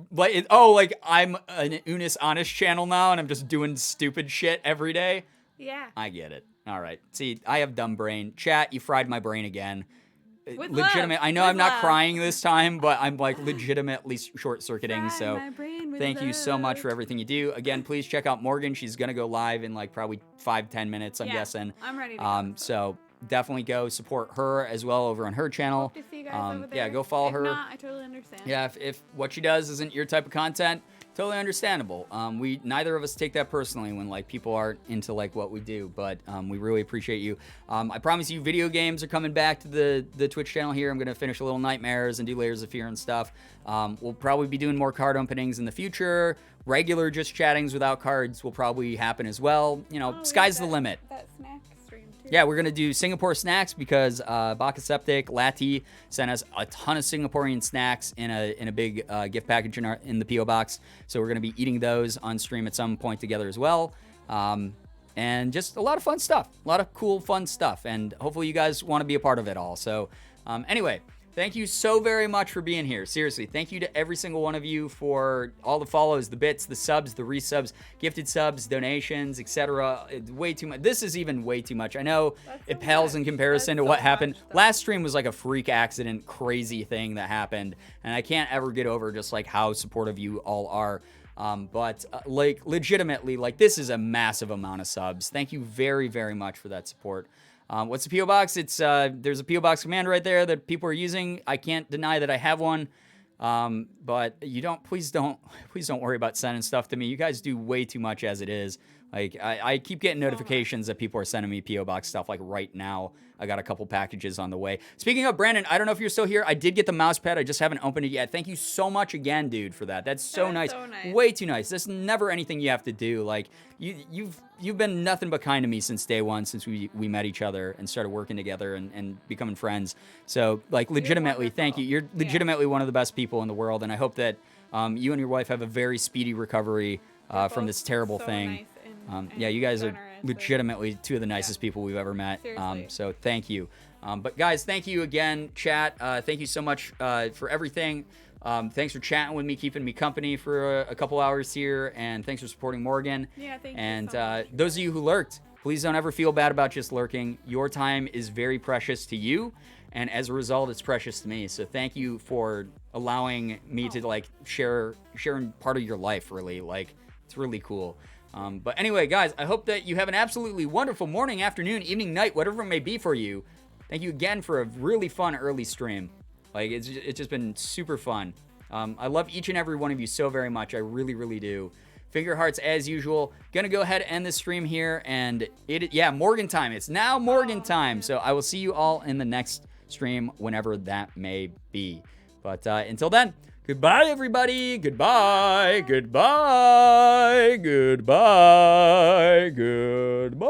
I'm an Unis Honest channel now, and I'm just doing stupid shit every day? Yeah. I get it. All right. See, I have dumb brain. Chat, you fried my brain again. With legitimate. Love. I know With I'm not love. crying this time, but I'm like legitimately short-circuiting. Fry So my brain with thank you so much love. for everything you do. Again, please check out Morgan. She's going to go live in like probably 5-10 minutes, I'm guessing. I'm ready to go. So definitely go support her as well over on her channel. Hope to see you guys over there. Yeah, go follow her. If not, I totally understand. Yeah, if what she does isn't your type of content, totally understandable. We neither of us take that personally when like people aren't into like what we do, but we really appreciate you. I promise you, video games are coming back to the Twitch channel here. I'm gonna finish a little Nightmares and do Layers of Fear and stuff. We'll probably be doing more card openings in the future. Regular just chattings without cards will probably happen as well. You know, sky's the limit. That snack stream too. Yeah, we're gonna do Singapore snacks because Baka Septic, Lati sent us a ton of Singaporean snacks in a big gift package in the PO box. So we're gonna be eating those on stream at some point together as well. And just a lot of fun stuff, a lot of cool fun stuff, and hopefully you guys want to be a part of it all. So anyway, thank you so very much for being here. Seriously, thank you to every single one of you for all the follows, the bits, the subs, the resubs, gifted subs, donations, etc. Way too much. This is even way too much. I know it pales in comparison to what happened. Last stream was like a freak accident, crazy thing that happened, and I can't ever get over just like how supportive you all are. But like legitimately, like this is a massive amount of subs. Thank you very, very much for that support. What's the PO box? It's there's a PO box command right there that people are using. I can't deny that I have one. But please don't worry about sending stuff to me. You guys do way too much as it is. Like I keep getting notifications that people are sending me PO box stuff like right now. I got a couple packages on the way. Speaking of Brandon, I don't know if you're still here. I did get the mouse pad. I just haven't opened it yet. Thank you so much again, dude, for that. That's so nice. Way too nice. There's never anything you have to do. Like you've been nothing but kind to me since day one, since we met each other and started working together and becoming friends. So like legitimately, thank you. You're legitimately one of the best people in the world, and I hope that you and your wife have a very speedy recovery from this terrible thing. Nice and yeah, you guys generous, are legitimately two of the nicest people we've ever met. Seriously. So thank you. But guys, thank you again, chat. Thank you so much for everything. Thanks for chatting with me, keeping me company for a couple hours here, and thanks for supporting Morgan. Yeah, thank and you so much. those of you who lurked, please don't ever feel bad about just lurking. Your time is very precious to you, and as a result, it's precious to me. So thank you for allowing me to like sharing part of your life. Really, like it's really cool. But anyway, guys, I hope that you have an absolutely wonderful morning, afternoon, evening, night, whatever it may be for you. Thank you again for a really fun early stream. Like, it's just been super fun. I love each and every one of you so very much. I really, really do. Finger hearts as usual. Gonna go ahead and end the stream here. And Morgan time. It's now Morgan time. So I will see you all in the next stream whenever that may be. But until then, goodbye, everybody. Goodbye. Goodbye. Goodbye. Goodbye.